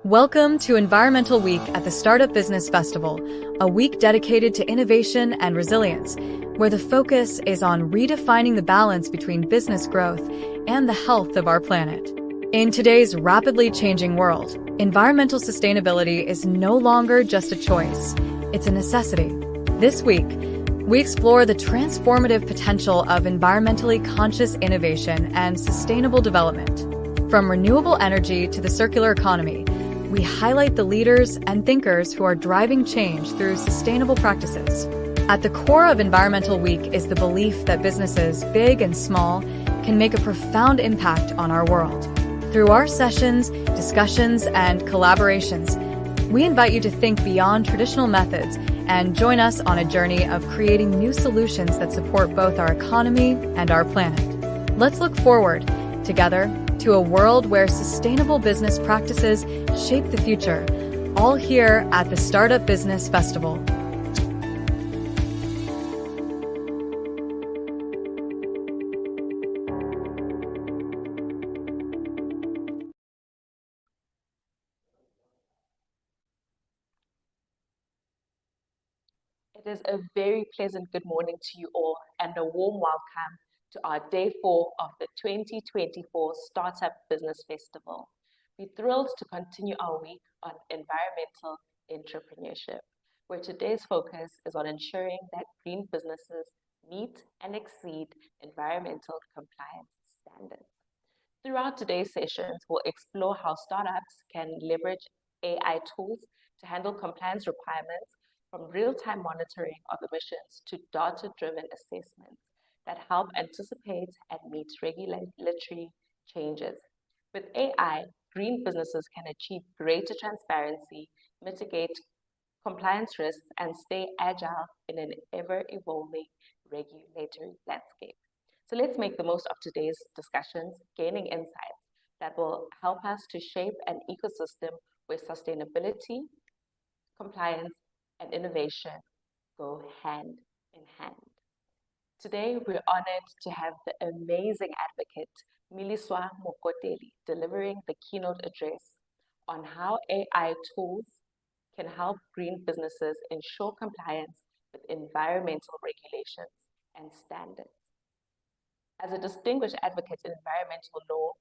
Welcome to Environmental Week at the Startup Business Festival, a week dedicated to innovation and resilience, where the focus is on redefining the balance between business growth and the health of our planet. In today's rapidly changing world, environmental sustainability is no longer just a choice, it's a necessity. This week, we explore the transformative potential of environmentally conscious innovation and sustainable development. From renewable energy to the circular economy, we highlight the leaders and thinkers who are driving change through sustainable practices. At the core of Environmental Week is the belief that businesses, big and small, can make a profound impact on our world. Through our sessions, discussions, and collaborations, we invite you to think beyond traditional methods and join us on a journey of creating new solutions that support both our economy and our planet. Let's look forward, together, to a world where sustainable business practices shape the future, all here at the Startup Business Festival. It is a very pleasant good morning to you all and a warm welcome to our Day 4 of the 2024 Startup Business Festival. We're thrilled to continue our week on environmental entrepreneurship, where today's focus is on ensuring that green businesses meet and exceed environmental compliance standards. Throughout today's sessions, we'll explore how startups can leverage AI tools to handle compliance requirements, from real-time monitoring of emissions to data-driven assessments that help anticipate and meet regulatory changes. With AI, green businesses can achieve greater transparency, mitigate compliance risks, and stay agile in an ever-evolving regulatory landscape. So let's make the most of today's discussions, gaining insights that will help us to shape an ecosystem where sustainability, compliance, and innovation go hand in hand. Today, we're honored to have the amazing advocate, Miliswa Mokoteli, delivering the keynote address on how AI tools can help green businesses ensure compliance with environmental regulations and standards. As a distinguished advocate in environmental law,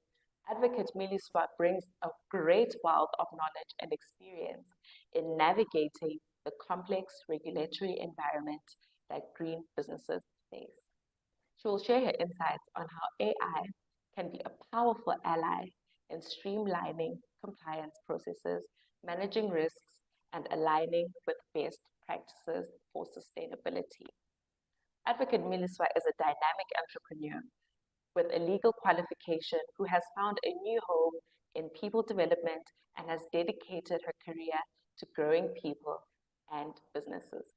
Advocate Miliswa brings a great wealth of knowledge and experience in navigating the complex regulatory environment that green businesses face. She will share her insights on how AI can be a powerful ally in streamlining compliance processes, managing risks, and aligning with best practices for sustainability. Advocate Miliswa is a dynamic entrepreneur with a legal qualification who has found a new home in people development and has dedicated her career to growing people and businesses.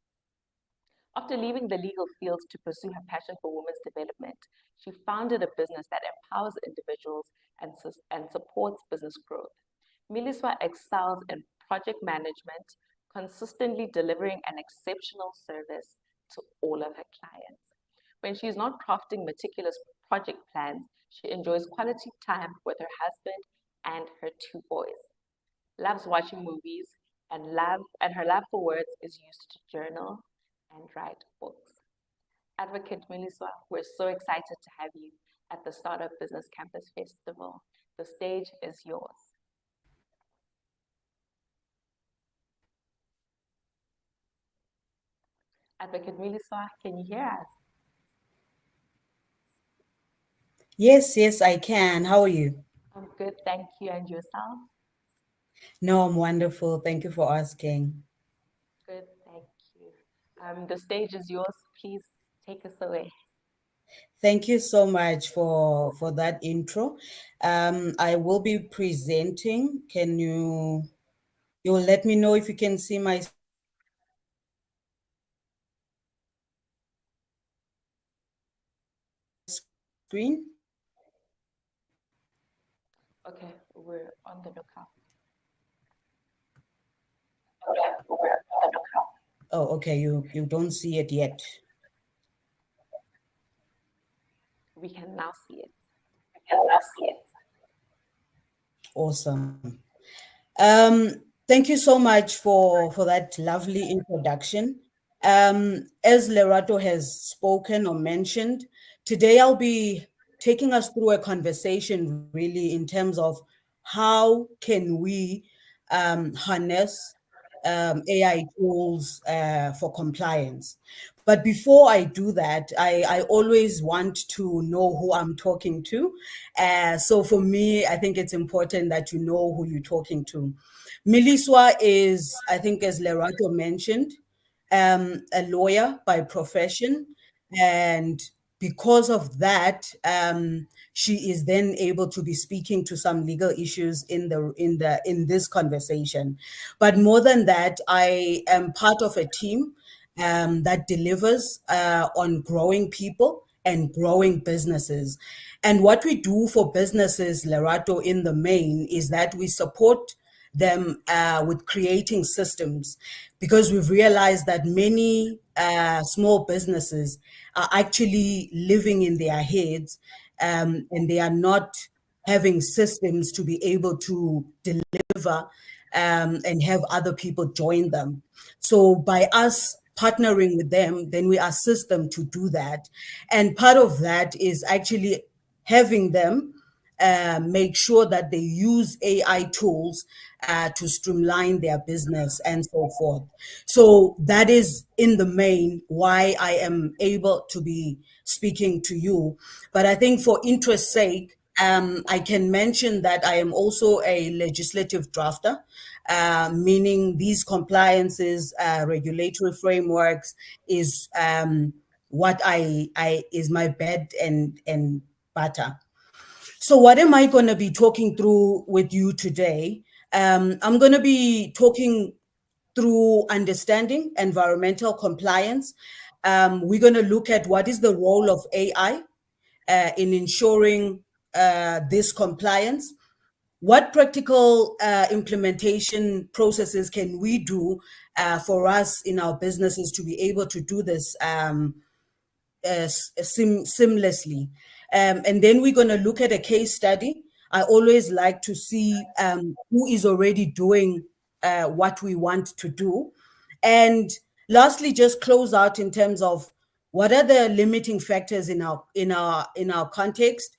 After leaving the legal field to pursue her passion for women's development, she founded a business that empowers individuals and supports business growth. Miliswa excels in project management, consistently delivering an exceptional service to all of her clients. When she is not crafting meticulous project plans, she enjoys quality time with her husband and her 2 boys, loves watching movies, and her love for words is used to journal and write books. Advocate Miliswa, we're so excited to have you at the Startup Business Campus Festival. The stage is yours. Advocate Miliswa, can you hear us? Yes, I can. How are you? I'm good, thank you. And yourself? No, I'm wonderful. Thank you for asking. Good, thank you. The stage is yours. Please take us away. Thank you so much for that intro. I will be presenting. You'll let me know if you can see my screen? Okay, we're on the lookout. Oh, okay. You don't see it yet. We can now see it. Awesome. Thank you so much for that lovely introduction. As Lerato has spoken or mentioned, today I'll be taking us through a conversation really in terms of how can we harness AI tools for compliance. But before I do that, I always want to know who I'm talking to. So for me, I think it's important that you know who you're talking to. Miliswa is, I think, as Lerato mentioned, a lawyer by profession, and because of that, she is then able to be speaking to some legal issues in this conversation. But more than that, I am part of a team that delivers on growing people and growing businesses. And what we do for businesses, Lerato, in the main, is that we support them with creating systems, because we've realized that many small businesses are actually living in their heads, and they are not having systems to be able to deliver and have other people join them. So by us partnering with them, then we assist them to do that. And part of that is actually having them make sure that they use AI tools to streamline their business and so forth. So that is in the main why I am able to be speaking to you. But I think for interest's sake, I can mention that I am also a legislative drafter, meaning these compliances, regulatory frameworks is what I is my bread and butter. So what am I going to be talking through with you today? I'm going to be talking through understanding environmental compliance. We're going to look at what is the role of AI in ensuring this compliance. What practical implementation processes can we do for us in our businesses to be able to do this seamlessly? And then we're going to look at a case study. I always like to see who is already doing what we want to do. And lastly, just close out in terms of what are the limiting factors in our context.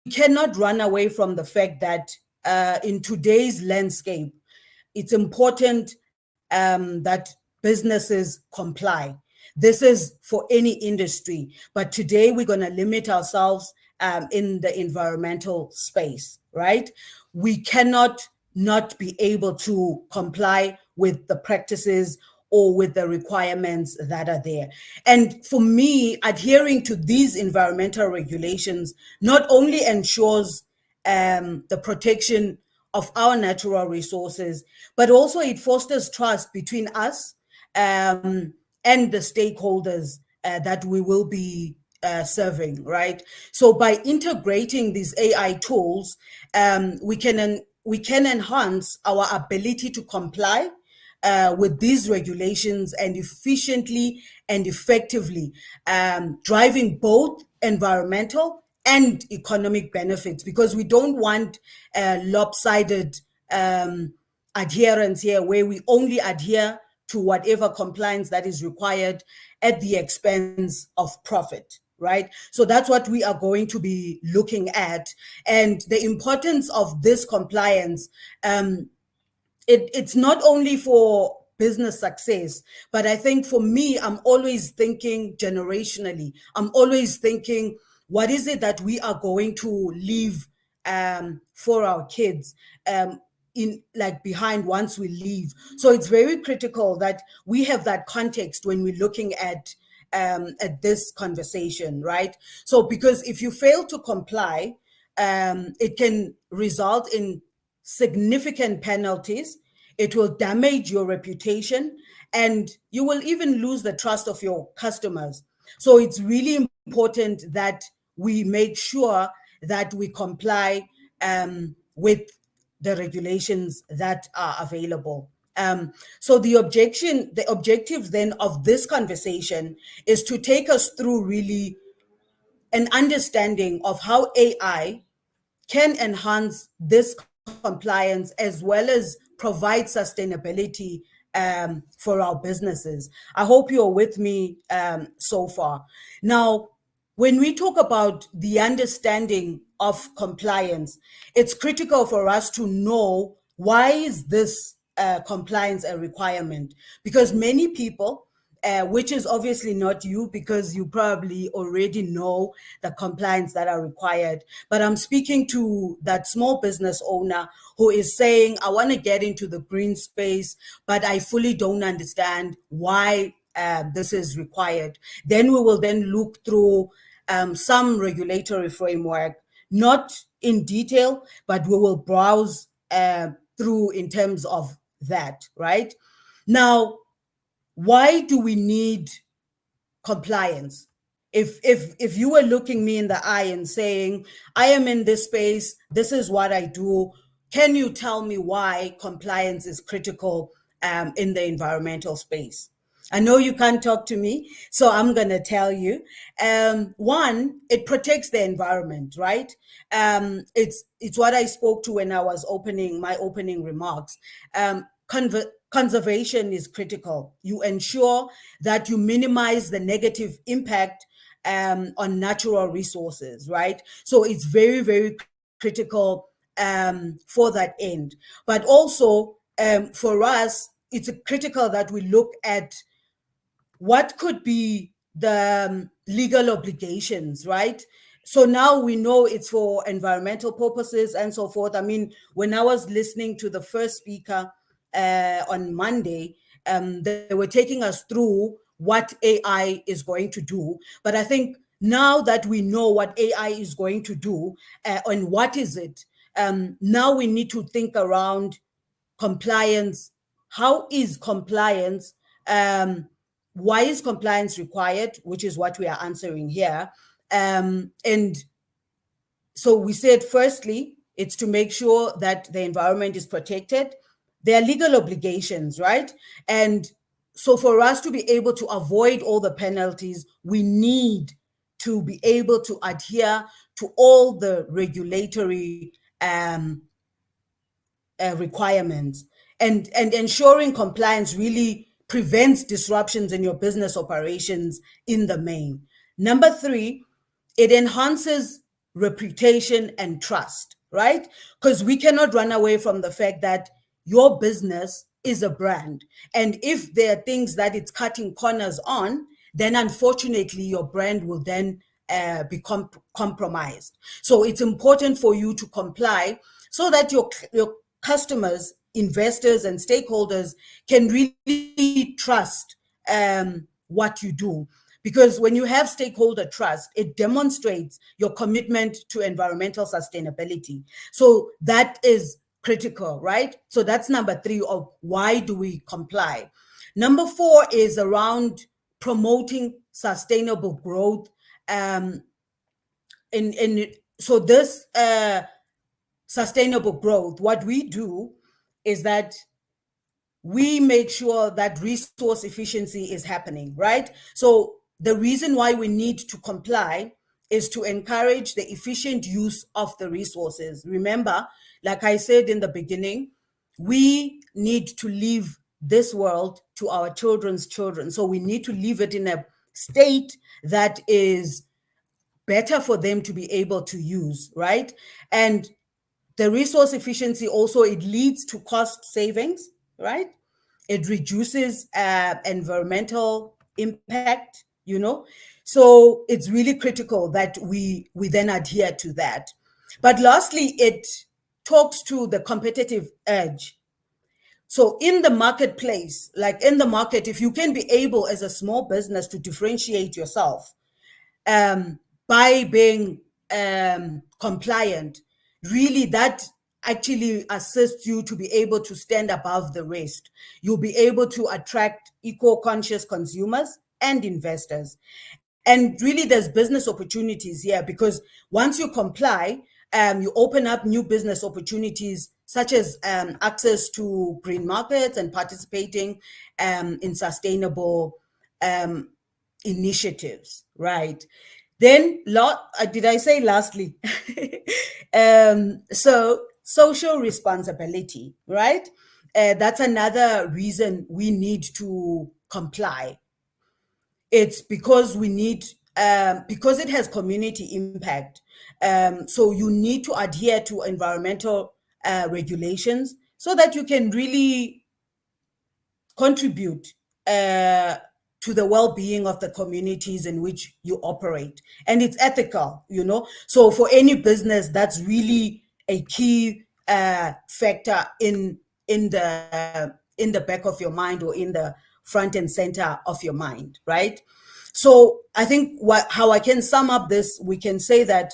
We cannot run away from the fact that in today's landscape, it's important that businesses comply. This is for any industry, but today we're going to limit ourselves in the environmental space, right? We cannot not be able to comply with the practices or with the requirements that are there. And for me, adhering to these environmental regulations not only ensures the protection of our natural resources, but also it fosters trust between us and the stakeholders that we will be serving, right? So by integrating these AI tools, we can enhance our ability to comply with these regulations and efficiently and effectively driving both environmental and economic benefits, because we don't want lopsided adherence here where we only adhere to whatever compliance that is required at the expense of profit, right? So that's what we are going to be looking at. And the importance of this compliance, it's not only for business success, but I think for me, I'm always thinking generationally. I'm always thinking, what is it that we are going to leave for our kids in like behind once we leave? So it's very critical that we have that context when we're looking at this conversation, right? So because if you fail to comply, it can result in significant penalties. it will damage your reputation, and you will even lose the trust of your customers. So it's really important that we make sure that we comply with the regulations that are available. So the objectives then of this conversation is to take us through really an understanding of how AI can enhance this compliance as well as provide sustainability for our businesses. I hope you're with me so far. Now, when we talk about the understanding of compliance, it's critical for us to know, why is this compliance a requirement? Because many people, which is obviously not you, because you probably already know the compliance that are required. But I'm speaking to that small business owner who is saying, I want to get into the green space, but I fully don't understand why this is required. Then we will then look through some regulatory framework, not in detail, but we will browse through in terms of that, right? Now, why do we need compliance? If you were looking me in the eye and saying, I am in this space, this is what I do, can you tell me why compliance is critical in the environmental space? I know you can't talk to me, so I'm going to tell you. One, it protects the environment, right? It's what I spoke to when I was opening my opening remarks. Conservation is critical. You ensure that you minimize the negative impact on natural resources, right? So it's very, very critical for that end. But also for us, it's critical that we look at what could be the legal obligations, right? So now we know it's for environmental purposes and so forth. I mean, when I was listening to the first speaker on Monday, they were taking us through what AI is going to do. But I think now that we know what AI is going to do and what is it, now we need to think around compliance. How is compliance? Why is compliance required? Which is what we are answering here. And so we said, firstly, it's to make sure that the environment is protected. There are legal obligations, right? And so for us to be able to avoid all the penalties, we need to be able to adhere to all the regulatory requirements, and ensuring compliance really prevents disruptions in your business operations in the main. Number three, it enhances reputation and trust, right? Because we cannot run away from the fact that your business is a brand. And if there are things that it's cutting corners on, then unfortunately your brand will then become compromised. So it's important for you to comply so that your customers, investors, and stakeholders can really trust what you do. Because when you have stakeholder trust, it demonstrates your commitment to environmental sustainability. So that is critical, right? So that's number three of why do we comply. Number four is around promoting sustainable growth. So this sustainable growth, what we do is that we make sure that resource efficiency is happening, right? So the reason why we need to comply is to encourage the efficient use of the resources. Remember, like I said in the beginning, we need to leave this world to our children's children. So we need to leave it in a state that is better for them to be able to use, right? And the resource efficiency also, it leads to cost savings, right? It reduces environmental impact, So it's really critical that we then adhere to that. But lastly, it talks to the competitive edge. So in the marketplace, like in the market, if you can be able as a small business to differentiate yourself by being compliant, really that actually assist you to be able to stand above the rest. You'll be able to attract eco-conscious consumers and investors. And really, there's business opportunities here, because once you comply, you open up new business opportunities, such as access to green markets and participating in sustainable initiatives, right? Then, did I say lastly? So, social responsibility, right? That's another reason we need to comply. It's because we need, because it has community impact. So you need to adhere to environmental regulations so that you can really contribute to the well-being of the communities in which you operate. And it's ethical, So for any business, that's really a key factor in the back of your mind, or in the front and center of your mind, right? So I think how I can sum up this, we can say that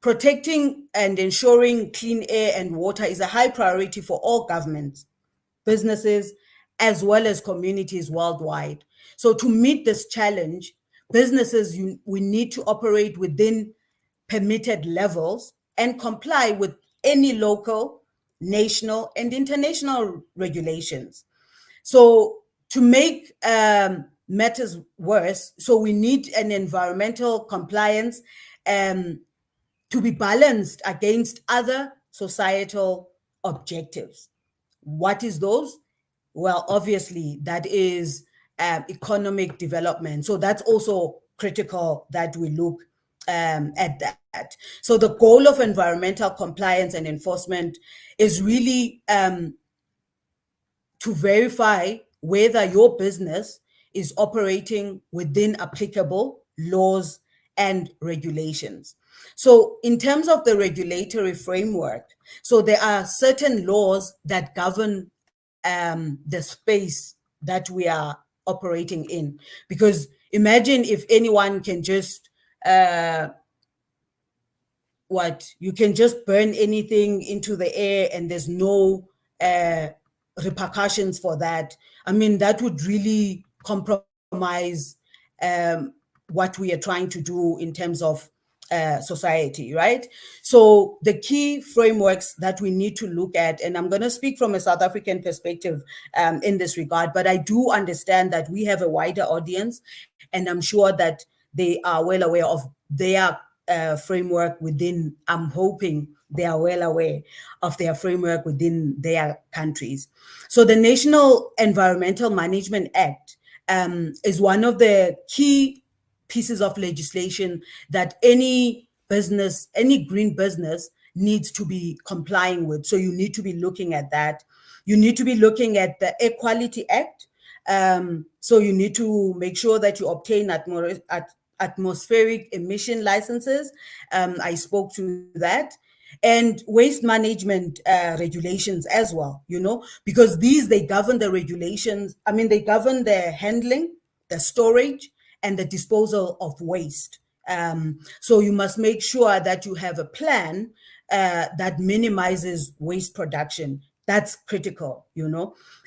protecting and ensuring clean air and water is a high priority for all governments, businesses, as well as communities worldwide. So to meet this challenge, businesses, we need to operate within permitted levels and comply with any local, national, and international regulations. So to make matters worse, so we need an environmental compliance to be balanced against other societal objectives. What is those? Well, obviously, that is economic development. So that's also critical that we look at that. So the goal of environmental compliance and enforcement is really to verify whether your business is operating within applicable laws and regulations. So in terms of the regulatory framework, so there are certain laws that govern the space that we are operating in. Because imagine if anyone can just you can just burn anything into the air and there's no repercussions for that. I mean, that would really compromise what we are trying to do in terms of society, right? So the key frameworks that we need to look at, and I'm going to speak from a South African perspective in this regard, but I do understand that we have a wider audience, and I'm sure that they are well aware of their framework within, I'm hoping they are well aware of their framework within their countries. So the National Environmental Management Act is one of the key pieces of legislation that any business, any green business needs to be complying with. So you need to be looking at that. You need to be looking at the Air Quality Act. So you need to make sure that you obtain atmospheric emission licenses. I spoke to that. And waste management regulations as well, because they govern the regulations. I mean, they govern the handling, the storage, and the disposal of waste. So you must make sure that you have a plan that minimizes waste production. That's critical,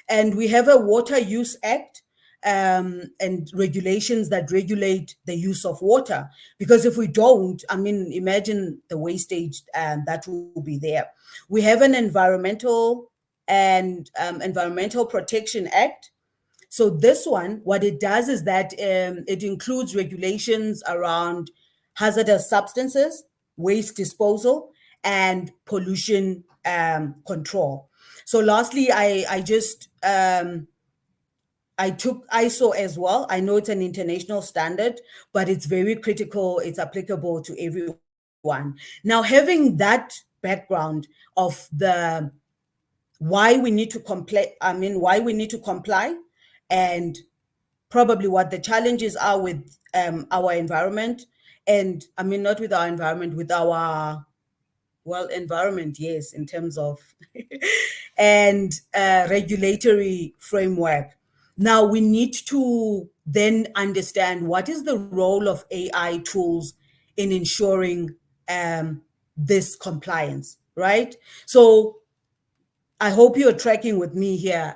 And we have a Water Use Act and regulations that regulate the use of water. Because if we don't, I mean, imagine the wastage that will be there. We have an Environmental Protection Act. So this one, what it does is that it includes regulations around hazardous substances, waste disposal, and pollution control. So lastly, I took ISO as well. I know it's an international standard, but it's very critical. It's applicable to everyone. Now, having that background of why we need to comply, and probably what the challenges are with our environment, and I mean, not with our environment, with our, environment, yes, in terms of, and regulatory framework. Now we need to then understand what is the role of AI tools in ensuring this compliance, right? So I hope you're tracking with me here.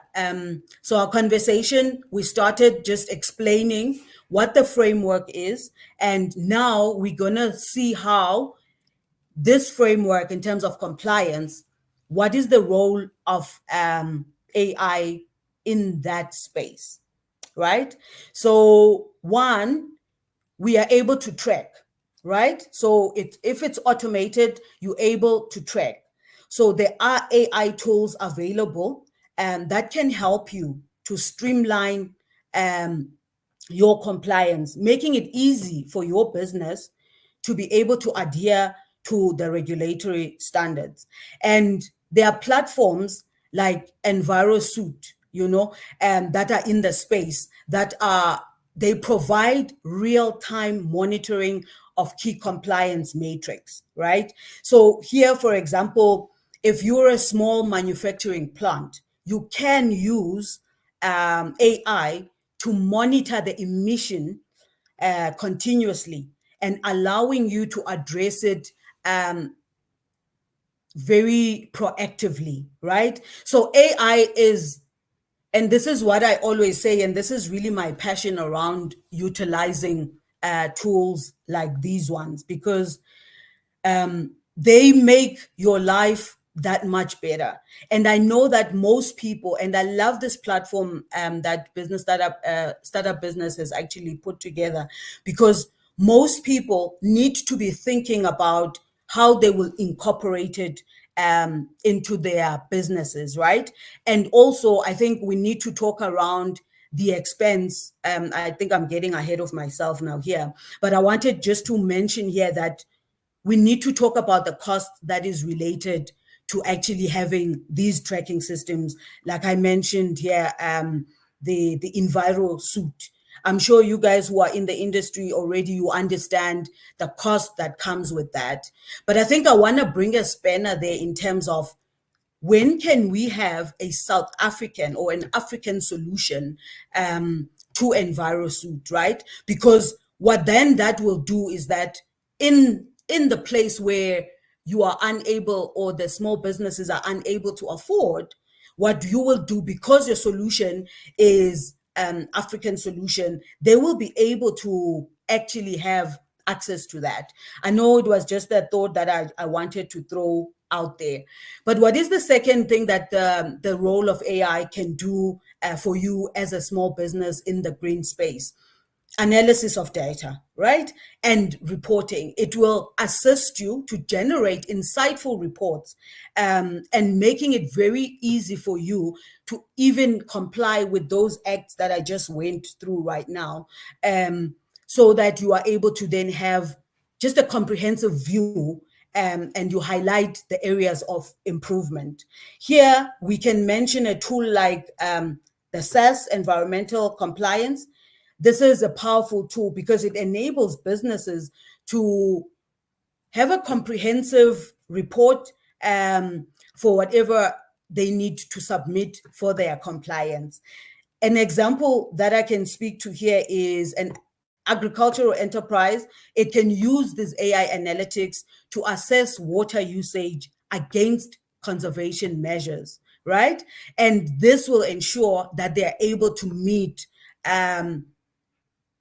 So our conversation, we started just explaining what the framework is, and now we're gonna see how this framework, in terms of compliance, what is the role of AI in that space, right? So one, we are able to track, right? So if it's automated, you're able to track. So there are AI tools available that can help you to streamline um, your compliance, making it easy for your business to be able to adhere to the regulatory standards. And there are platforms like EnviroSuite, that are in the space that they provide real-time monitoring of key compliance matrix, right? So here, for example, if you're a small manufacturing plant, you can use AI to monitor the emission continuously and allowing you to address it very proactively, right? So AI is, and this is what I always say, and this is really my passion around utilizing tools like these ones, because they make your life that much better. And I know that most people, and I love this platform that startup business has actually put together, because most people need to be thinking about how they will incorporate it into their businesses, right? And also, I think we need to talk around the expense. I think I'm getting ahead of myself now here, but I wanted just to mention here that we need to talk about the cost that is related to actually having these tracking systems. Like I mentioned here, the EnviroSuite. I'm sure you guys who are in the industry already, you understand the cost that comes with that. But I think I want to bring a spanner there in terms of, when can we have a South African or an African solution to EnviroSuite, right? Because what then that will do is that in the place where you are unable, or the small businesses are unable to afford, what you will do, because your solution is African solution, they will be able to actually have access to that. I know it was just a thought that I wanted to throw out there. But what is the second thing that the role of AI can do for you as a small business in the green space? Analysis of data, right? And reporting. It will assist you to generate insightful reports and making it very easy for you to even comply with those acts that I just went through right now, so that you are able to then have just a comprehensive view, and you highlight the areas of improvement. Here, we can mention a tool like the SAS, environmental compliance. This is a powerful tool because it enables businesses to have a comprehensive report for whatever they need to submit for their compliance. An example that I can speak to here is an agricultural enterprise. It can use this AI analytics to assess water usage against conservation measures, right? And this will ensure that they're able to meet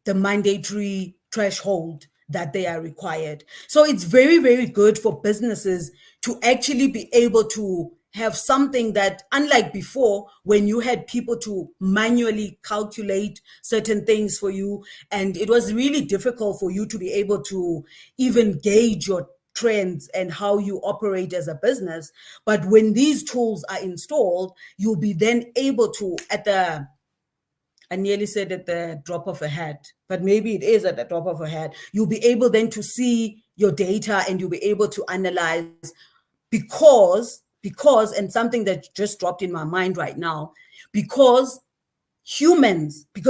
the mandatory threshold that they are required. So it's very, very good for businesses to actually be able to have something that, unlike before, when you had people to manually calculate certain things for you, and it was really difficult for you to be able to even gauge your trends and how you operate as a business. But when these tools are installed, you'll be then able to, I nearly said at the drop of a hat, but maybe it is at the drop of a hat. You'll be able then to see your data and you'll be able to analyze, because, and something that just dropped in my mind right now, because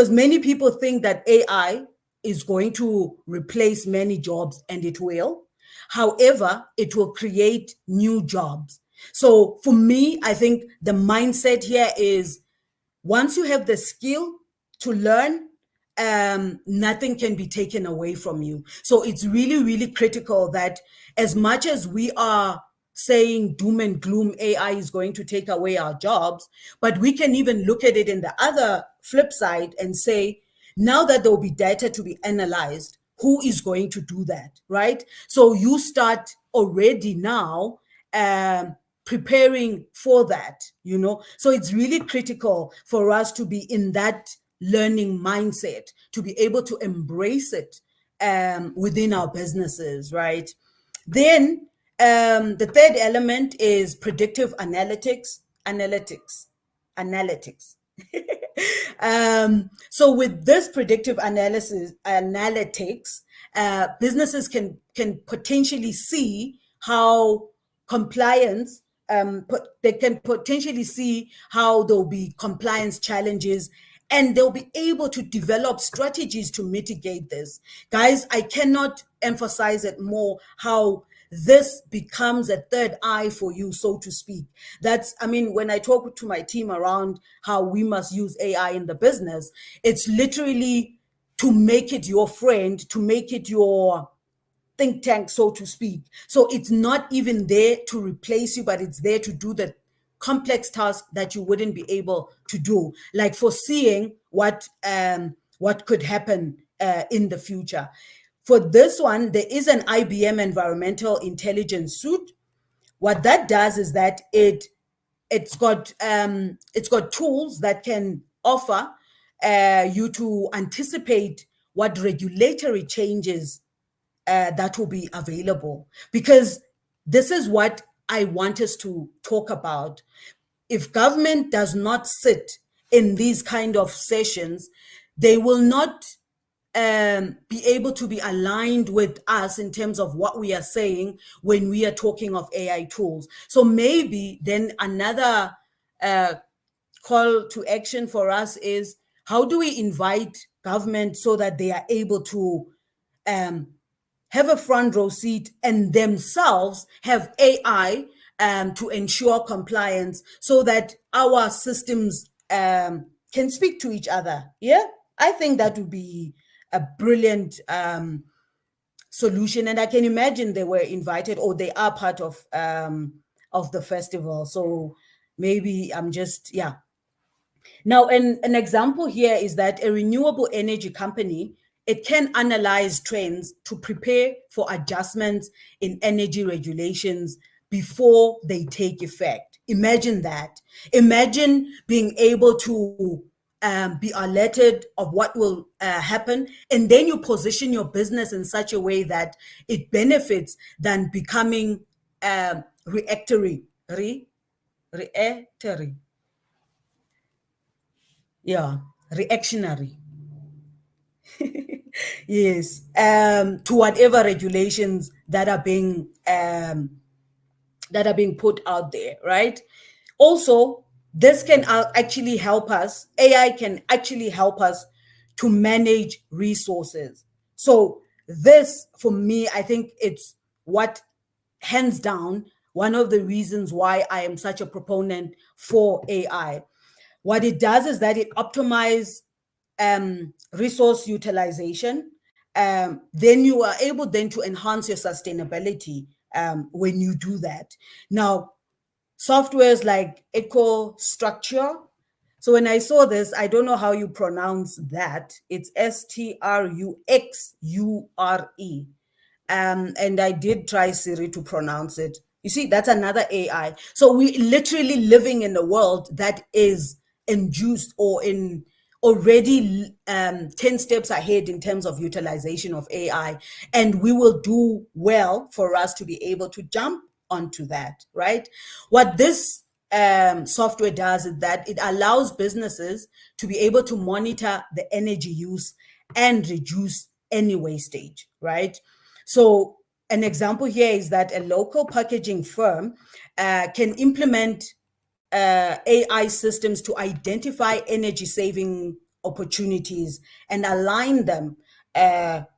many people think that AI is going to replace many jobs, and it will. However, it will create new jobs. So for me, I think the mindset here is, once you have the skill to learn, nothing can be taken away from you. So it's really, really critical that, as much as we are saying doom and gloom, AI is going to take away our jobs, but we can even look at it in the other flip side and say, now that there will be data to be analyzed, who is going to do that, right? So you start already now preparing for that, So it's really critical for us to be in that learning mindset, to be able to embrace it within our businesses, right? Then the third element is predictive analytics. So with this predictive analytics, businesses can potentially see how compliance, they can potentially see how there'll be compliance challenges, and they'll be able to develop strategies to mitigate this. Guys, I cannot emphasize it more how this becomes a third eye for you, so to speak. When I talk to my team around how we must use AI in the business, it's literally to make it your friend, to make it your think tank, so to speak. So it's not even there to replace you, but it's there to do the complex tasks that you wouldn't be able to do, like foreseeing what could happen in the future. For this one, there is an IBM environmental intelligence suite. What that does is that it's got tools that can offer you to anticipate what regulatory changes that will be available, because this is what I want us to talk about. If government does not sit in these kind of sessions, they will not be able to be aligned with us in terms of what we are saying when we are talking of AI tools. So maybe then another call to action for us is, how do we invite government so that they are able to have a front row seat and themselves have AI to ensure compliance, so that our systems can speak to each other? Yeah, I think that would be a brilliant solution, and I can imagine they were invited, or they are part of the festival. So maybe I'm just Now, an example here is that a renewable energy company, it can analyze trends to prepare for adjustments in energy regulations before they take effect. Imagine that. Imagine being able to be alerted of what will happen, and then you position your business in such a way that it benefits than becoming reactory. Reactionary. Yes, to whatever regulations that are being put out there, right? Also, this can actually help us. AI can actually help us to manage resources. So this, for me, I think it's what, hands down, one of the reasons why I am such a proponent for AI. What it does is that it optimizes resource utilization. Then you are able then to enhance your sustainability when you do that. Now, softwares like EcoStruxure. So when I saw this, I don't know how you pronounce that. It's STRUXURE. And I did try Siri to pronounce it. You see, that's another AI. So we literally living in a world that is induced or in already 10 steps ahead in terms of utilization of AI. And we will do well for us to be able to jump onto that, right? What this software does is that it allows businesses to be able to monitor the energy use and reduce any wastage, right? So an example here is that a local packaging firm can implement AI systems to identify energy saving opportunities and align them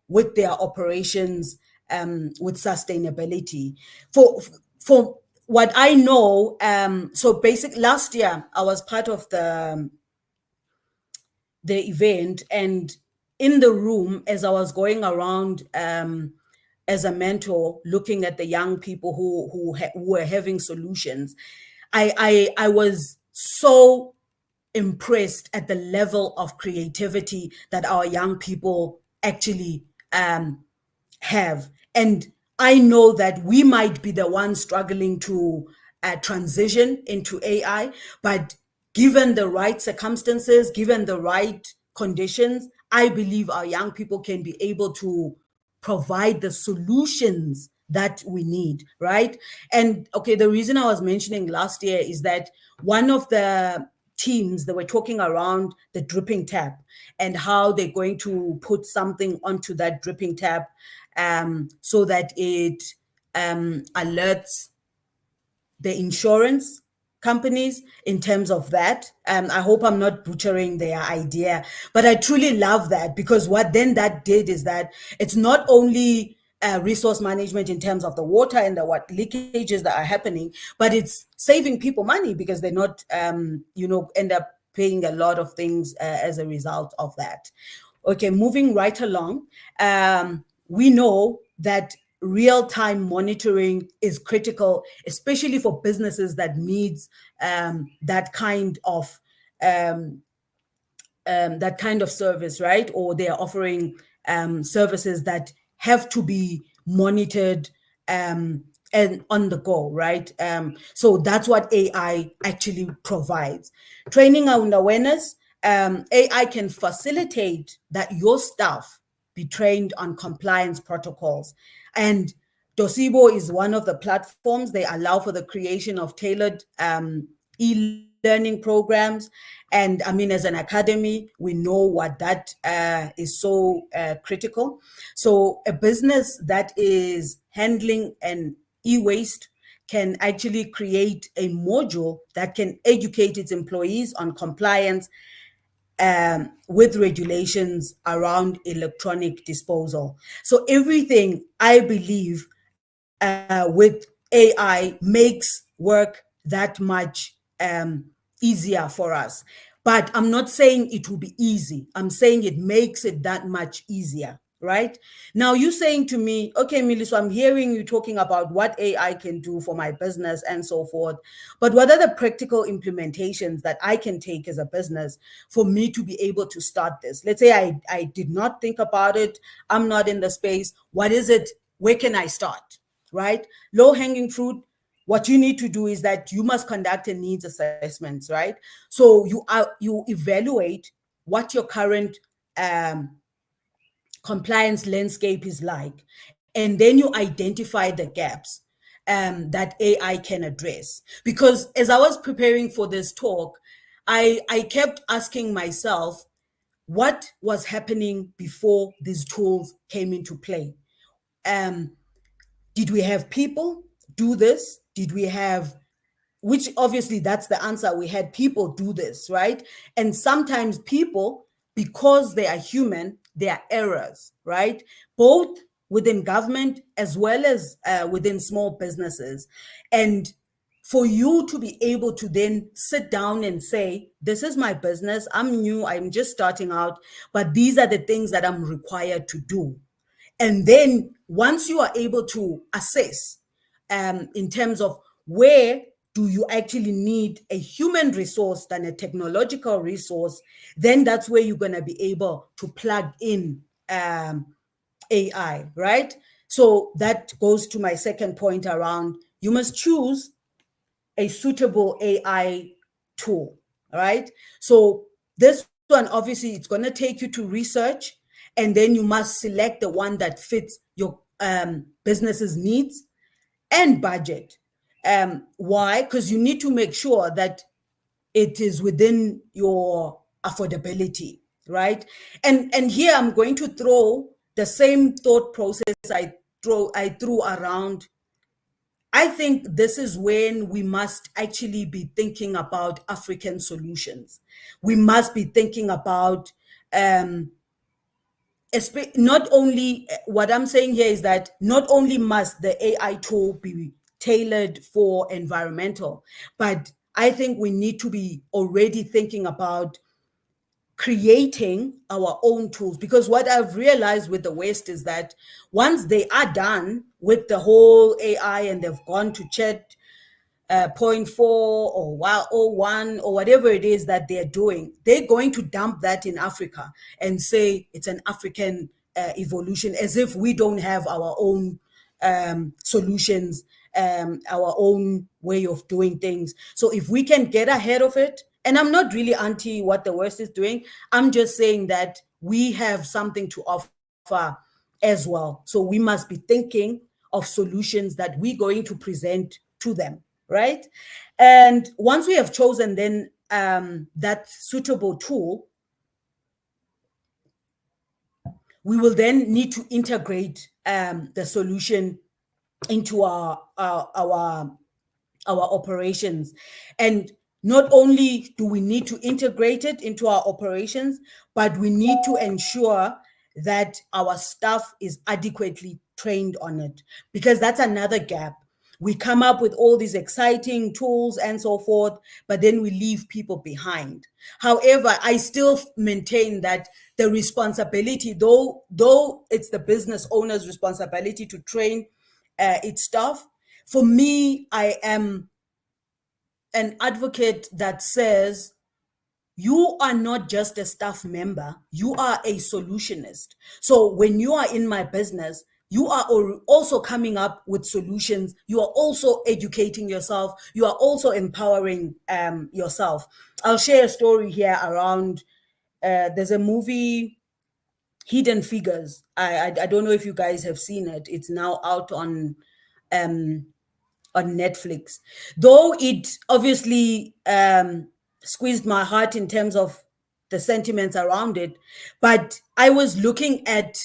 with their operations with sustainability. For what I know, so basically last year I was part of the event, and in the room, as I was going around as a mentor, looking at the young people who were having solutions, I was so impressed at the level of creativity that our young people actually have. And I know that we might be the ones struggling to transition into AI, but given the right circumstances, given the right conditions, I believe our young people can be able to provide the solutions that we need, right? And okay, the reason I was mentioning last year is that one of the teams that were talking around the dripping tap and how they're going to put something onto that dripping tap so that it alerts the insurance companies in terms of that. I hope I'm not butchering their idea, but I truly love that, because what then that did is that it's not only resource management in terms of the water and the what leakages that are happening, but it's saving people money because they're not, end up paying a lot of things as a result of that. Okay, moving right along, we know that real-time monitoring is critical, especially for businesses that needs that kind of service, right? Or they're offering services that have to be monitored and on the go, right? So that's what AI actually provides. Training and awareness, AI can facilitate that your staff be trained on compliance protocols. And Dosibo is one of the platforms. They allow for the creation of tailored e-learning programs. And I mean, as an academy, we know what that is so critical. So a business that is handling an e-waste can actually create a module that can educate its employees on compliance with regulations around electronic disposal. So everything, I believe, with AI makes work that much easier for us. But I'm not saying it will be easy. I'm saying it makes it that much easier, right? Now you're saying to me, okay, Millie, so I'm hearing you talking about what AI can do for my business and so forth. But what are the practical implementations that I can take as a business for me to be able to start this? Let's say I did not think about it. I'm not in the space. What is it? Where can I start? Right? Low hanging fruit. What you need to do is that you must conduct a needs assessment, right? So you evaluate what your current compliance landscape is like, and then you identify the gaps that AI can address. Because as I was preparing for this talk, I kept asking myself, what was happening before these tools came into play? Did we have people do this? Did we have, which obviously that's the answer, we had people do this, right? And sometimes people, because they are human, there are errors, right? Both within government as well as within small businesses. And for you to be able to then sit down and say, this is my business, I'm new, I'm just starting out, but these are the things that I'm required to do. And then once you are able to assess in terms of where do you actually need a human resource than a technological resource, then that's where you're going to be able to plug in AI, right? So that goes to my second point around, you must choose a suitable AI tool, right? So this one, obviously, it's going to take you to research, and then you must select the one that fits your business's needs and budget. Why? Because you need to make sure that it is within your affordability, right? And here I'm going to throw the same thought process I threw around. I think this is when we must actually be thinking about African solutions. We must be thinking about not only, what I'm saying here is that not only must the AI tool be tailored for environmental, but I think we need to be already thinking about creating our own tools, because what I've realized with the West is that once they are done with the whole AI and they've gone to chat point 4 or oh 1 or whatever it is that they're doing, they're going to dump that in Africa and say it's an African evolution, as if we don't have our own solutions, our own way of doing things. So if we can get ahead of it, and I'm not really anti what the West is doing, I'm just saying that we have something to offer as well. So we must be thinking of solutions that we're going to present to them, right? And once we have chosen then that suitable tool, we will then need to integrate the solution into our operations. And not only do we need to integrate it into our operations, but we need to ensure that our staff is adequately trained on it, because that's another gap. We come up with all these exciting tools and so forth, but then we leave people behind. However, I still maintain that the responsibility, though it's the business owner's responsibility to train its staff, for me, I am an advocate that says you are not just a staff member, you are a solutionist. So when you are in my business, you are also coming up with solutions. You are also educating yourself. You are also empowering yourself. I'll share a story here around, there's a movie, Hidden Figures. I don't know if you guys have seen it. It's now out on Netflix. Though it obviously squeezed my heart in terms of the sentiments around it, but I was looking at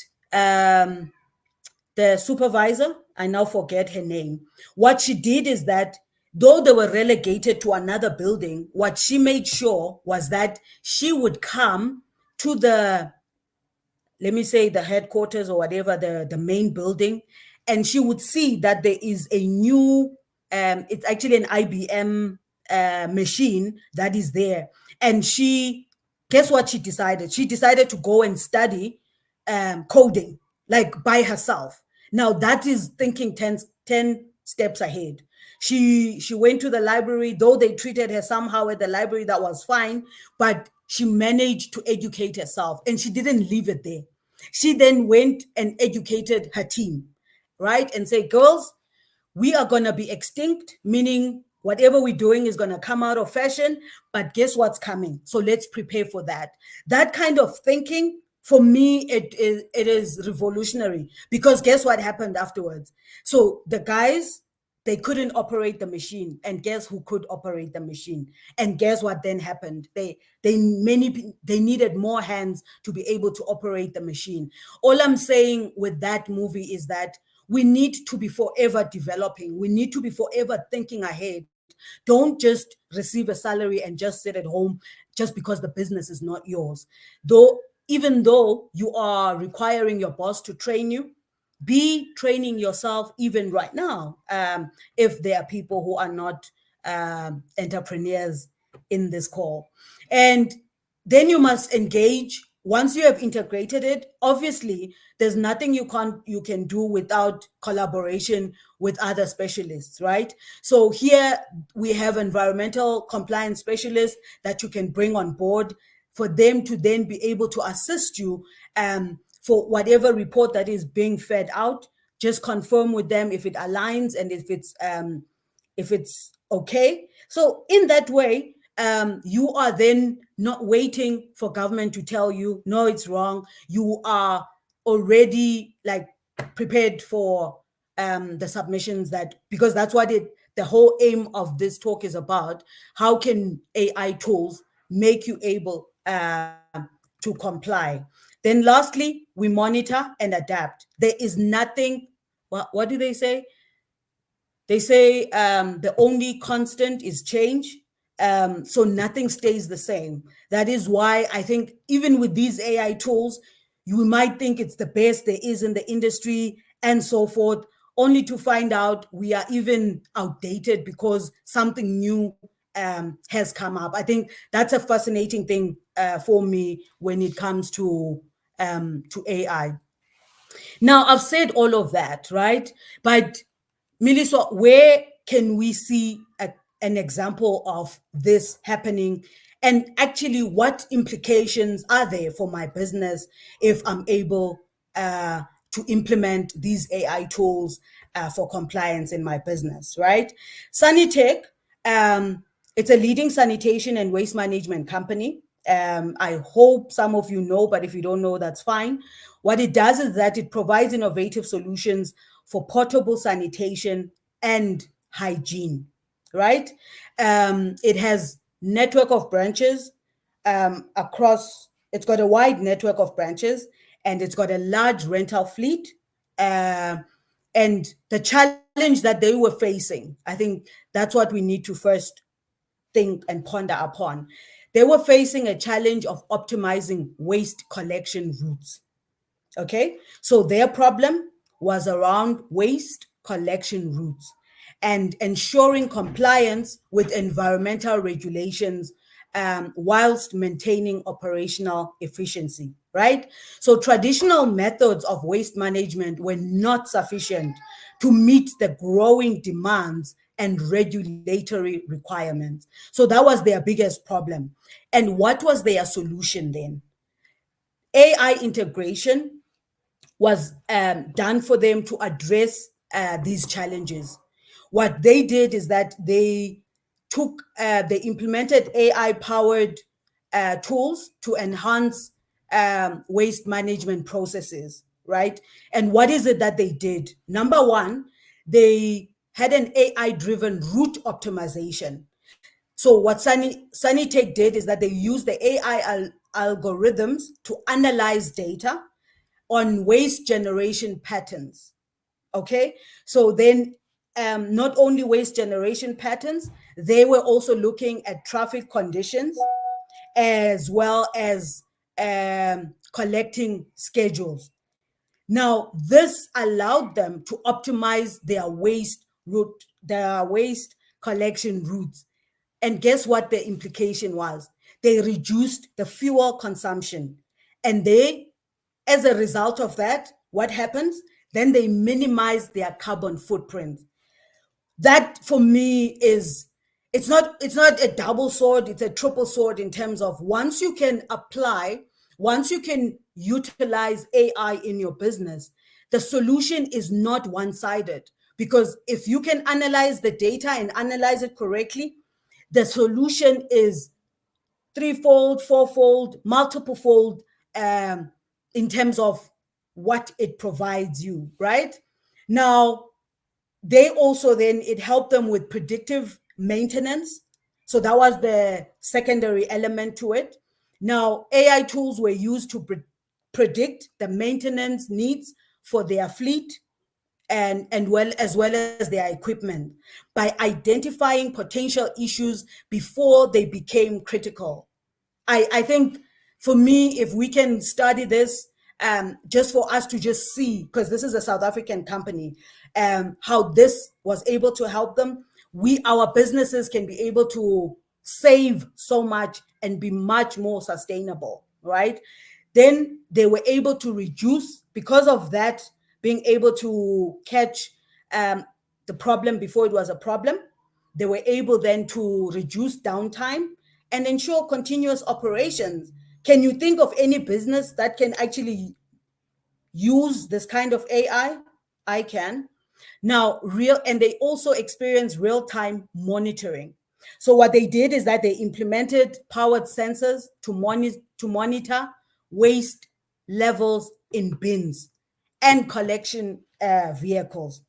the supervisor, I now forget her name. What she did is that though they were relegated to another building, what she made sure was that she would come to the, let me say, the headquarters or whatever, the main building, and she would see that there is a new, it's actually an IBM machine that is there. And guess what she decided? She decided to go and study coding, like by herself. Now that is thinking 10 steps ahead. She went to the library, though they treated her somehow at the library, that was fine, but she managed to educate herself, and she didn't leave it there. She then went and educated her team, right? And say, girls, we are going to be extinct, meaning whatever we're doing is going to come out of fashion, but guess what's coming? So let's prepare for that. That kind of thinking, for me, it is revolutionary, because guess what happened afterwards? So the guys, they couldn't operate the machine, and guess who could operate the machine? And guess what then happened? They needed more hands to be able to operate the machine. All I'm saying with that movie is that we need to be forever developing. We need to be forever thinking ahead. Don't just receive a salary and just sit at home just because the business is not yours. Even though you are requiring your boss to train you, be training yourself even right now, if there are people who are not entrepreneurs in this call. And then you must engage. Once you have integrated it, obviously there's nothing you can do without collaboration with other specialists, right? So here we have environmental compliance specialists that you can bring on board for them to then be able to assist you for whatever report that is being fed out. Just confirm with them if it aligns and if it's okay. So in that way, you are then not waiting for government to tell you, no, it's wrong. You are already like prepared for the submissions, because that's what the whole aim of this talk is about. How can AI tools make you able to comply? Then lastly, we monitor and adapt. There is nothing, what do they say? They say the only constant is change. So nothing stays the same. That is why I think even with these AI tools, you might think it's the best there is in the industry and so forth, only to find out we are even outdated because something new has come up. I think that's a fascinating thing for me when it comes to AI. Now, I've said all of that, right? But Melissa, where can we see an example of this happening? And actually, what implications are there for my business if I'm able to implement these AI tools for compliance in my business, right? Sanitech, it's a leading sanitation and waste management company. I hope some of you know, but if you don't know, that's fine. What it does is that it provides innovative solutions for portable sanitation and hygiene, right? It has network of branches across, it's got a wide network of branches, and it's got a large rental fleet. And the challenge that they were facing, I think that's what we need to first think and ponder upon. They were facing a challenge of optimizing waste collection routes. Okay, so their problem was around waste collection routes and ensuring compliance with environmental regulations whilst maintaining operational efficiency, right? So traditional methods of waste management were not sufficient to meet the growing demands and regulatory requirements. So that was their biggest problem. And what was their solution then? AI integration was done for them to address these challenges. What they did is that they implemented AI powered tools to enhance waste management processes, right? And what is it that they did? Number one, they had an AI driven route optimization. So what Sunnytech did is that they used the AI algorithms to analyze data on waste generation patterns. Okay, so then not only waste generation patterns, they were also looking at traffic conditions as well as collecting schedules. Now, this allowed them to optimize their waste collection routes. And guess what the implication was? They reduced the fuel consumption. And as a result of that, what happens? Then they minimize their carbon footprint. That for me is, it's not a double sword, it's a triple sword in terms of once you can utilize AI in your business, the solution is not one-sided. Because if you can analyze the data and analyze it correctly, the solution is threefold, fourfold, multiple fold in terms of what it provides you, right? Now, they also then, it helped them with predictive maintenance. So that was the secondary element to it. Now, AI tools were used to predict the maintenance needs for their fleet and well as their equipment by identifying potential issues before they became critical. I think for me, if we can study this, just for us to just see, because this is a South African company, how this was able to help them, our businesses can be able to save so much and be much more sustainable, right? Then they were able to reduce, because of that, being able to catch the problem before it was a problem. They were able then to reduce downtime and ensure continuous operations. Can you think of any business that can actually use this kind of AI? I can. Now, and they also experience real-time monitoring. So what they did is that they implemented powered sensors to monitor waste levels in bins and collection vehicles.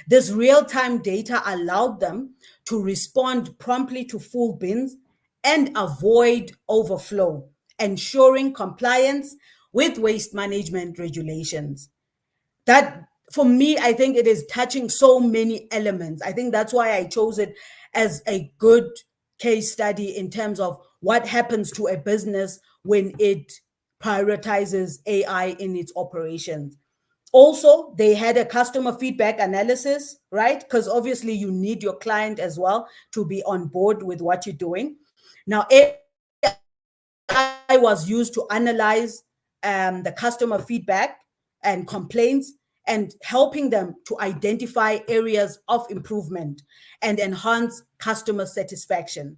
This real-time data allowed them to respond promptly to full bins and avoid overflow, ensuring compliance with waste management regulations. That, for me, I think it is touching so many elements. I think that's why I chose it as a good case study in terms of what happens to a business when it prioritizes AI in its operations. Also, they had a customer feedback analysis, right? Because obviously you need your client as well to be on board with what you're doing. Now, AI was used to analyze the customer feedback and complaints and helping them to identify areas of improvement and enhance customer satisfaction.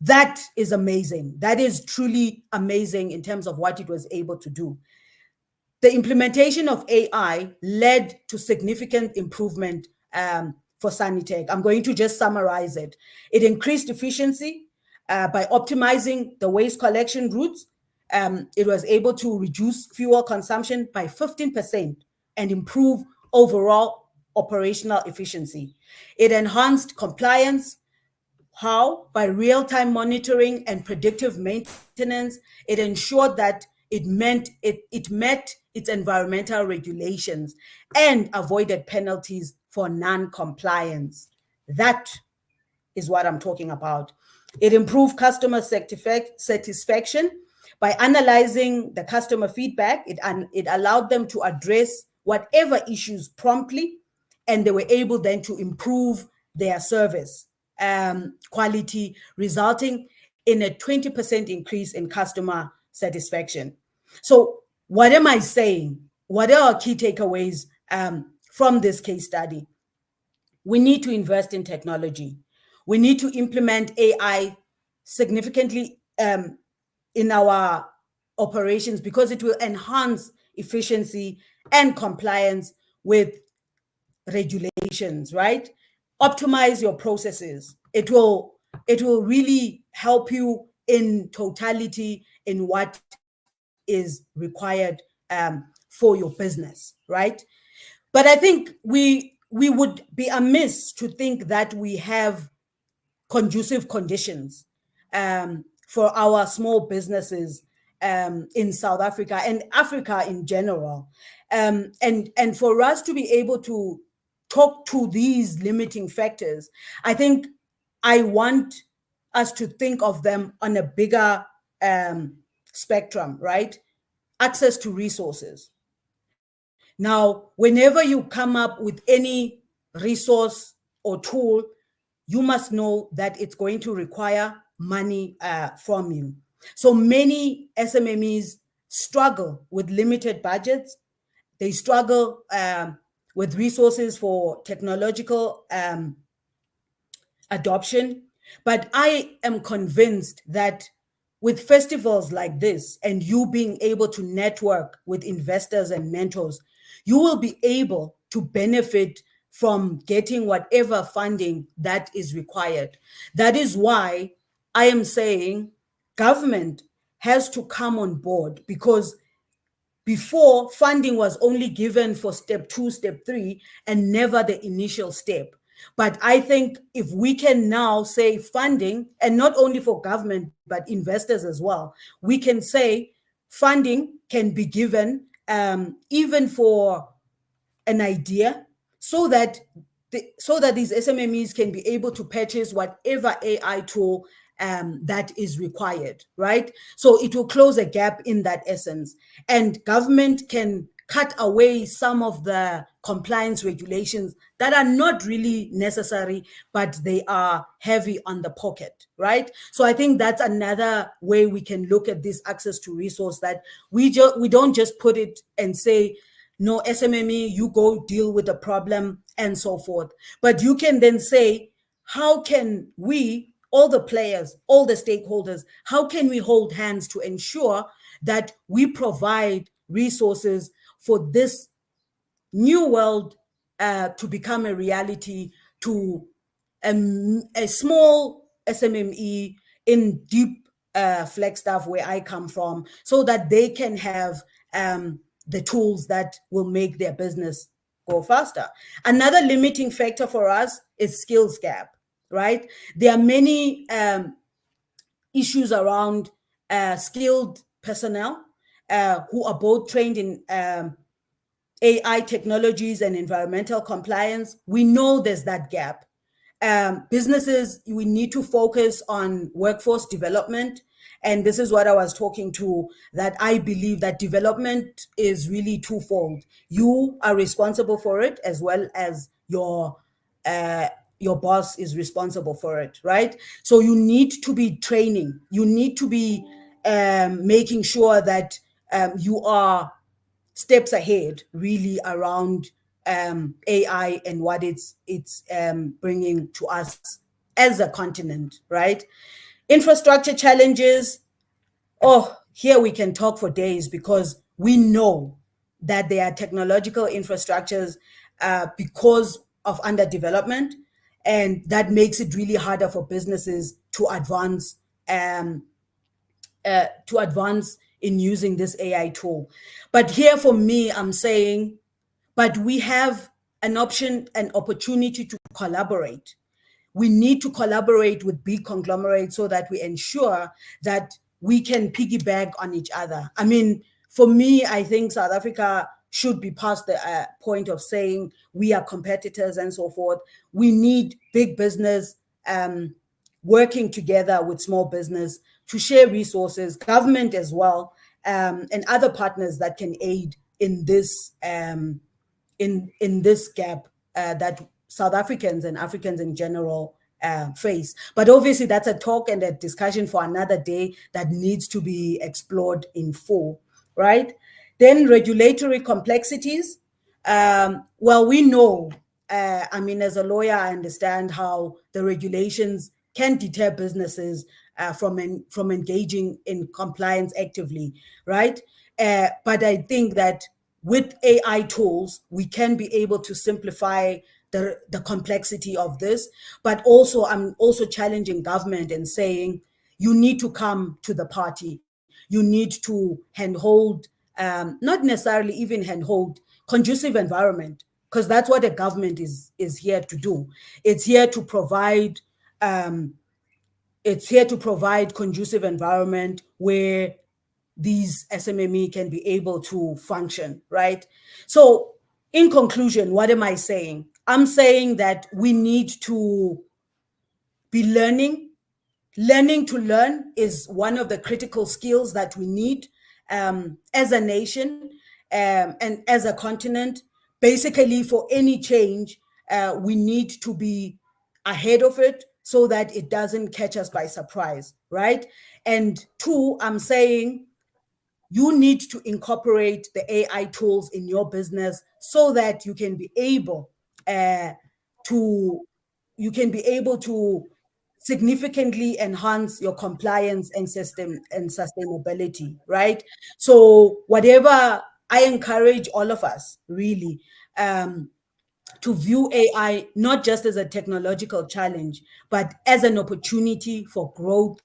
That is amazing. That is truly amazing in terms of what it was able to do. The implementation of AI led to significant improvement for Sanitec. I'm going to just summarize it. It increased efficiency by optimizing the waste collection routes. It was able to reduce fuel consumption by 15% and improve overall operational efficiency. It enhanced compliance. How? By real-time monitoring and predictive maintenance. It ensured that it met its environmental regulations and avoided penalties for non-compliance. That is what I'm talking about. It improved customer satisfaction by analyzing the customer feedback. It allowed them to address whatever issues promptly, and they were able then to improve their service quality, resulting in a 20% increase in customer satisfaction. So what am I saying? What are our key takeaways from this case study? We need to invest in technology. We need to implement AI significantly in our operations because it will enhance efficiency and compliance with regulations, right? Optimize your processes. It will really help you in totality in what is required for your business, right? But I think we would be amiss to think that we have conducive conditions for our small businesses in South Africa and Africa in general. And for us to be able to talk to these limiting factors, I think I want us to think of them on a bigger spectrum, right? Access to resources. Now, whenever you come up with any resource or tool, you must know that it's going to require money from you. So many SMMEs struggle with limited budgets. They struggle with resources for technological adoption. But I am convinced that with festivals like this and you being able to network with investors and mentors, you will be able to benefit from getting whatever funding that is required. That is why I am saying government has to come on board, because before, funding was only given for step 2, step 3, and never the initial step. But I think if we can now say funding, and not only for government, but investors as well, we can say funding can be given even for an idea, so that these SMMEs can be able to purchase whatever AI tool that is required, right? So it will close a gap in that essence. And government can cut away some of the compliance regulations that are not really necessary, but they are heavy on the pocket, right? So I think that's another way we can look at this access to resource, that we don't just put it and say, no, SMME, you go deal with the problem and so forth. But you can then say, how can we, all the players, all the stakeholders, how can we hold hands to ensure that we provide resources for this new world to become a reality to a small SMME in deep Flagstaff, where I come from, so that they can have the tools that will make their business go faster. Another limiting factor for us is skills gap, right? There are many issues around skilled personnel who are both trained in AI technologies and environmental compliance. We know there's that gap. Businesses, we need to focus on workforce development. And this is what I was talking to, that I believe that development is really twofold. You are responsible for it, as well as your boss is responsible for it, right? So you need to be training. You need to be making sure that you are steps ahead really around AI and what it's bringing to us as a continent, right? Infrastructure challenges. Oh, here we can talk for days because we know that there are technological infrastructures because of underdevelopment, and that makes it really harder for businesses um, to advance in using this AI tool. But here for me, I'm saying, but we have an option, an opportunity to collaborate. We need to collaborate with big conglomerates so that we ensure that we can piggyback on each other. I mean, for me, I think South Africa should be past the point of saying we are competitors and so forth. We need big business working together with small business to share resources, government as well, and other partners that can aid in this in this gap that South Africans and Africans in general face. But obviously, that's a talk and a discussion for another day that needs to be explored in full, right? Then regulatory complexities. Well, we know, I mean, as a lawyer, I understand how the regulations can deter businesses from engaging in compliance actively, right? But I think that with AI tools, we can be able to simplify the complexity of this. But also, I'm also challenging government and saying, you need to come to the party. You need to handhold, not necessarily even handhold, conducive environment, because that's what a government is here to do. It's here to provide conducive environment where these SMME can be able to function, right? So in conclusion, what am I saying? I'm saying that we need to be learning. Learning to learn is one of the critical skills that we need as a nation and as a continent. Basically, for any change, we need to be ahead of it so that it doesn't catch us by surprise, right? And two, I'm saying you need to incorporate the AI tools in your business so that uh, to you can be able to significantly enhance your compliance and system and sustainability, right? So whatever, I encourage all of us really to view AI not just as a technological challenge, but as an opportunity for growth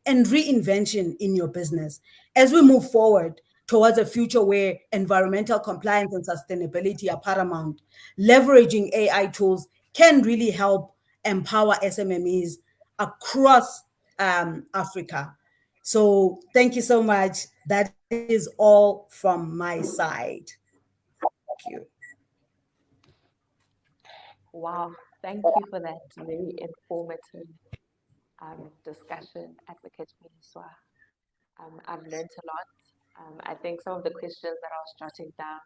and reinvention in your business. As we move forward towards a future where environmental compliance and sustainability are paramount, leveraging AI tools can really help empower SMMEs across Africa. So thank you so much. That is all from my side. Thank you. Wow, thank you for that very informative discussion, Advocate Miniswa. I've learned a lot. I think some of the questions that I was jotting down,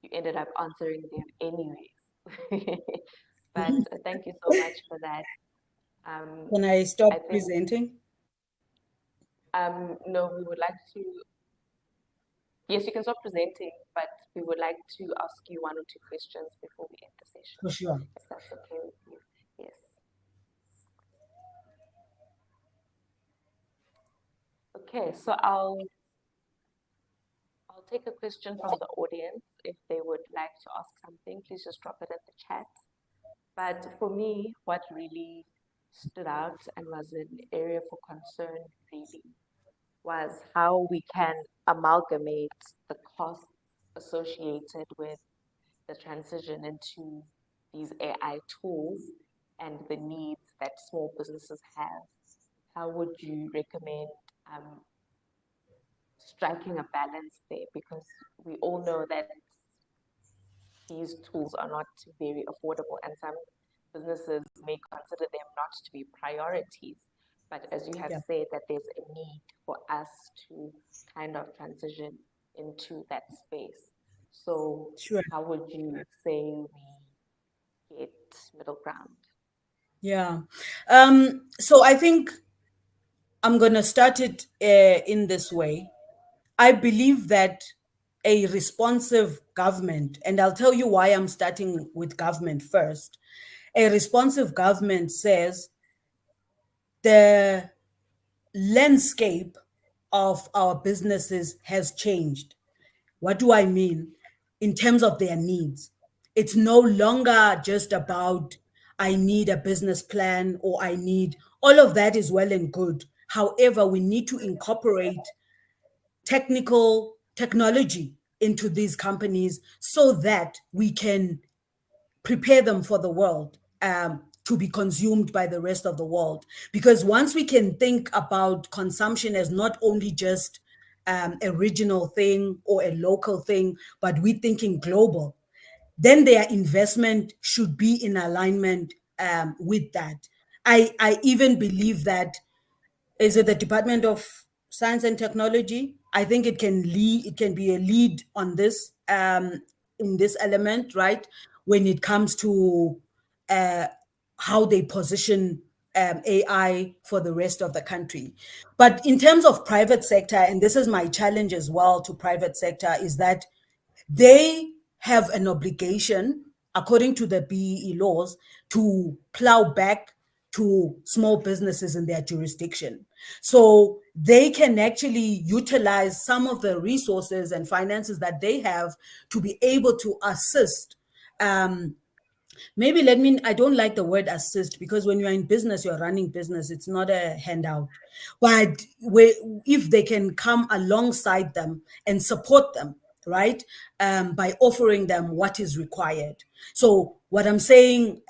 you ended up answering them anyways. But thank you so much for that. Can I stop I think presenting? no, we would like to. Yes, you can stop presenting, but we would like to ask you one or two questions before we end the session, For sure. if that's okay with you. Yes. Okay, so I'll take a question from the audience. If they would like to ask something, please just drop it in the chat. But for me, what really stood out and was an area for concern really was how we can amalgamate the costs associated with the transition into these AI tools and the needs that small businesses have. How would you recommend striking a balance there? Because we all know that these tools are not very affordable, and some businesses may consider them not to be priorities. But as you have Yeah. said, that there's a need for us to kind of transition into that space. So, Sure. how would you say we get middle ground? Yeah. So I think I'm going to start it in this way. I believe that a responsive government, and I'll tell you why I'm starting with government first. A responsive government says the landscape of our businesses has changed. What do I mean? In terms of their needs. It's no longer just about, I need a business plan, or I need, all of that is well and good. However, we need to incorporate technology into these companies so that we can prepare them for the world, to be consumed by the rest of the world. Because once we can think about consumption as not only just a regional thing or a local thing, but we're thinking global, then their investment should be in alignment with that. I even believe that, is it the Department of Science and Technology? I think it can lead, it can be a lead on this, in this element, right? When it comes to uh, how they position AI for the rest of the country. But in terms of private sector, and this is my challenge as well to private sector, is that they have an obligation, according to the BEE laws, to plow back to small businesses in their jurisdiction. So they can actually utilize some of the resources and finances that they have to be able to assist. Maybe let me, I don't like the word assist, because when you're in business, you're running business, it's not a handout. But if they can come alongside them and support them, right, by offering them what is required. So what I'm saying,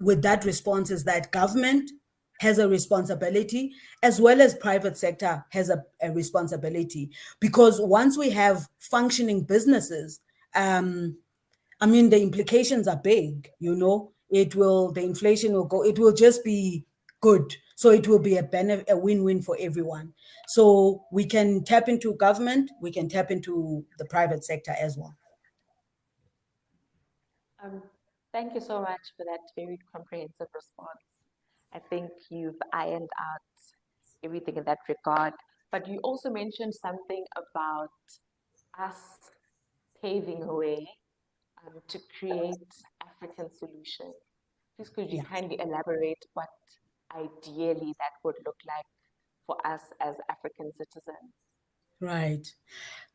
with that response, is that government has a responsibility, as well as private sector has a responsibility. Because once we have functioning businesses, I mean, the implications are big, you know. It will, the inflation will go, it will just be good. So it will be a win-win for everyone. So we can tap into government, we can tap into the private sector as well. Um, Thank you so much for that very comprehensive response. I think you've ironed out everything in that regard. But you also mentioned something about us paving a way to create African solutions. Please could you Yeah. kindly elaborate what ideally that would look like for us as African citizens? Right.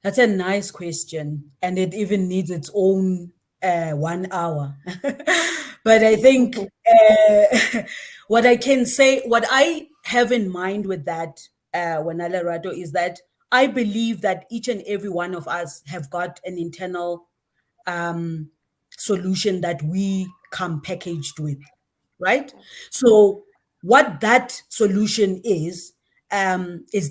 That's a nice question. And it even needs its own 1 hour. But I think what I can say, what I have in mind with that, Wanala, is that I believe that each and every one of us have got an internal um, solution that we come packaged with, right? So what that solution is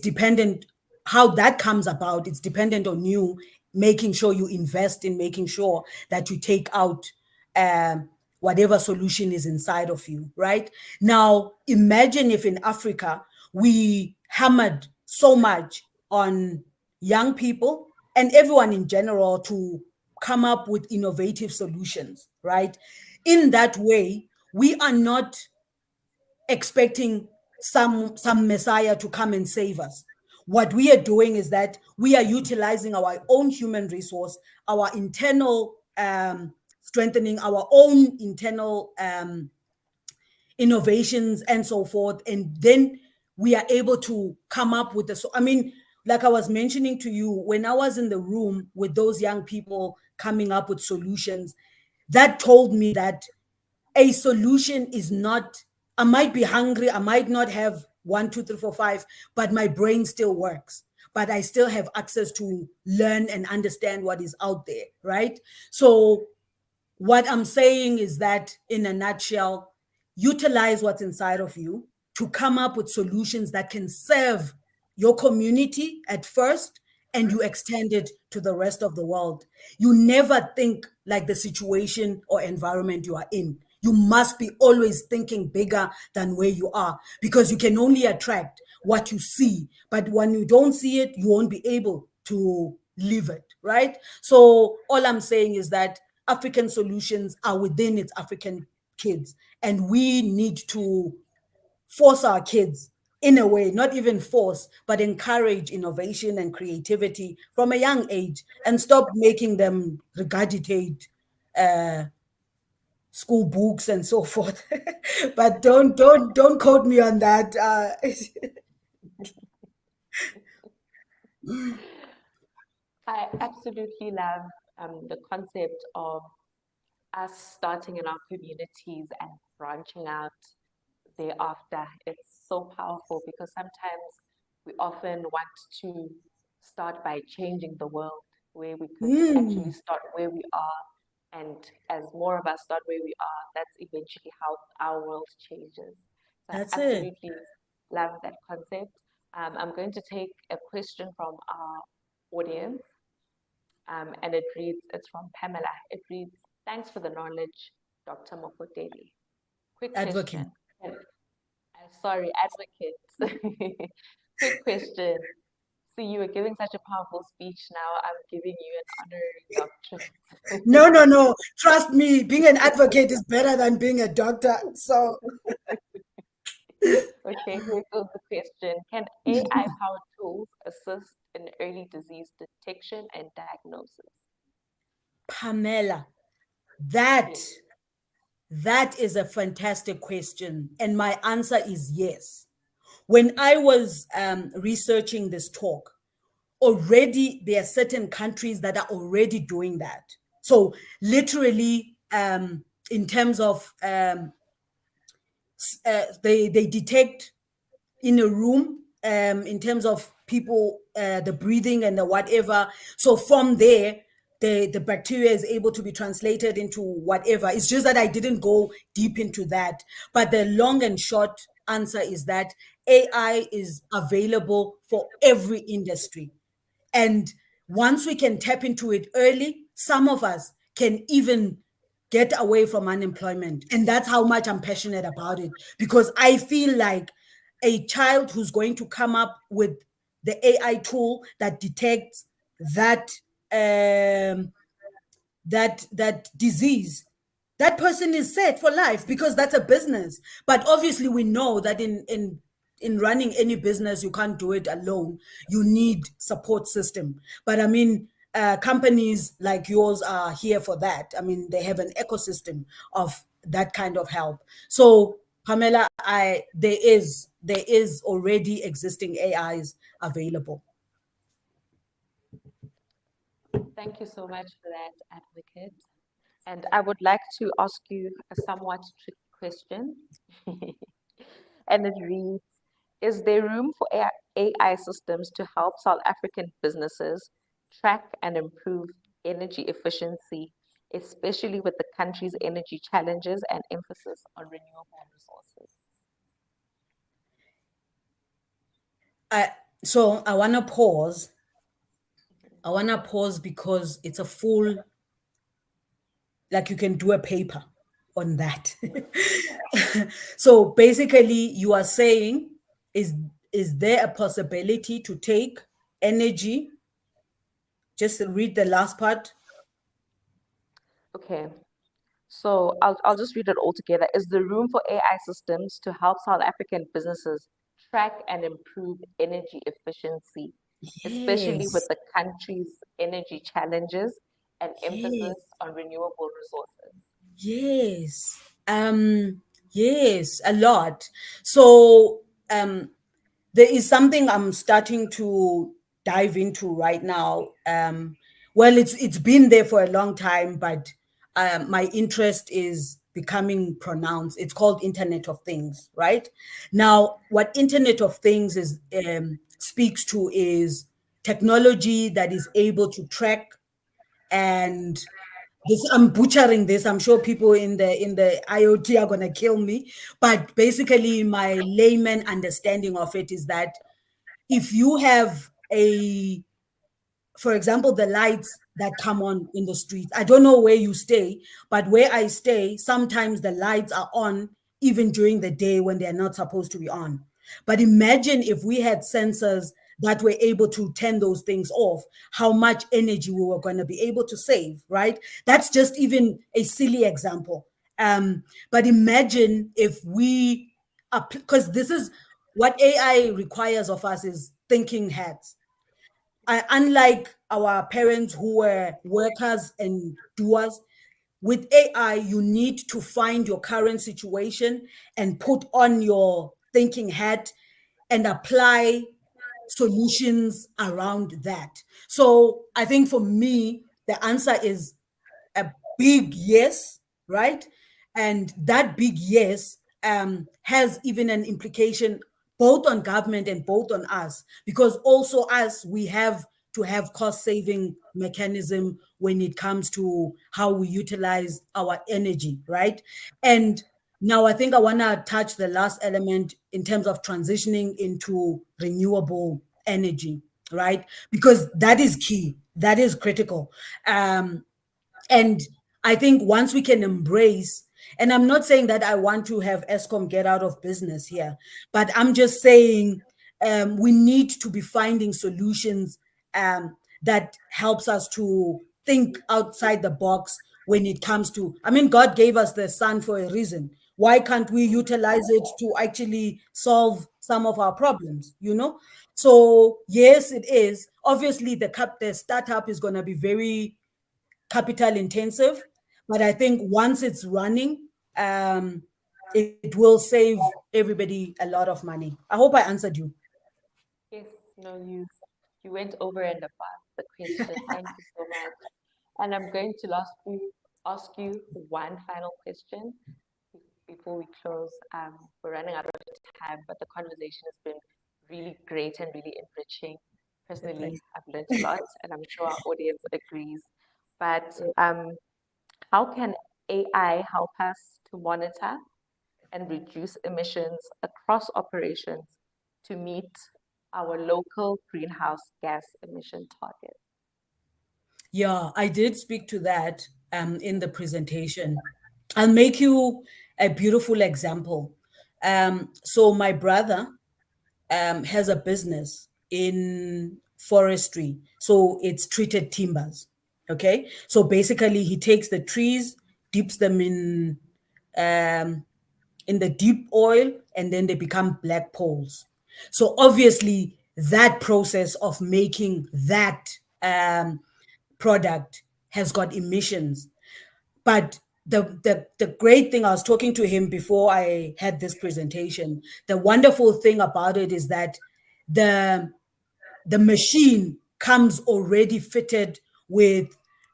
dependent, how that comes about, it's dependent on you making sure you invest in making sure that you take out whatever solution is inside of you, right? Now, imagine if in Africa we hammered so much on young people and everyone in general to come up with innovative solutions, right? In that way, we are not expecting some messiah to come and save us. What we are doing is that we are utilizing our own human resource, our internal strengthening our own internal innovations and so forth, and then we are able to come up with the, so I mean, like I was mentioning to you, when I was in the room with those young people coming up with solutions, that told me that a solution is not, I might be hungry, I might not have 1 2 3 4 5, but my brain still works, but I still have access to learn and understand what is out there, right? So what I'm saying is that, in a nutshell, utilize what's inside of you to come up with solutions that can serve your community at first, and you extend it to the rest of the world. You never think like the situation or environment you are in. You must be always thinking bigger than where you are, because you can only attract what you see. But when you don't see it, you won't be able to live it, right? So all I'm saying is that African solutions are within its African kids, and we need to force our kids in a way, not even force, but encourage innovation and creativity from a young age and stop making them regurgitate school books and so forth. But don't quote me on that. I absolutely love the concept of us starting in our communities and branching out thereafter. It's so powerful because sometimes we often want to start by changing the world where we could actually start where we are. And as more of us start where we are, that's eventually how our world changes. So I That's it. absolutely love that concept. I'm going to take a question from our audience, and it's from Pamela. It reads, thanks for the knowledge, Dr. Mokoteli. Quick Advocate. question. Sorry, advocate. Quick question. So you were giving such a powerful speech. Now I'm giving you an honorary doctorate. No. Trust me, being an advocate is better than being a doctor. So Okay, here goes the question. Can AI-powered tools assist in early disease detection and diagnosis? Pamela, that Yes. that is a fantastic question. And my answer is yes. When I was researching this talk, already there are certain countries that are already doing that. So literally, in terms of they detect in a room, in terms of people, the breathing and the whatever. So from there, the bacteria is able to be translated into whatever. It's just that I didn't go deep into that. But the long and short answer is that AI is available for every industry. And once we can tap into it early, some of us can even get away from unemployment. And that's how much I'm passionate about it, because I feel like a child who's going to come up with the AI tool that detects that that disease, that person is set for life, because that's a business. But obviously we know that in running any business, you can't do it alone. You need support system. But I mean, companies like yours are here for that. I mean, they have an ecosystem of that kind of help. So Pamela, there is already existing AIs available. Thank you so much for that, advocate. And I would like to ask you a somewhat tricky question. And it reads, is there room for AI systems to help South African businesses track and improve energy efficiency, especially with the country's energy challenges and emphasis on renewable resources? So I want to pause. I want to pause because it's a full, like you can do a paper on that. So basically you are saying, is there a possibility to take energy? Just read the last part. Okay, so I'll just read it all together. Is there room for AI systems to help South African businesses track and improve energy efficiency, especially with Yes. the country's energy challenges and Yes. emphasis on renewable resources? Yes. Yes, a lot. So there is something I'm starting to dive into right now. Well, it's been there for a long time, but my interest is becoming pronounced. It's called Internet of Things, right? Now, what Internet of Things is speaks to is technology that is able to track and this, I'm butchering this. I'm sure people in the IoT are gonna kill me. But basically, my layman understanding of it is that if you have for example, the lights that come on in the streets. I don't know where you stay, but where I stay, sometimes the lights are on even during the day when they're not supposed to be on. But imagine if we had sensors that were able to turn those things off, how much energy we were going to be able to save, right? That's just even a silly example. But imagine if we, because this is what AI requires of us is thinking hats. Unlike our parents who were workers and doers, with AI, you need to find your current situation and put on your thinking hat and apply solutions around that. So I think for me, the answer is a big yes, right? And that big yes has even an implication both on government and both on us, because also us, we have to have cost saving mechanism when it comes to how we utilize our energy, right? And now I think I want to touch the last element in terms of transitioning into renewable energy, right? Because that is key, that is critical. And I think once we can embrace, and I'm not saying that I want to have ESCOM get out of business here, but I'm just saying we need to be finding solutions that helps us to think outside the box when it comes to, I mean, God gave us the sun for a reason. Why can't we utilize it to actually solve some of our problems, you know? So yes, it is. Obviously, the startup is going to be very capital intensive, but I think once it's running, it will save everybody a lot of money. I hope I answered you. Yes, no, you went over and above the question. Thank you so much. And I'm going to ask you one final question before we close. We're running out of time, but the conversation has been really great and really enriching. It's a Personally, pleasure. I've learned a lot, and I'm sure our audience agrees. But how can AI help us to monitor and reduce emissions across operations to meet our local greenhouse gas emission target? Yeah, I did speak to that in the presentation. I'll make you a beautiful example. So my brother has a business in forestry. So it's treated timbers. Okay. So basically, he takes the trees, dips them um, in the deep oil, and then they become black poles. So obviously, that process of making that product has got emissions. But the great thing, I was talking to him before I had this presentation. The wonderful thing about it is that the the machine comes already fitted with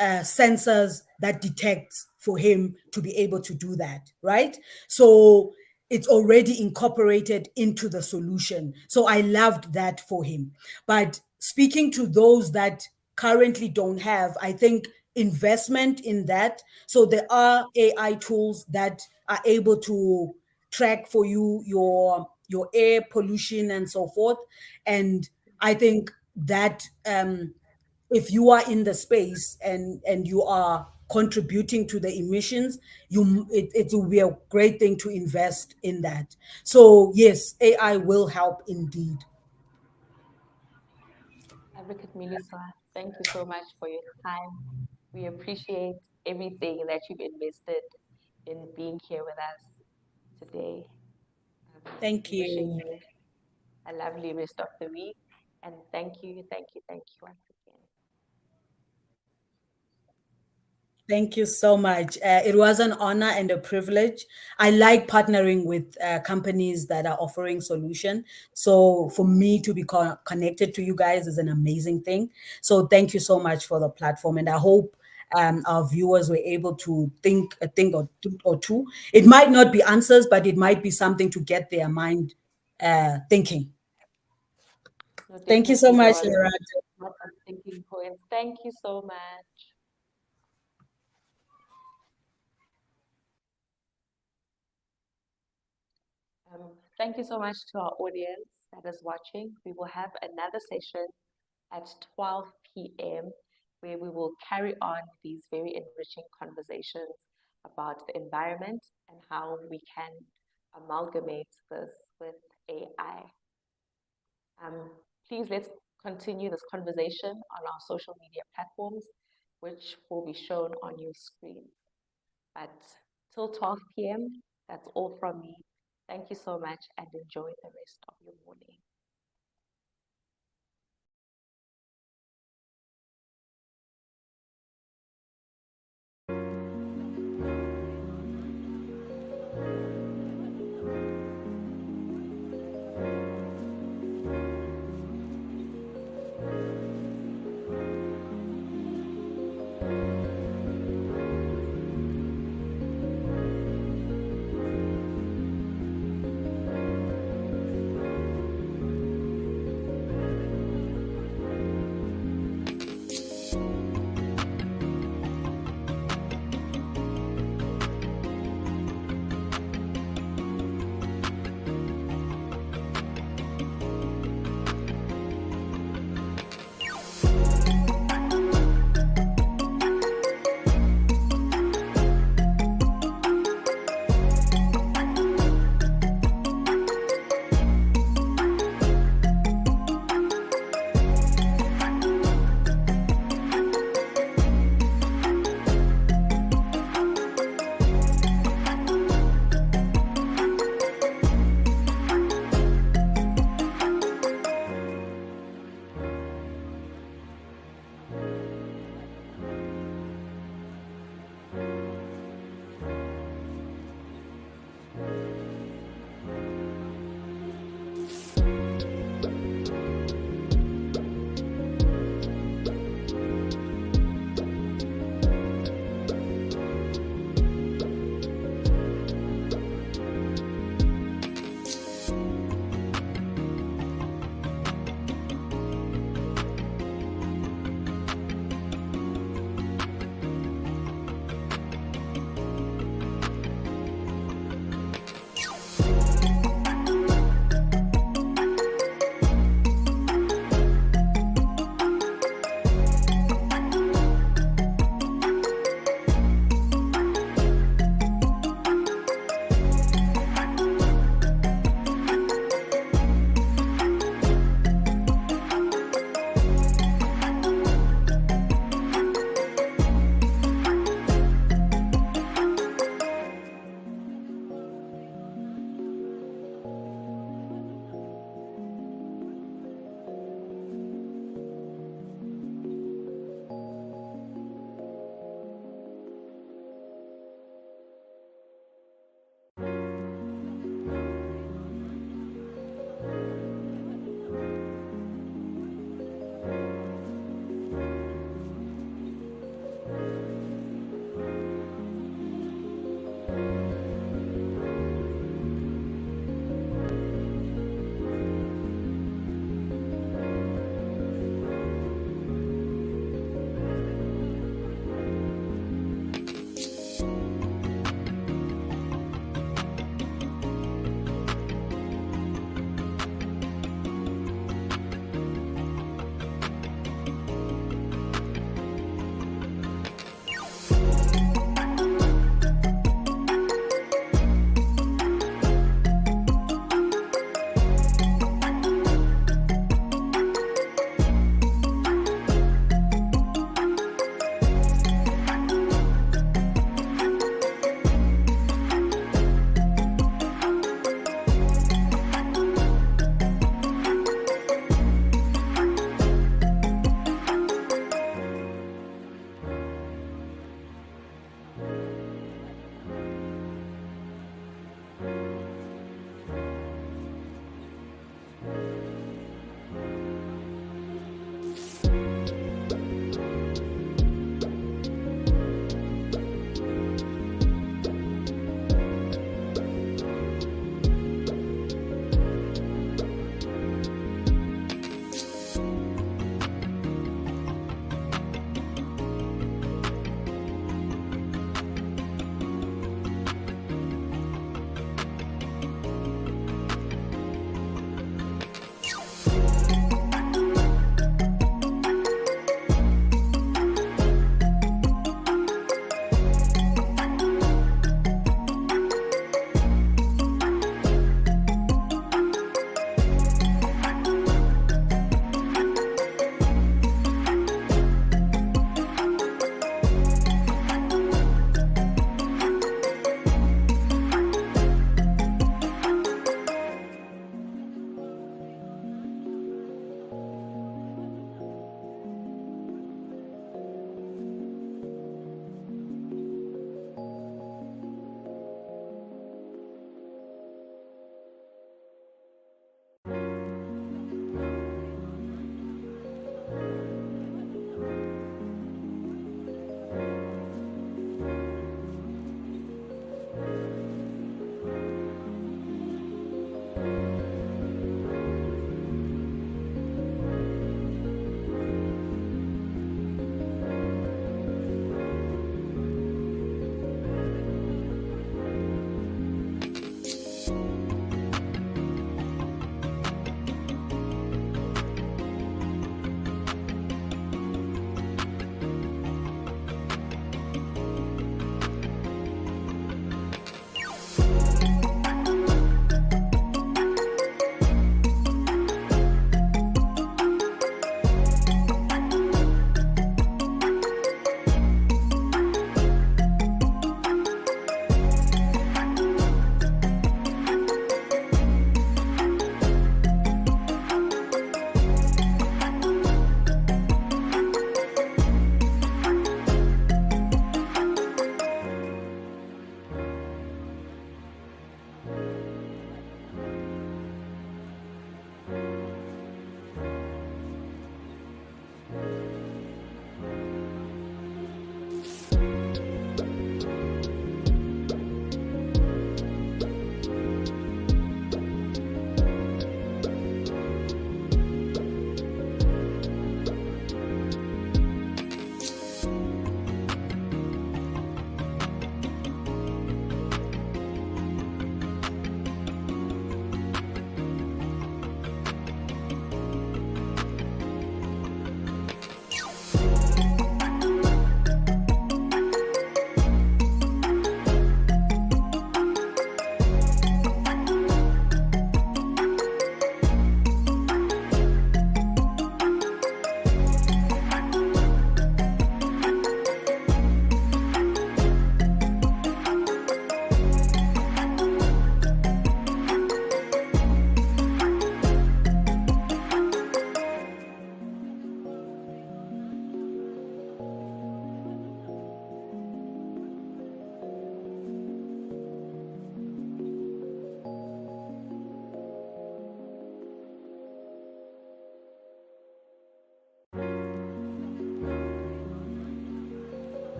sensors that detects for him to be able to do that, right? So it's already incorporated into the solution. So I loved that for him. But speaking to those that currently don't have, I think investment in that. So there are AI tools that are able to track for you your air pollution and so forth. And I think that if you are in the space and you are contributing to the emissions, it will be a great thing to invest in that. So yes, AI will help indeed. Advocate Melissa, thank you so much for your time. We appreciate everything that you've invested in being here with us today. Thank Wishing you. you a lovely rest of the week. And thank you once again. Thank you so much. It was an honor and a privilege. I like partnering with companies that are offering solution. So for me to be connected to you guys is an amazing thing. So thank you so much for the platform, and I hope our viewers were able to think a thing or two. It might not be answers, but it might be something to get their mind thinking. No, Thank you so definitely there much, was Laura. lots of thinking points. Thank you so much. Thank you so much to our audience that is watching. We will have another session at 12 p.m. where we will carry on these very enriching conversations about the environment and how we can amalgamate this with AI. Please let's continue this conversation on our social media platforms, which will be shown on your screen. But till 12 p.m., that's all from me. Thank you so much and enjoy the rest of your morning.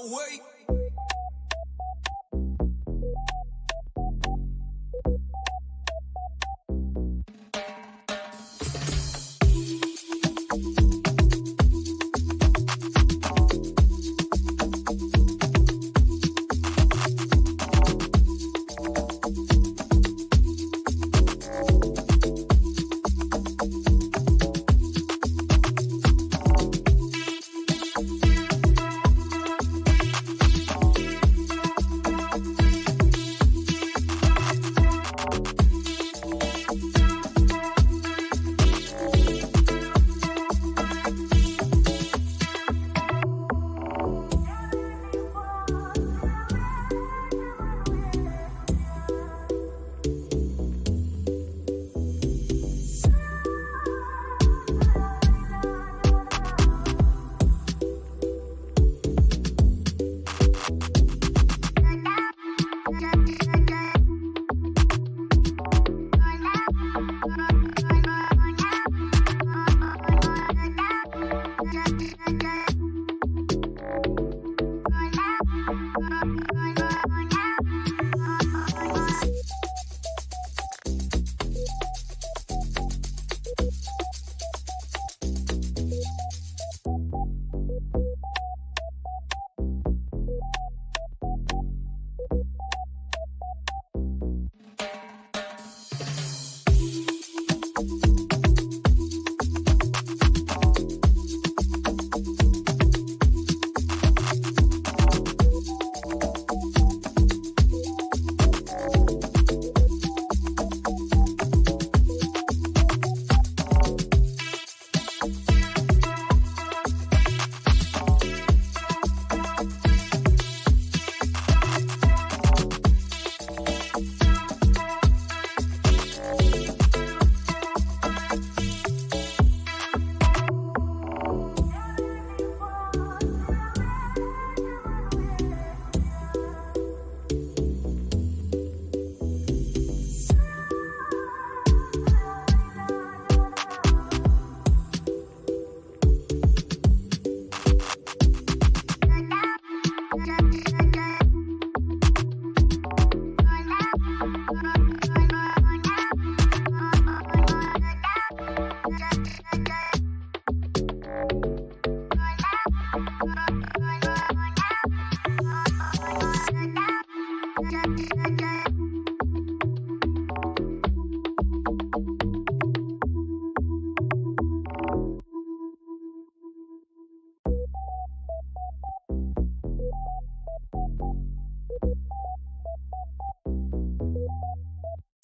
way.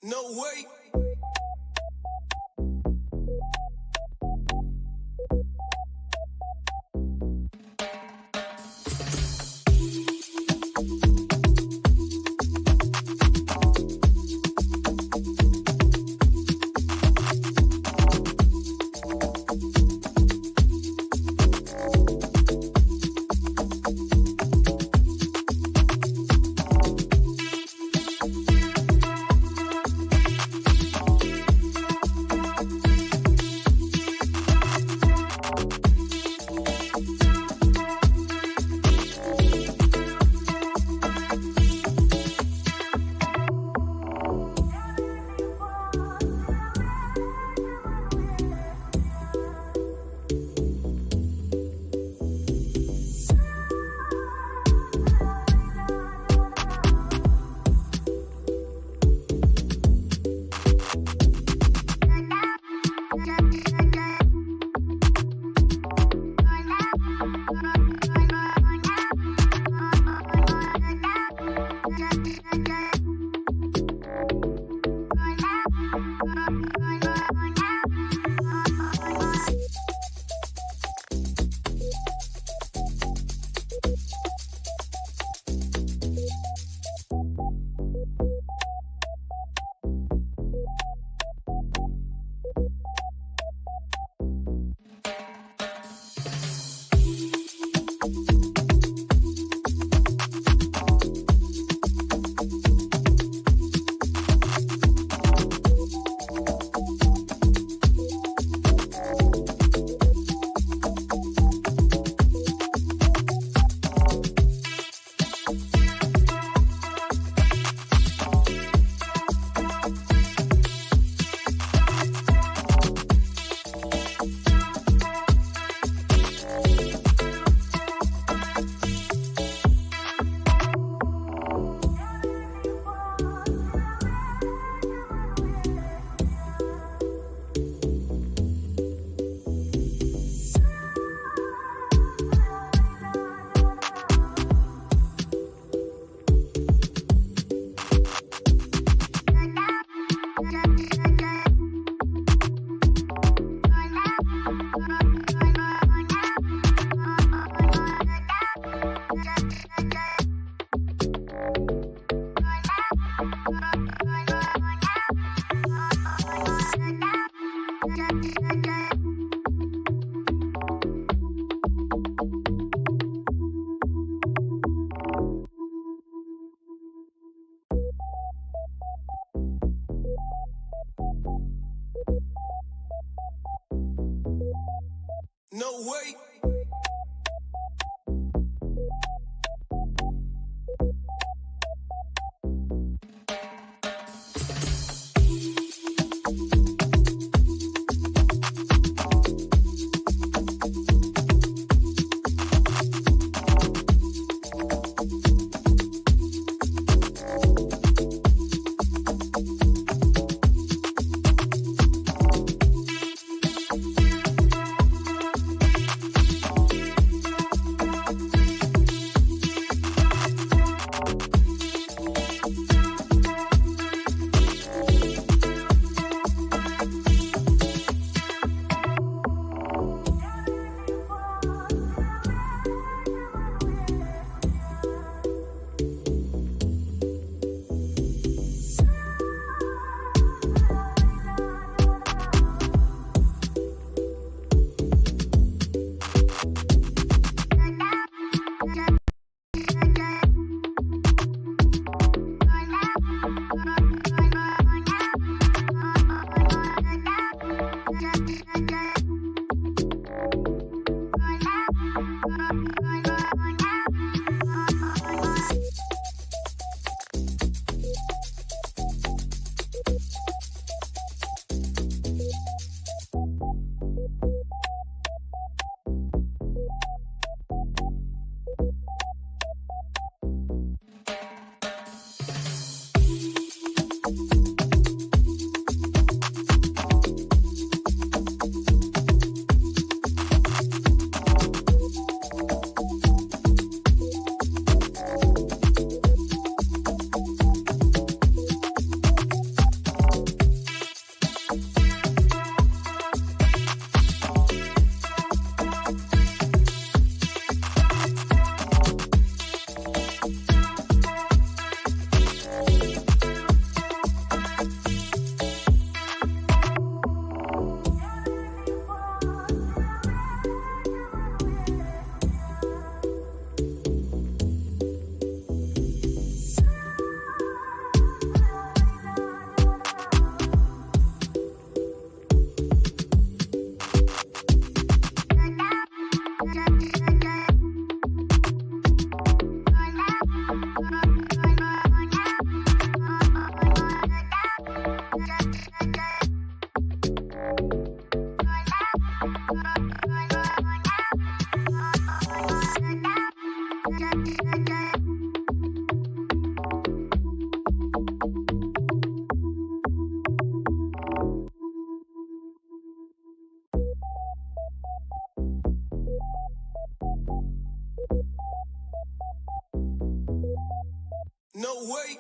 No way. No way. No way.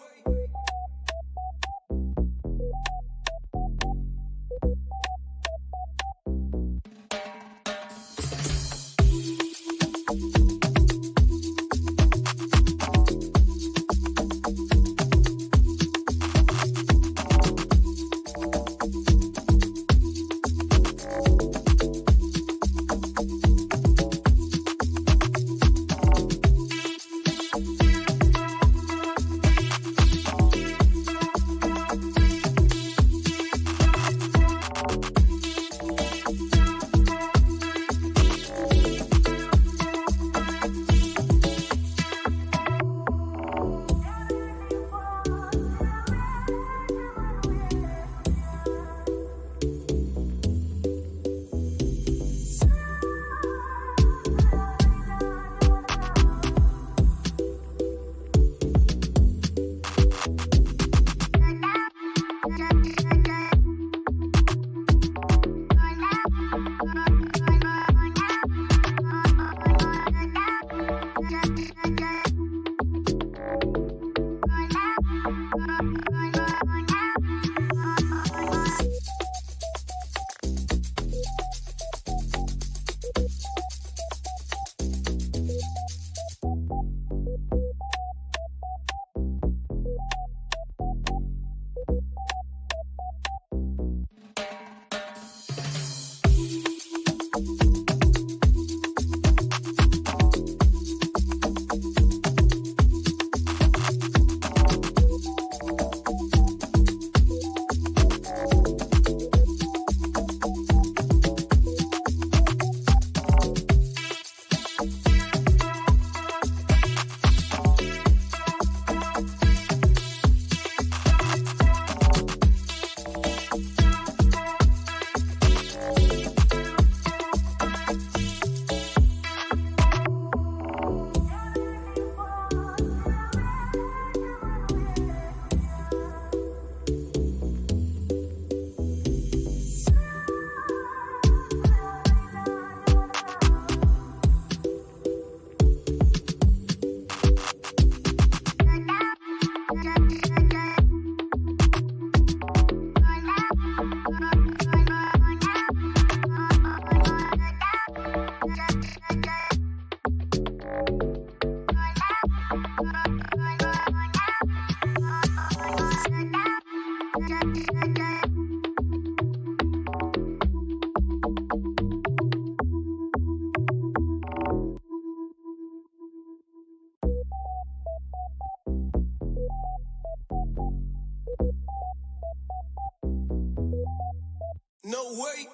No way.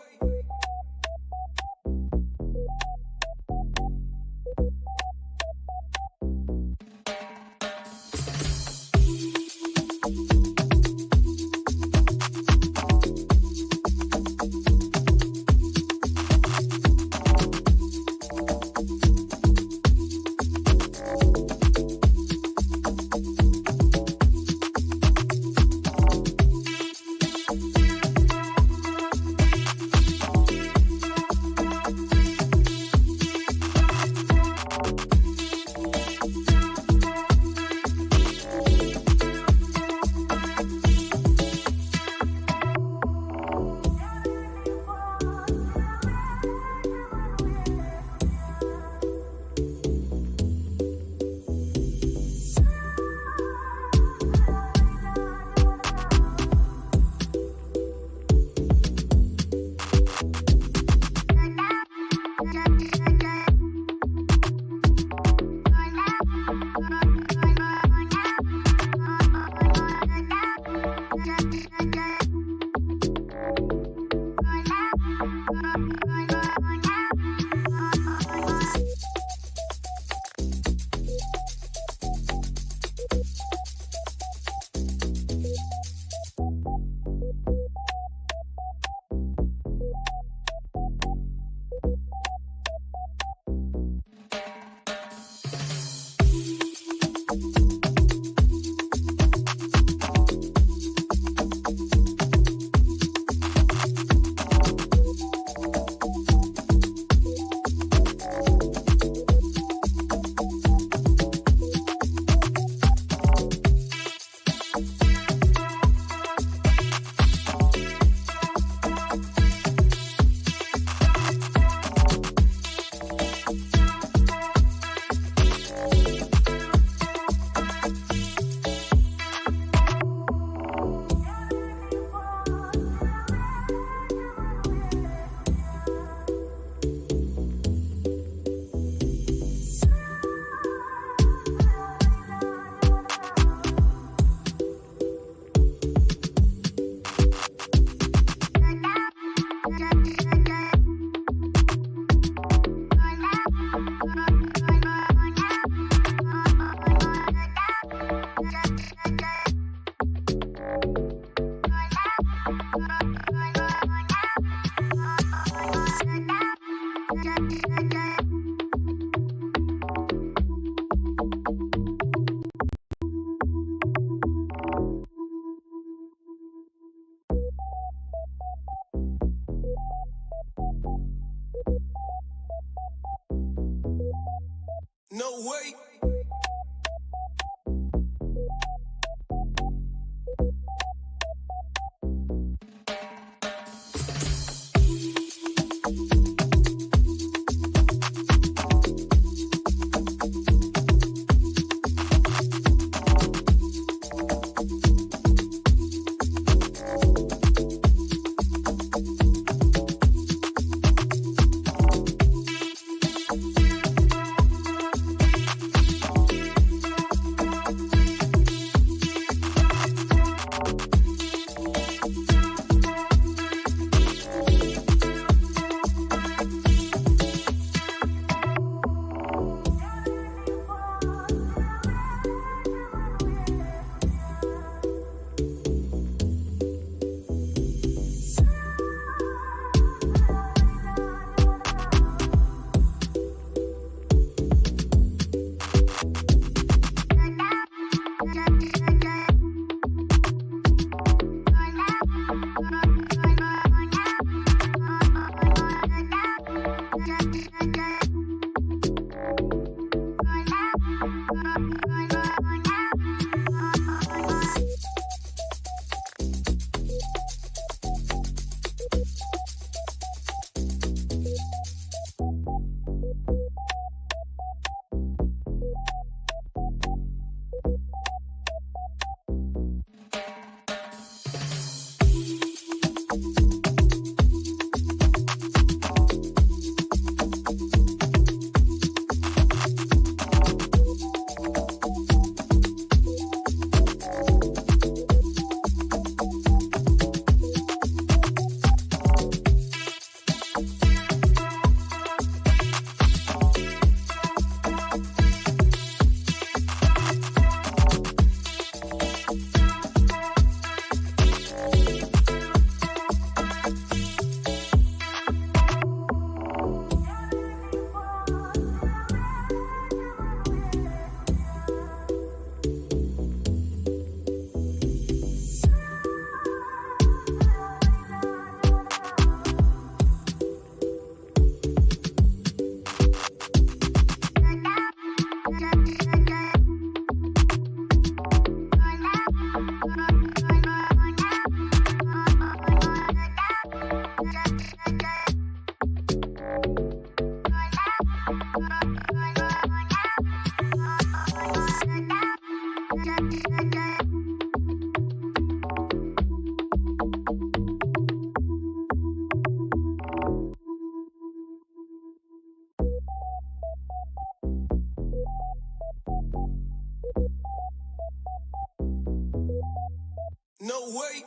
No way.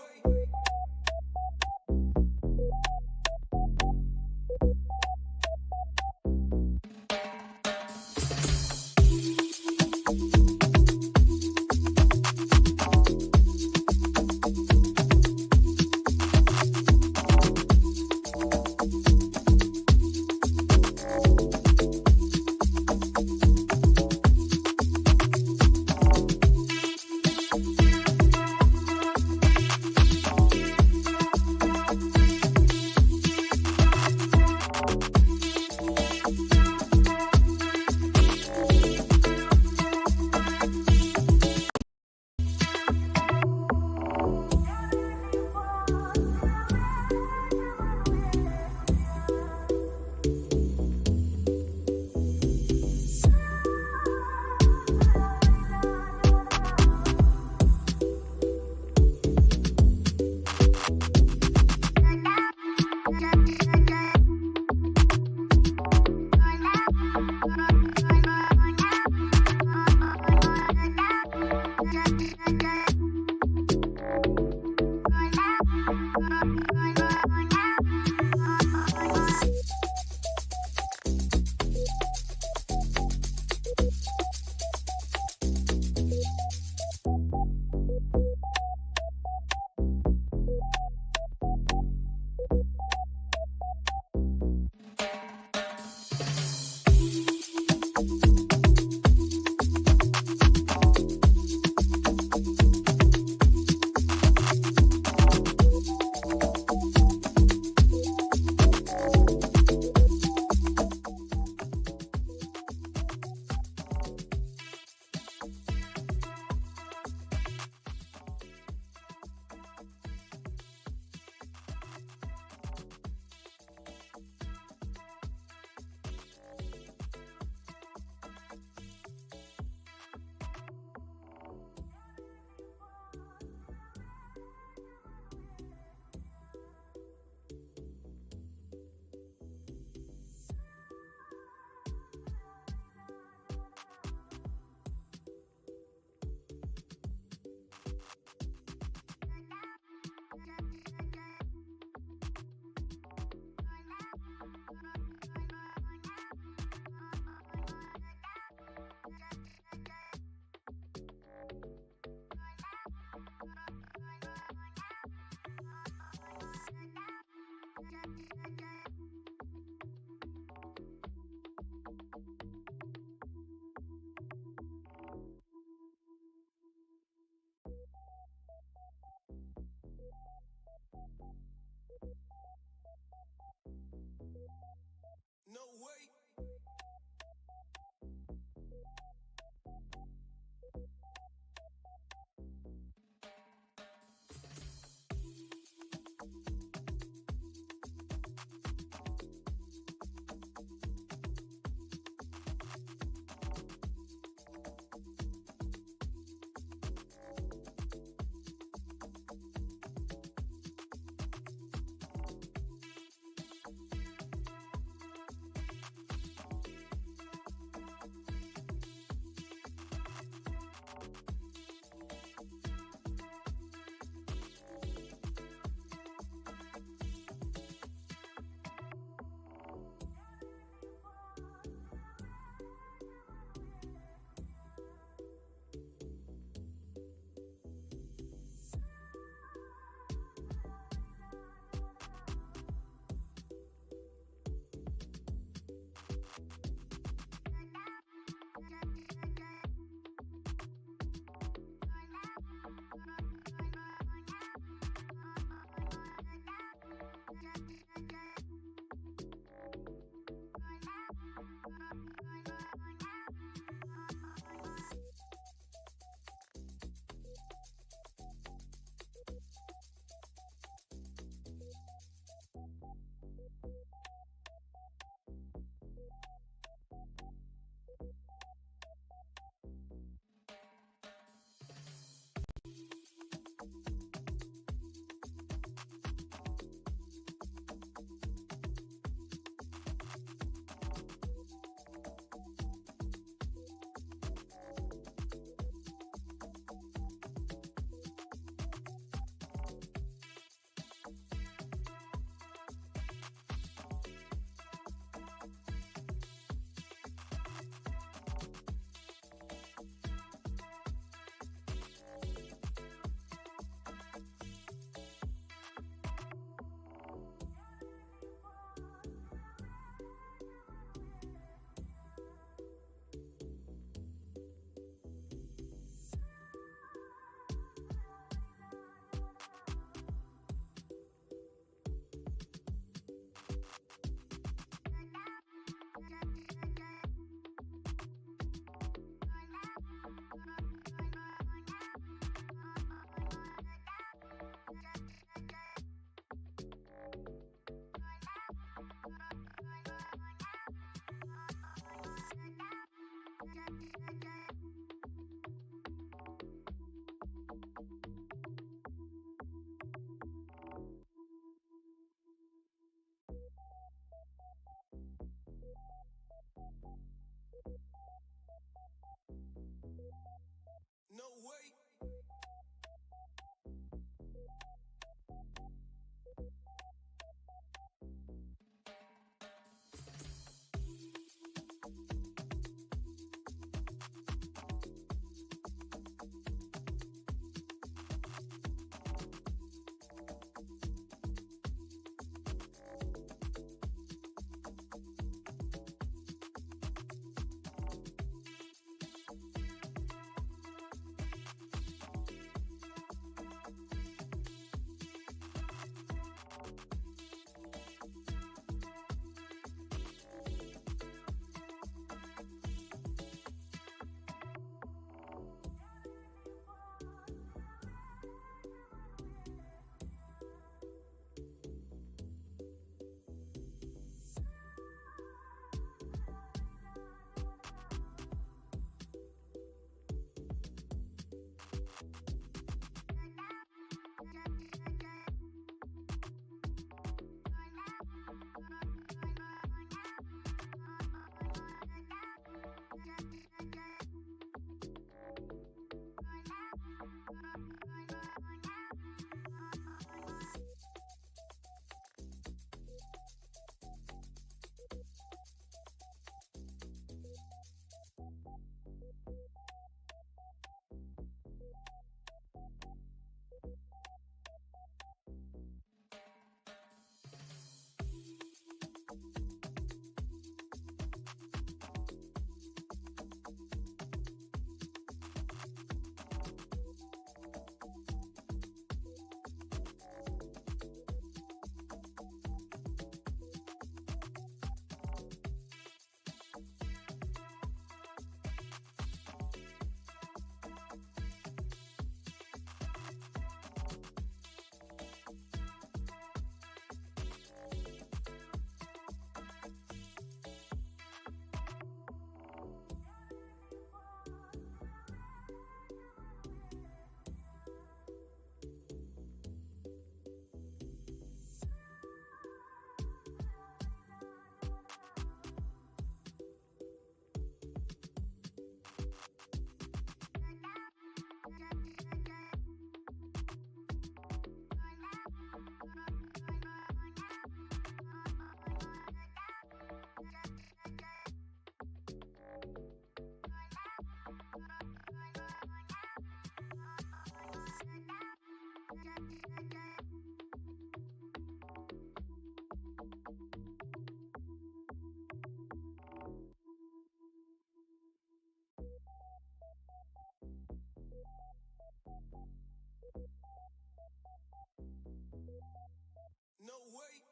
No way.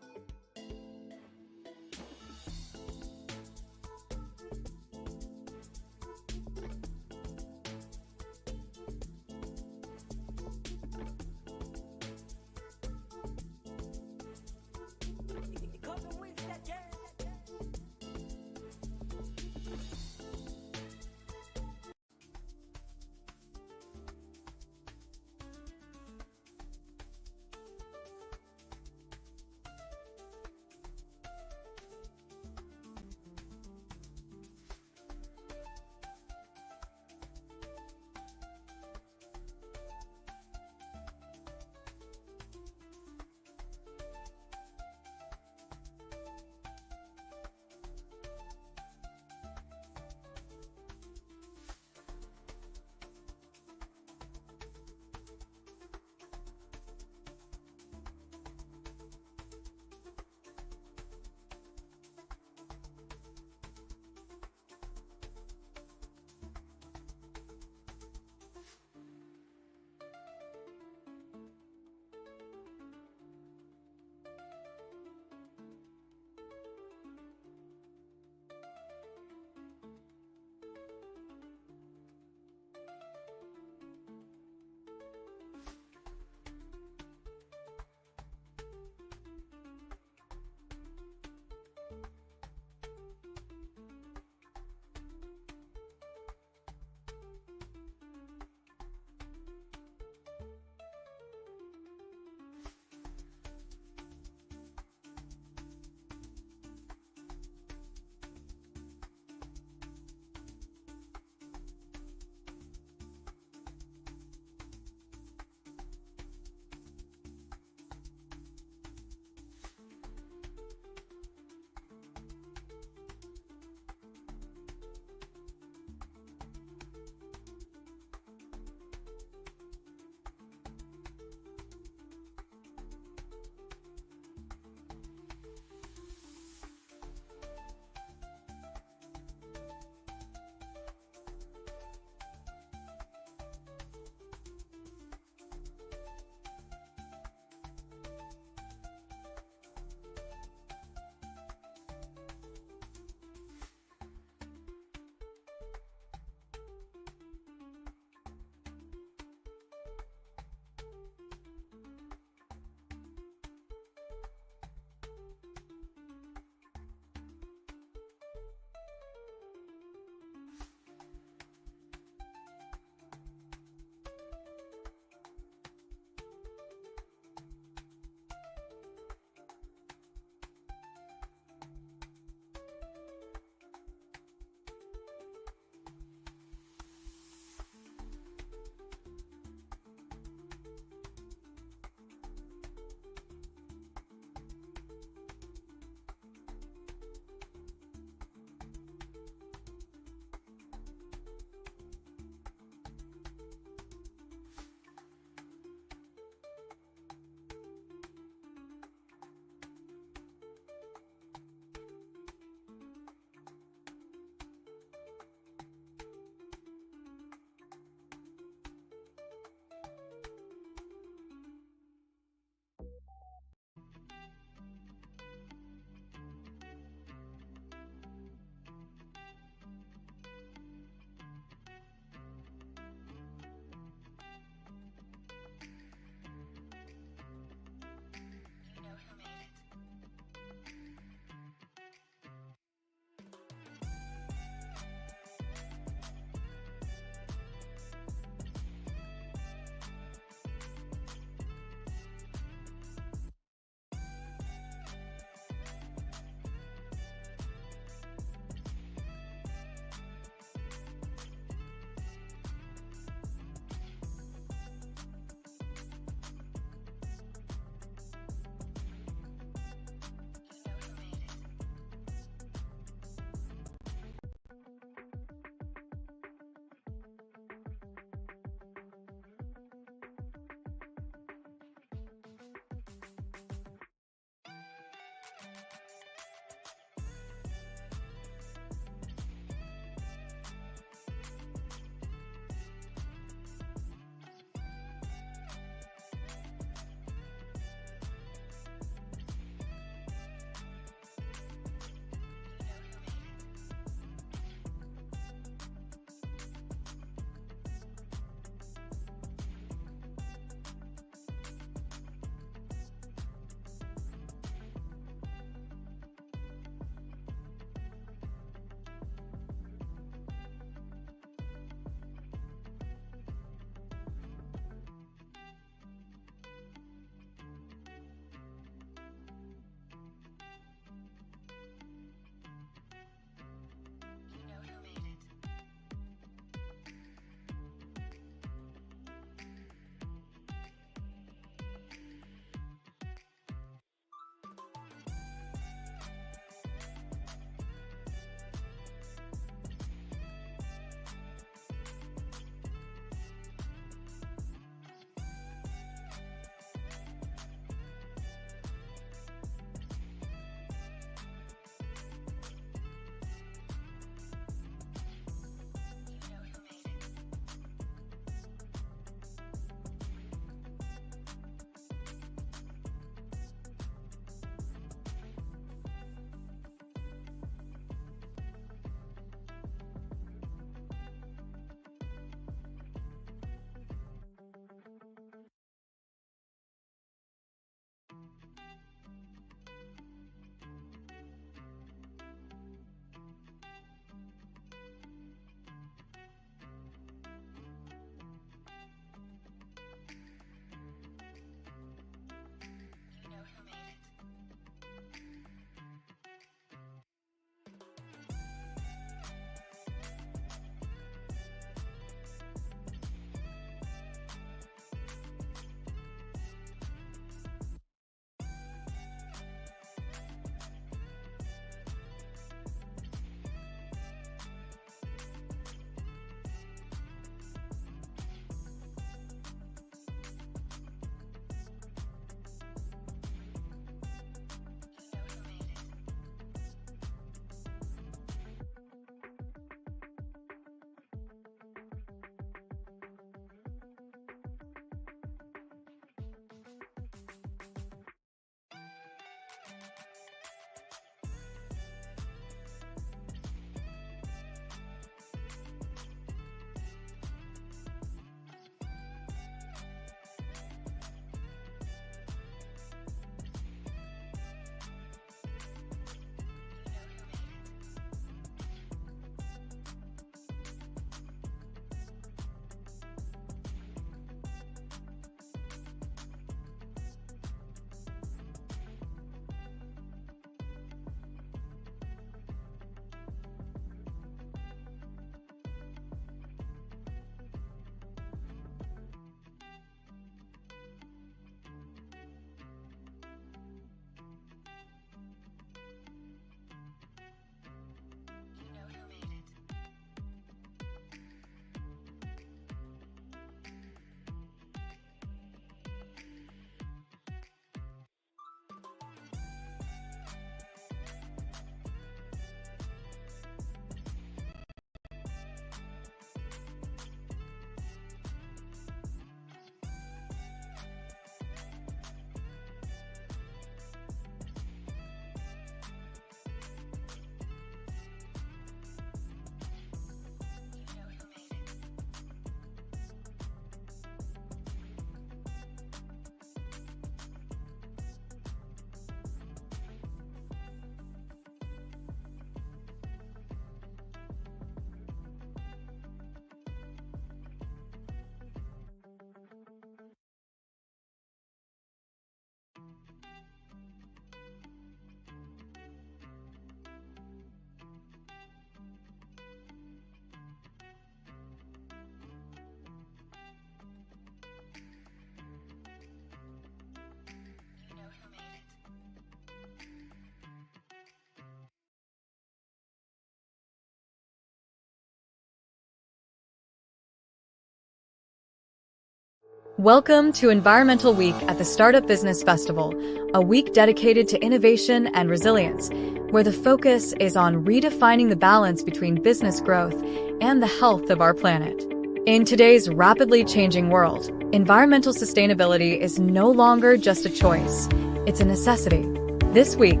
Welcome to Environmental Week at the Startup Business Festival, a week dedicated to innovation and resilience, where the focus is on redefining the balance between business growth and the health of our planet. In today's rapidly changing world, environmental sustainability is no longer just a choice, it's a necessity. This week,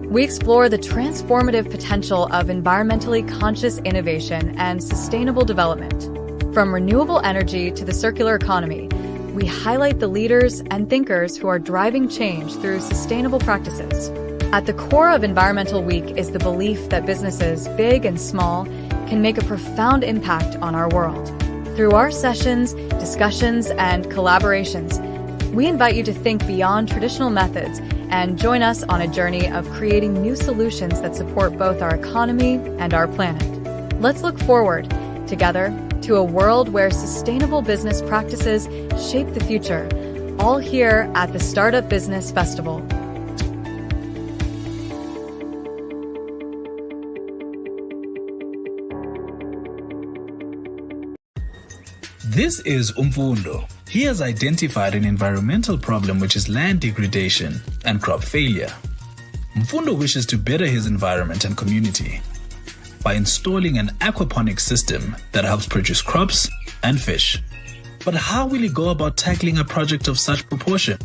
we explore the transformative potential of environmentally conscious innovation and sustainable development. From renewable energy to the circular economy, we highlight the leaders and thinkers who are driving change through sustainable practices. At the core of Environmental Week is the belief that businesses, big and small, can make a profound impact on our world. Through our sessions, discussions, and collaborations, we invite you to think beyond traditional methods and join us on a journey of creating new solutions that support both our economy and our planet. Let's look forward, together, to a world where sustainable business practices shape the future, all here at the Startup Business Festival. This is Umfundo. He has identified an environmental problem, which is land degradation and crop failure. Umfundo wishes to better his environment and community by installing an aquaponics system that helps produce crops and fish. But how will he go about tackling a project of such proportion?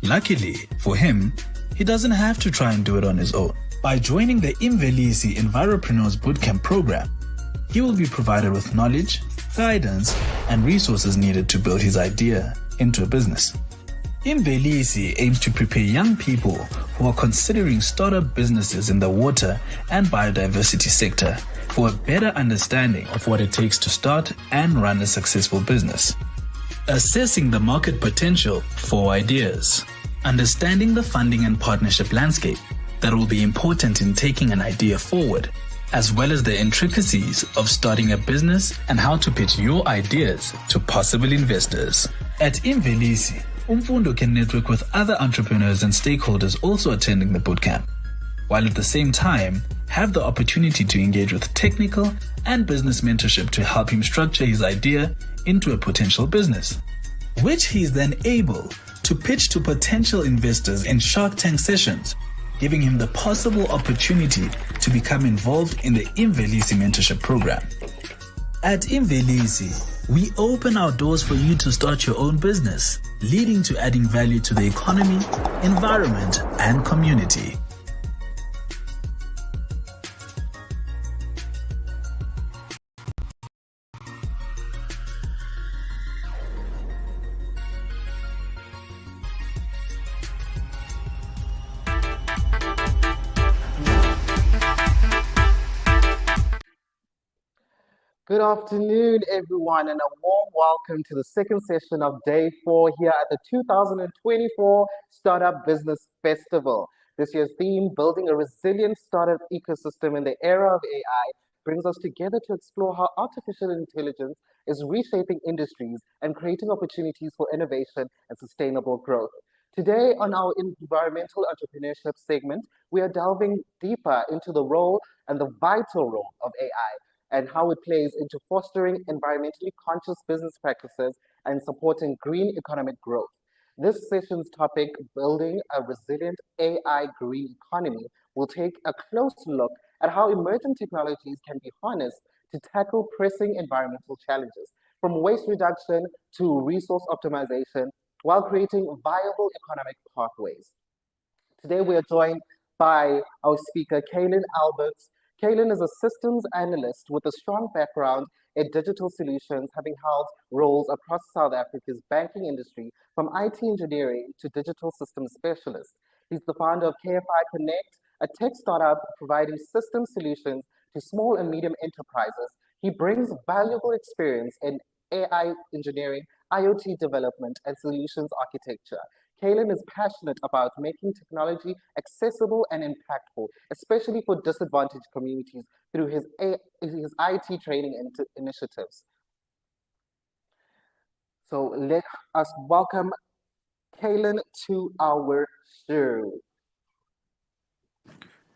Luckily for him, he doesn't have to try and do it on his own. By joining the Imvelisi Enviropreneurs Bootcamp program, he will be provided with knowledge, guidance, and resources needed to build his idea into a business. Imvelisi aims to prepare young people who are considering startup businesses in the water and biodiversity sector for a better understanding of what it takes to start and run a successful business. Assessing the market potential for ideas. Understanding the funding and partnership landscape that will be important in taking an idea forward, as well as the intricacies of starting a business and how to pitch your ideas to possible investors. At Imvelisi, Umfundo can network with other entrepreneurs and stakeholders also attending the bootcamp, while at the same time have the opportunity to engage with technical and business mentorship to help him structure his idea into a potential business, which he is then able to pitch to potential investors in Shark Tank sessions, giving him the possible opportunity to become involved in the Imvelisi mentorship program. At Imvelisi, we open our doors for you to start your own business, leading to adding value to the economy, environment, and community. Good afternoon, everyone, and a warm welcome to the second session of Day 4 here at the 2024 Startup Business Festival. This year's theme, Building a Resilient Startup Ecosystem in the Era of AI, brings us together to explore how artificial intelligence is reshaping industries and creating opportunities for innovation and sustainable growth. Today, on our environmental entrepreneurship segment, we are delving deeper into the role and the vital role of AI and how it plays into fostering environmentally conscious business practices and supporting green economic growth. This session's topic, Building a Resilient AI Green Economy, will take a close look at how emerging technologies can be harnessed to tackle pressing environmental challenges, from waste reduction to resource optimization, while creating viable economic pathways. Today, we are joined by our speaker, Kaylin Alberts. Kaylin is a systems analyst with a strong background in digital solutions, having held roles across South Africa's banking industry, from IT engineering to digital systems specialist. He's the founder of KFI Connect, a tech startup providing system solutions to small and medium enterprises. He brings valuable experience in AI engineering, IoT development, and solutions architecture. Kaylin is passionate about making technology accessible and impactful, especially for disadvantaged communities through his IT training initiatives. So let us welcome Kaylin to our show.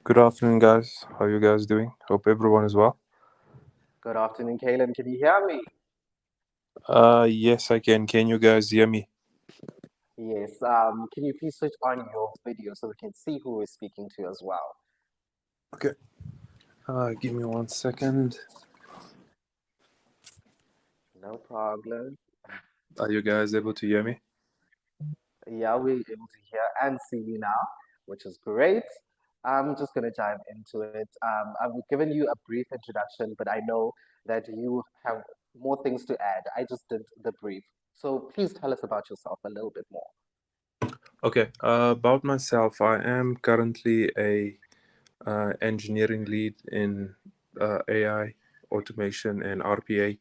Good afternoon, guys. How are you guys doing? Hope everyone is well. Good afternoon, Kaylin. Can you hear me? Yes, I can. Can you guys hear me? Yes. Can you please switch on your video so we can see who is speaking to as well? Okay. Give me 1 second. No problem. Are you guys able to hear me? Yeah, we're able to hear and see you now, which is great. I'm just going to dive into it. I've given you a brief introduction, but I know that you have more things to add. I just did the brief. So please tell us about yourself a little bit more. Okay. About myself, I am currently a engineering lead in AI, automation, and RPA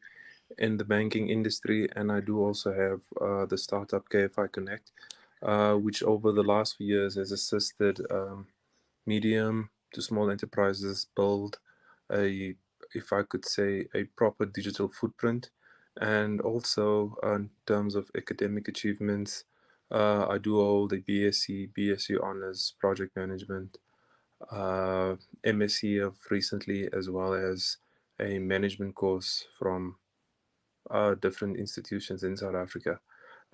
in the banking industry, and I do also have the startup KFI Connect, which over the last few years has assisted medium to small enterprises build a, if I could say, a proper digital footprint. And also, in terms of academic achievements, I do hold a BSc honors project management, MSc of recently, as well as a management course from different institutions in South Africa.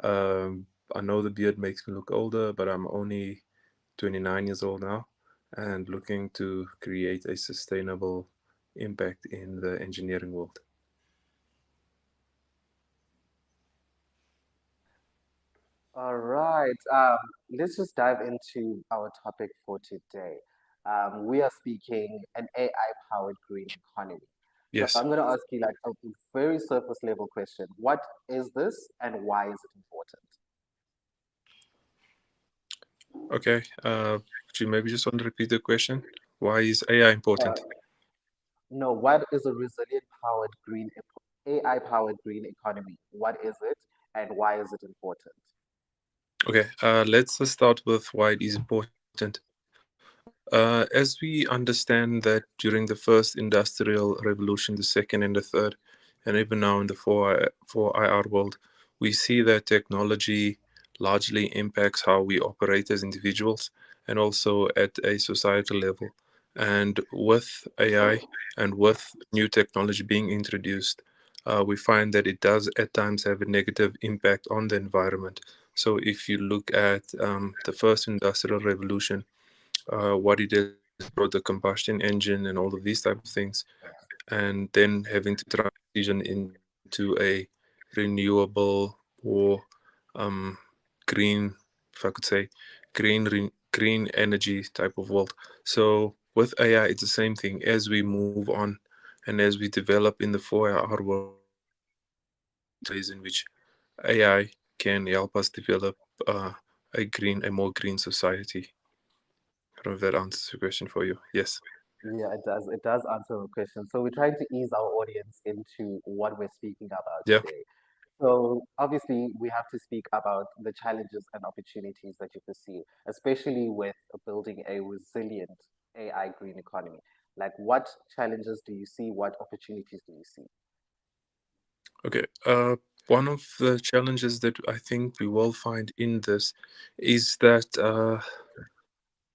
I know the beard makes me look older, but I'm only 29 years old now and looking to create a sustainable impact in the engineering world. All right. Let's just dive into our topic for today. We are speaking an AI-powered green economy. So I'm Yes. going to ask you like a very surface level question. What is this and why is it important? Okay. Could you maybe just want to repeat the question? Why is AI Uh, important? no, what is a resilient powered AI-powered green economy? What is it and why is it important? Okay. Let's just start with why it is important. As we understand that during the first industrial revolution, the second and the third, and even now in the 4IR world, we see that technology largely impacts how we operate as individuals and also at a societal level. And with AI and with new technology being introduced, we find that it does at times have a negative impact on the environment. So if you look at the first industrial revolution, what it is brought the combustion engine and all of these type of things, and then having to transition into a renewable or green, if I could say, green energy type of world. So with AI, it's the same thing. As we move on and as we develop in the 4IR world, ways in which AI can help us develop a more green society. I don't know if that answers your question for you. Yes. Yeah, it does. It does answer the question. So we're trying to ease our audience into what we're speaking about Yeah. today. So obviously, we have to speak about the challenges and opportunities that you foresee, especially with building a resilient AI green economy. Like, what challenges do you see? What opportunities do you see? Okay. One of the challenges that I think we will find in this is that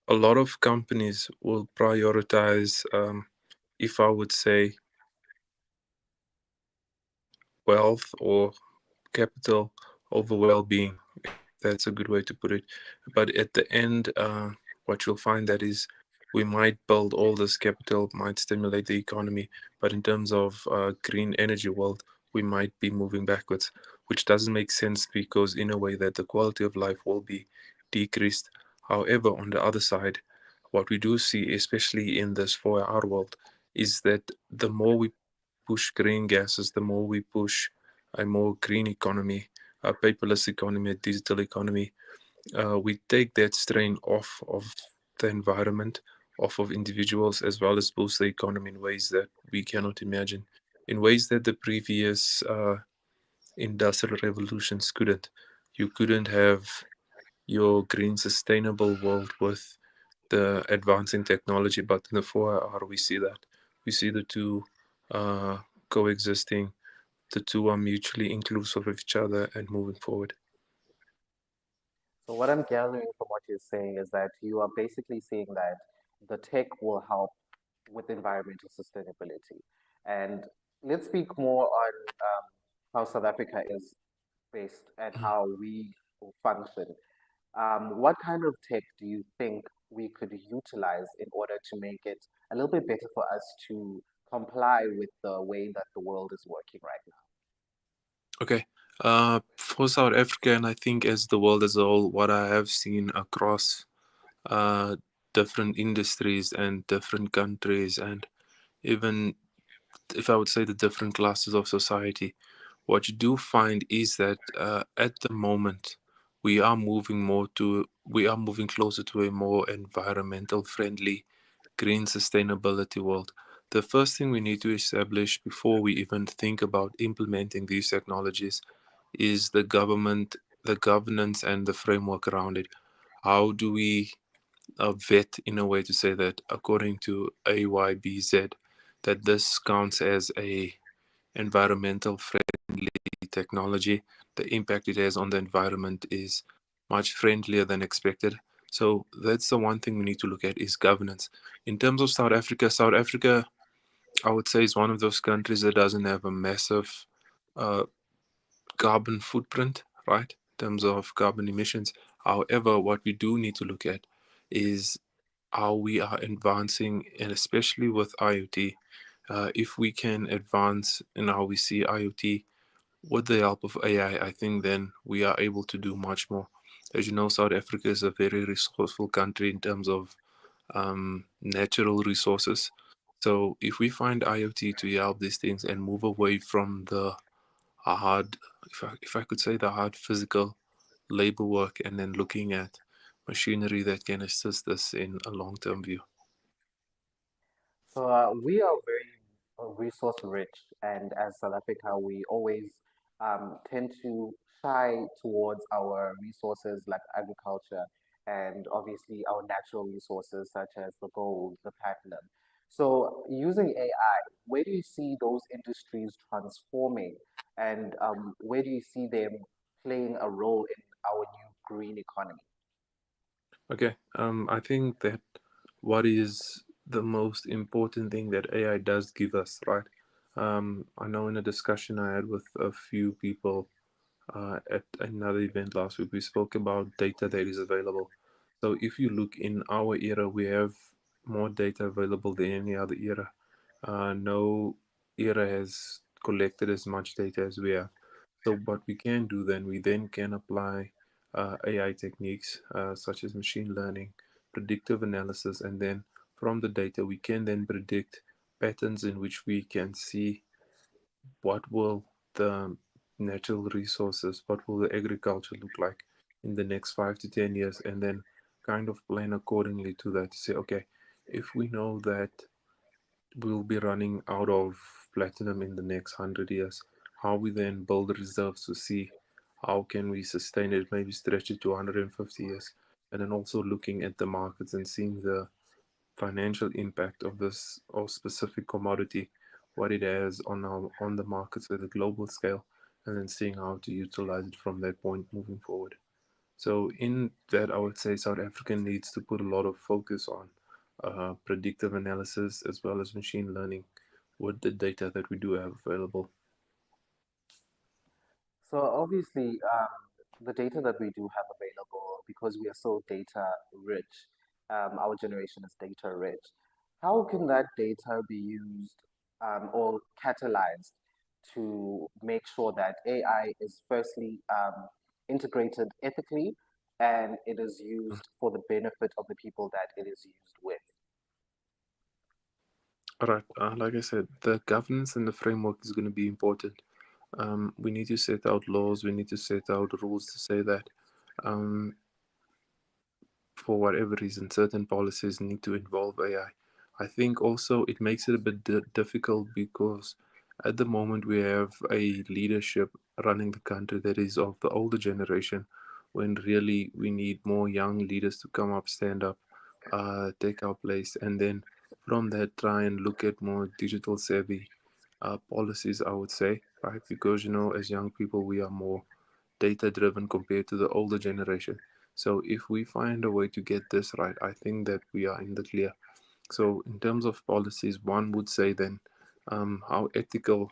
a lot of companies will prioritize, if I would say, wealth or capital over well-being. That's a good way to put it. But at the end, what you'll find that is we might build all this capital, might stimulate the economy, but in terms of green energy world, we might be moving backwards, which doesn't make sense because in a way that the quality of life will be decreased. However, on the other side, what we do see, especially in this 4R world, is that the more we push green gases, the more we push a more green economy, a paperless economy, a digital economy, we take that strain off of the environment, off of individuals, as well as boost the economy in ways that we cannot imagine, in ways that the previous industrial revolutions couldn't. You couldn't have your green, sustainable world with the advancing technology, but in the 4R, we see that. We see the two coexisting, the two are mutually inclusive of each other and moving forward. So what I'm gathering from what you're saying is that you are basically saying that the tech will help with environmental sustainability. And let's speak more on how South Africa is based and how we function. What kind of tech do you think we could utilize in order to make it a little bit better for us to comply with the way that the world is working right now? Okay. For South Africa, and I think as the world as a whole, what I have seen across uh, different industries and different countries, and even if I would say the different classes of society, what you do find is that at the moment we are moving closer to a more environmental friendly, green sustainability world. The first thing we need to establish before we even think about implementing these technologies is the governance and the framework around it. How do we vet in a way to say that according to AYBZ that this counts as a environmental friendly technology, the impact it has on the environment is much friendlier than expected. So that's the one thing we need to look at is governance. In terms of South Africa, I would say is one of those countries that doesn't have a massive uh, carbon footprint, right? In terms of carbon emissions. However, what we do need to look at is how we are advancing, and especially with IoT. If we can advance in how we see IoT with the help of AI, I think then we are able to do much more. As you know, South Africa is a very resourceful country in terms of natural resources. So if we find IoT to help these things and move away from the hard, if I could say the hard physical labor work, and then looking at machinery that can assist us in a long-term view. So we are very resource rich, and as South Africa, we always tend to shy towards our resources like agriculture and obviously our natural resources such as the gold, the platinum. So using AI, where do you see those industries transforming, and where do you see them playing a role in our new green economy? Okay, I think that what is the most important thing that AI does give us, right? I know in a discussion I had with a few people at another event last week, we spoke about data that is available. So if you look in our era, we have more data available than any other era. No era has collected as much data as we have. So what we can do then, we then can apply AI techniques such as machine learning, predictive analysis, and then from the data we can then predict patterns in which we can see what will the natural resources, what will the agriculture look like in the next 5 to 10 years, and then kind of plan accordingly to that to say, okay, if we know that we'll be running out of platinum in the next 100 years, how we then build reserves to see how can we sustain it, maybe stretch it to 150 years, and then also looking at the markets and seeing the financial impact of this or specific commodity, what it has on on the markets at a global scale, and then seeing how to utilize it from that point moving forward. So in that, I would say South Africa needs to put a lot of focus on predictive analysis as well as machine learning with the data that we do have available. So obviously, the data that we do have available, because we are so data rich, our generation is data rich. How can that data be used or catalyzed to make sure that AI is firstly integrated ethically and it is used for the benefit of the people that it is used with? All right, like I said, the governance and the framework is going to be important. We need to set out laws, we need to set out rules to say that um, for whatever reason, certain policies need to involve AI. I think also it makes it a bit difficult because at the moment we have a leadership running the country that is of the older generation, when really we need more young leaders to come up, stand up, take our place, and then from that try and look at more digital savvy policies, I would say, right? Because you know, as young people, we are more data driven compared to the older generation. So if we find a way to get this right, I think that we are in the clear. So in terms of policies, one would say then how ethical,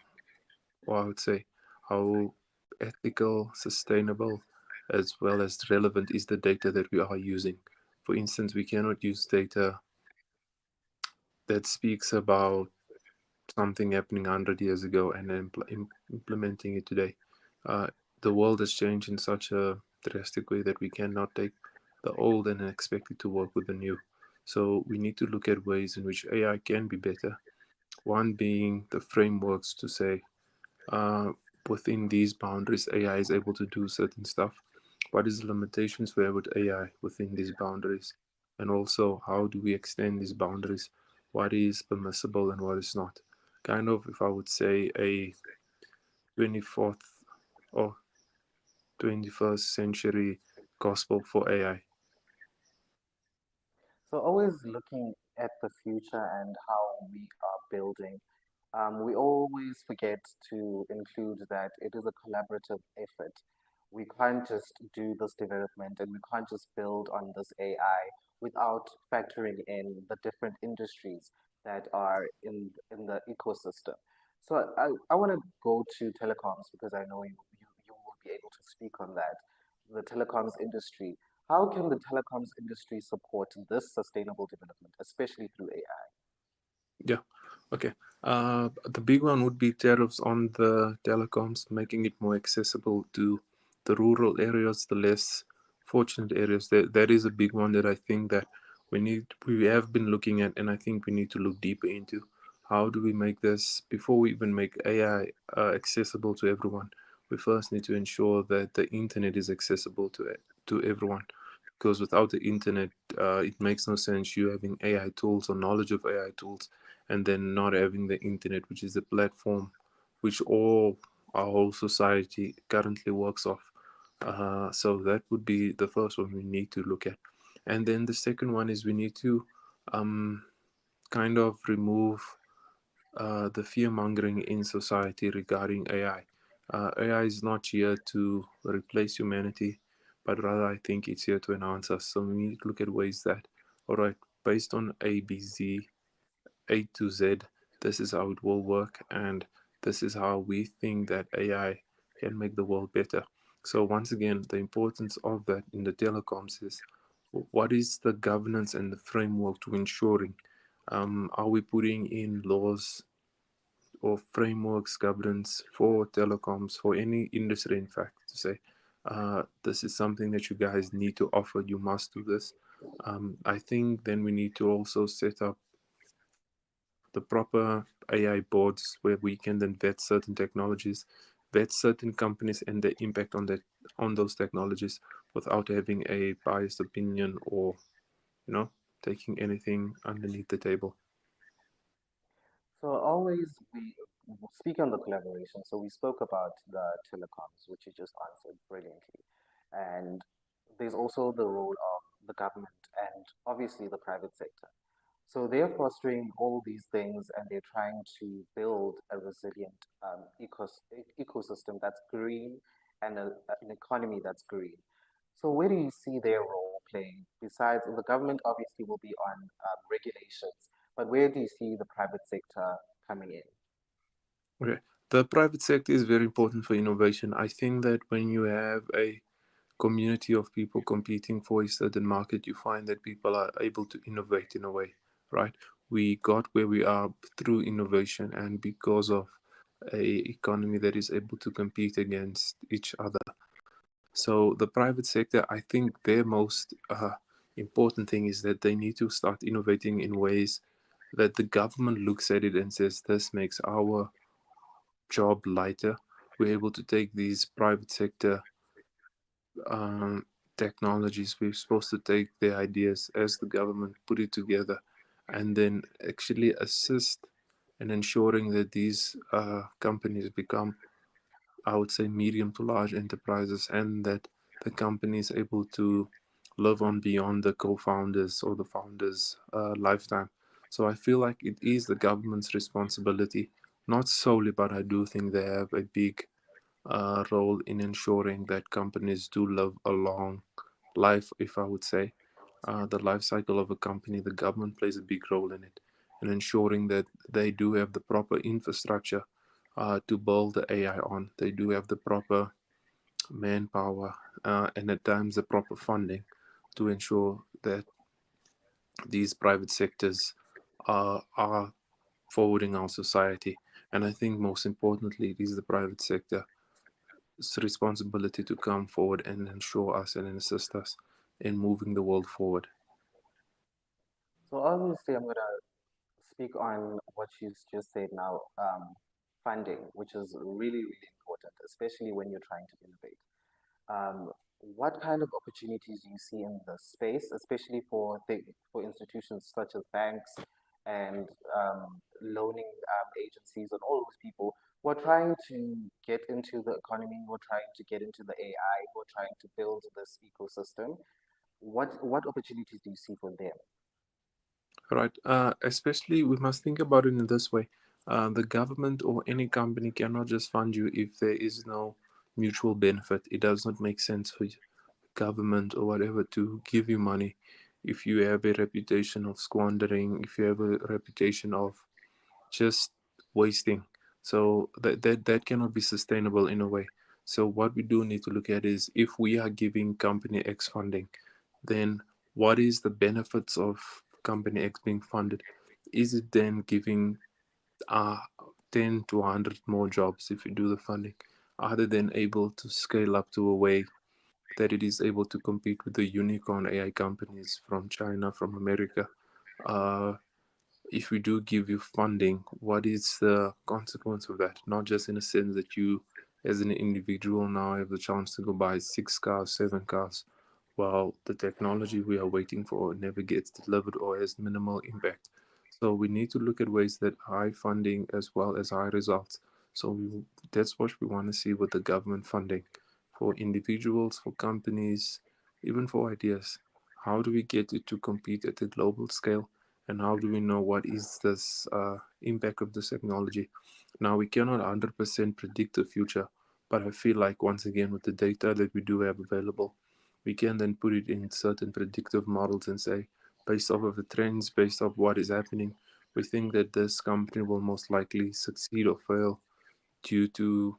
or I would say how ethical, sustainable, as well as relevant is the data that we are using. For instance, we cannot use data that speaks about something happening 100 years ago and then implementing it today. Uh, the world has changed in such a drastic way that we cannot take the old and expect it to work with the new. So we need to look at ways in which AI can be better. One being the frameworks to say, uh, within these boundaries, AI is able to do certain stuff. What is the limitations we have with AI within these boundaries? And also, how do we extend these boundaries? What is permissible and what is not? Kind of, if I would say, a 24th or 21st century gospel for AI. So always looking at the future and how we are building, we always forget to include that it is a collaborative effort. We can't just do this development and we can't just build on this AI without factoring in the different industries that are in the ecosystem. So I want to go to telecoms because I know you will be able to speak on that. The telecoms industry. How can the telecoms industry support this sustainable development, especially through AI? Yeah. Okay. The big one would be tariffs on the telecoms, making it more accessible to the rural areas, the less fortunate areas. That is a big one that I think that we have been looking at, and I think we need to look deeper into. How do we make this before we even make AI accessible to everyone? We first need to ensure that the internet is accessible to everyone, because without the internet, it makes no sense you having AI tools or knowledge of AI tools and then not having the internet, which is the platform which all our whole society currently works off. So that would be the first one we need to look at. And then the second one is we need to um, kind of remove the fear mongering in society regarding AI. AI is not here to replace humanity, but rather I think it's here to enhance us. So we need to look at ways that, all right, based on ABZ, A to Z, this is how it will work, and this is how we think that AI can make the world better. So once again, the importance of that in the telecoms is what is the governance and the framework to ensuring, are we putting in laws or frameworks, governance for telecoms, for any industry, in fact, to say, this is something that you guys need to offer, you must do this. I think then we need to also set up the proper AI boards where we can then vet certain technologies, vet certain companies and the impact on that on those technologies without having a biased opinion or taking anything underneath the table. So always we speak on the collaboration. So we spoke about the telecoms, which you just answered brilliantly. And there's also the role of the government and obviously the private sector. So they're fostering all these things and they're trying to build a resilient ecosystem that's green and an economy that's green. So where do you see their role playing? Besides, the government obviously will be on regulations, but where do you see the private sector coming in? Okay. The private sector is very important for innovation. I think that when you have a community of people competing for a certain market, you find that people are able to innovate in a way, right? We got where we are through innovation and because of a economy that is able to compete against each other. So the private sector, I think their most important thing is that they need to start innovating in ways that the government looks at it and says, this makes our job lighter. We're able to take these private sector technologies. We're supposed to take the ideas as the government, put it together, and then actually assist in ensuring that these companies become, I would say, medium to large enterprises, and that the company is able to live on beyond the co-founders or the founders' lifetime. So I feel like it is the government's responsibility, not solely, but I do think they have a big role in ensuring that companies do live a long life, if I would say. The life cycle of a company, the government plays a big role in it, and ensuring that they do have the proper infrastructure to build the AI on. They do have the proper manpower and at times the proper funding to ensure that these private sectors are forwarding our society. And I think most importantly, it is the private sector's responsibility to come forward and ensure us and assist us in moving the world forward. So obviously, I'm going to speak on what she's just said now, funding, which is really, really important, especially when you're trying to innovate. What kind of opportunities do you see in the space, especially for institutions such as banks and loaning agencies and all those people who are trying to get into the economy, who are trying to get into the AI, who are trying to build this ecosystem? What opportunities do you see for them? Right. Especially, we must think about it in this way. The government or any company cannot just fund you if there is no mutual benefit. It does not make sense for government or whatever to give you money if you have a reputation of squandering, if you have a reputation of just wasting. So that cannot be sustainable in a way. So what we do need to look at is, if we are giving company X funding, then what is the benefits of company X being funded? Is it then giving uh 10 to 100 more jobs if you do the funding? Are they then able to scale up to a way that it is able to compete with the unicorn AI companies from China, from America? Uh, if we do give you funding, what is the consequence of that? Not just in a sense that you, as an individual, now have the chance to go buy 6 cars, 7 cars, while the technology we are waiting for never gets delivered or has minimal impact. So we need to look at ways that high funding as well as high results. So that's what we want to see with the government funding for individuals, for companies, even for ideas. How do we get it to compete at a global scale? And how do we know what is this impact of this technology? Now, we cannot 100% predict the future, but I feel like, once again, with the data that we do have available, we can then put it in certain predictive models and say, based off of the trends, based off what is happening, we think that this company will most likely succeed or fail due to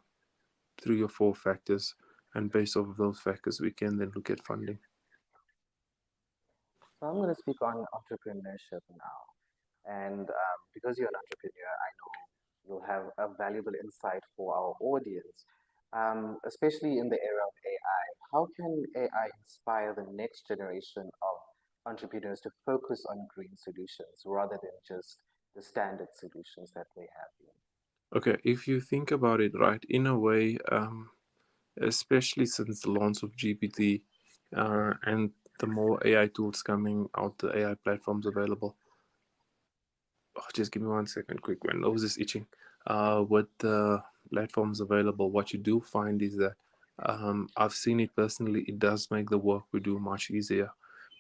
3 or 4 factors. And based off of those factors, we can then look at funding. So I'm going to speak on entrepreneurship now. And because you're an entrepreneur, I know you'll have a valuable insight for our audience, especially in the era of AI. How can AI inspire the next generation of entrepreneurs to focus on green solutions rather than just the standard solutions that they have been? Okay, if you think about it, right, in a way, especially since the launch of GPT and the more AI tools coming out, the AI platforms available. Oh, just give me 1 second, quick. My nose is itching. With the platforms available, what you do find is that I've seen it personally. It does make the work we do much easier,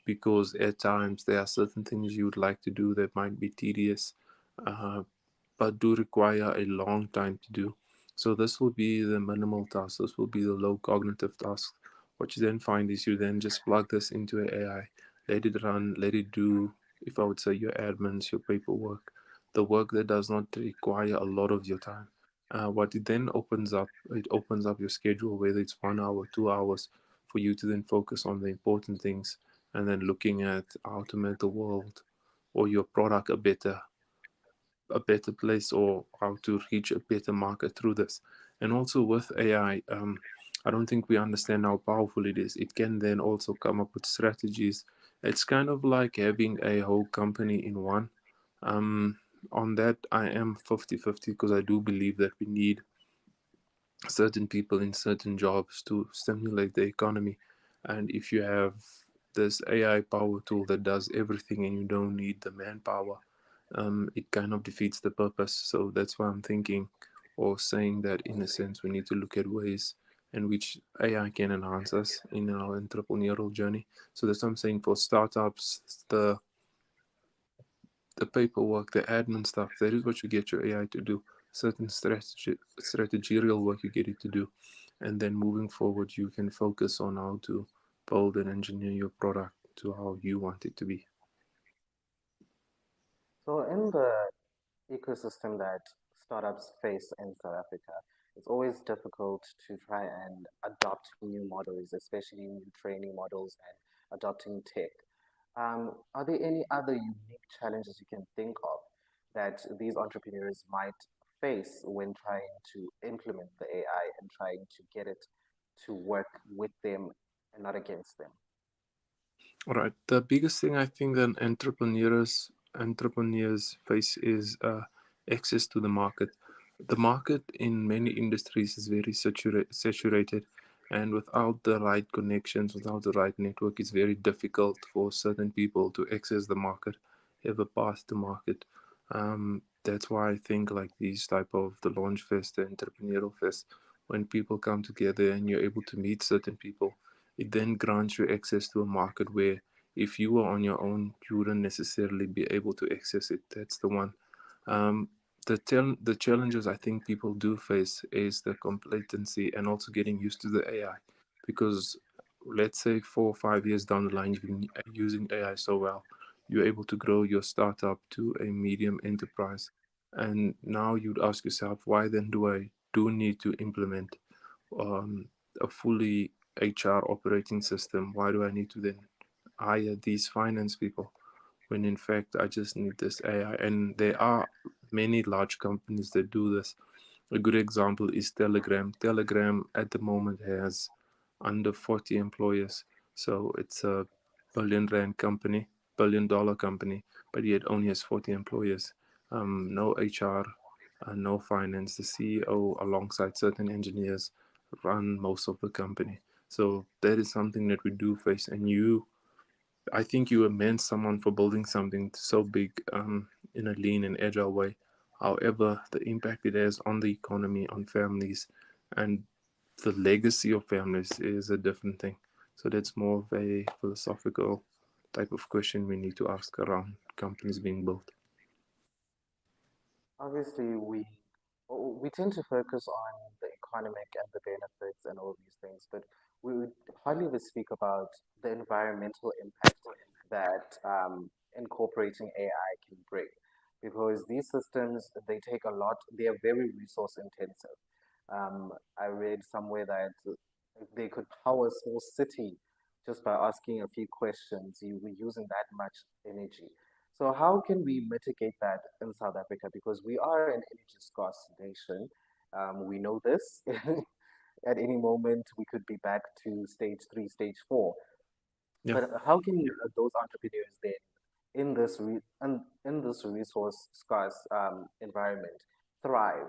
because at times there are certain things you would like to do that might be tedious, uh, but do require a long time to do. So this will be the minimal task. This will be the low cognitive task. What you then find is you then just plug this into an AI, let it run, let it do, if I would say, your admins, your paperwork, the work that does not require a lot of your time. What it then opens up, it opens up your schedule, whether it's 1 hour, 2 hours, for you to then focus on the important things, and then looking at how to make the world or your product a better place, or how to reach a better market through this. And also with AI, I don't think we understand how powerful it is. It can then also come up with strategies. It's kind of like having a whole company in one. On that, I am 50-50, because I do believe that we need certain people in certain jobs to stimulate the economy. And if you have this AI power tool that does everything and you don't need the manpower, it kind of defeats the purpose. So that's why I'm thinking, or saying, that in a sense we need to look at ways in which AI can enhance us in our entrepreneurial journey. So that's what I'm saying. For startups, the paperwork, the admin stuff, that is what you get your AI to do. Certain strategical work, you get it to do. And then moving forward, you can focus on how to build and engineer your product to how you want it to be. So in the ecosystem that startups face in South Africa. It's always difficult to try and adopt new models, especially new training models and adopting tech. Are there any other unique challenges you can think of that these entrepreneurs might face when trying to implement the AI and trying to get it to work with them and not against them? All right. The biggest thing I think that entrepreneurs face is access to the market. The market in many industries is very saturated, and without the right connections, without the right network, it's very difficult for certain people to access the market, have a path to market. That's why I think like these type of the launch fest, the entrepreneurial fest, when people come together and you're able to meet certain people, it then grants you access to a market where if you were on your own, you wouldn't necessarily be able to access it. That's the one. Um, the challenges I think people do face is the complacency and also getting used to the AI, because let's say 4 or 5 years down the line, you've been using AI so well, you're able to grow your startup to a medium enterprise, and now you'd ask yourself, why then do I do need to implement a fully HR operating system? Why do I need to then hire these finance people when in fact I just need this AI? And there are many large companies that do this. A good example is Telegram. Telegram at the moment has under 40 employees. So it's a billion-rand company, billion-dollar company, but yet only has 40 employees. No HR, no finance. The CEO, alongside certain engineers, run most of the company. So that is something that we do face. And I think you amend someone for building something so big in a lean and agile way. However, the impact it has on the economy, on families, and the legacy of families is a different thing. So that's more of a philosophical type of question we need to ask around companies being built. Obviously, we tend to focus on the economic and the benefits and all these things, but we would hardly ever speak about the environmental impact that incorporating AI can bring, because these systems, they take a lot, they are very resource intensive. I read somewhere that they could power a small city just by asking a few questions. You were using that much energy. So how can we mitigate that in South Africa? Because we are an energy scarce nation. We know this. At any moment, we could be back to stage three, stage four. Yeah. But how can those entrepreneurs then, in this resource scarce environment, thrive?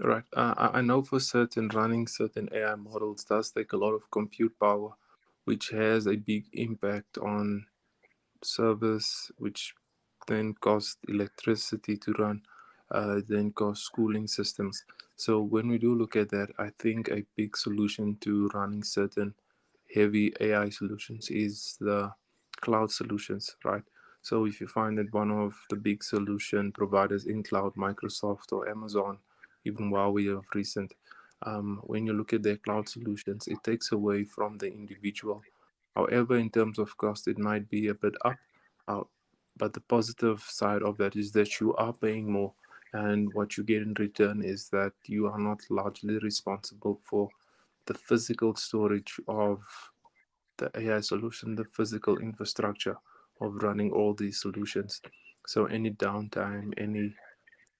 Right. I know for certain running certain AI models does take a lot of compute power, which has a big impact on service, which then cost electricity to run, then cost schooling systems. So when we do look at that, I think a big solution to running certain heavy AI solutions is the cloud solutions, right? So if you find that one of the big solution providers in cloud, Microsoft or Amazon, even Huawei of recent, when you look at their cloud solutions, it takes away from the individual. However, in terms of cost, it might be a bit up. Uh, but the positive side of that is that you are paying more, and what you get in return is that you are not largely responsible for the physical storage of the AI solution, the physical infrastructure of running all these solutions. So any downtime, any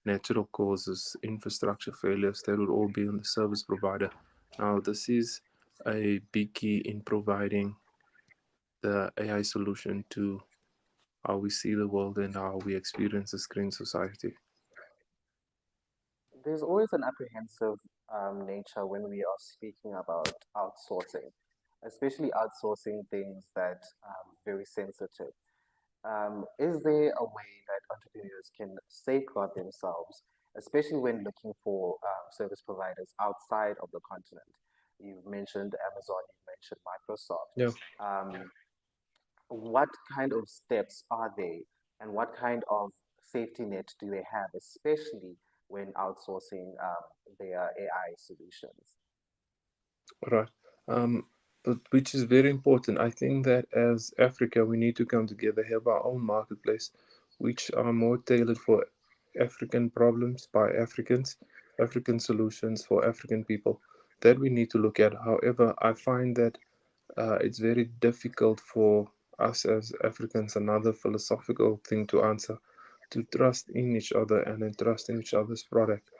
natural causes, infrastructure failures, that would all be on the service provider. Now, this is a big key in providing the AI solution to how we see the world and how we experience the screen society. There's always an apprehensive nature when we are speaking about outsourcing, especially outsourcing things that very sensitive. Is there a way that entrepreneurs can safeguard themselves, especially when looking for service providers outside of the continent? You've mentioned Amazon, you've mentioned Microsoft. Yeah. What kind of steps are they, and what kind of safety net do they have, especially when outsourcing their AI solutions? Right. But which is very important. I think that as Africa, we need to come together, have our own marketplace, which are more tailored for African problems by Africans, African solutions for African people that we need to look at. However, I find that it's very difficult for us as Africans, another philosophical thing to answer, to trust in each other and then trust in each other's product.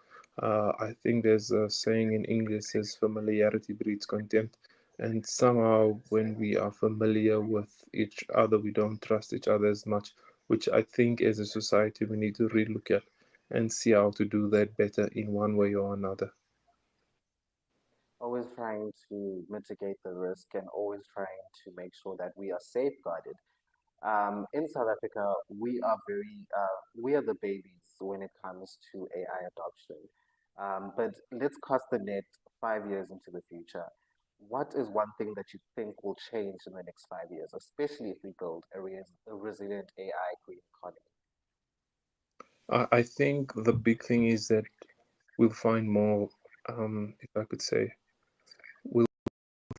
I think there's a saying in English says familiarity breeds contempt. And somehow, when we are familiar with each other, we don't trust each other as much, which I think as a society we need to relook at and see how to do that better in one way or another. Always trying to mitigate the risk and always trying to make sure that we are safeguarded. In South Africa, we are the babies when it comes to AI adoption. But let's cast the net 5 years into the future. What is one thing that you think will change in the next 5 years, especially if we build a resilient AI green economy? I think the big thing is that we'll find more, if I could say, we'll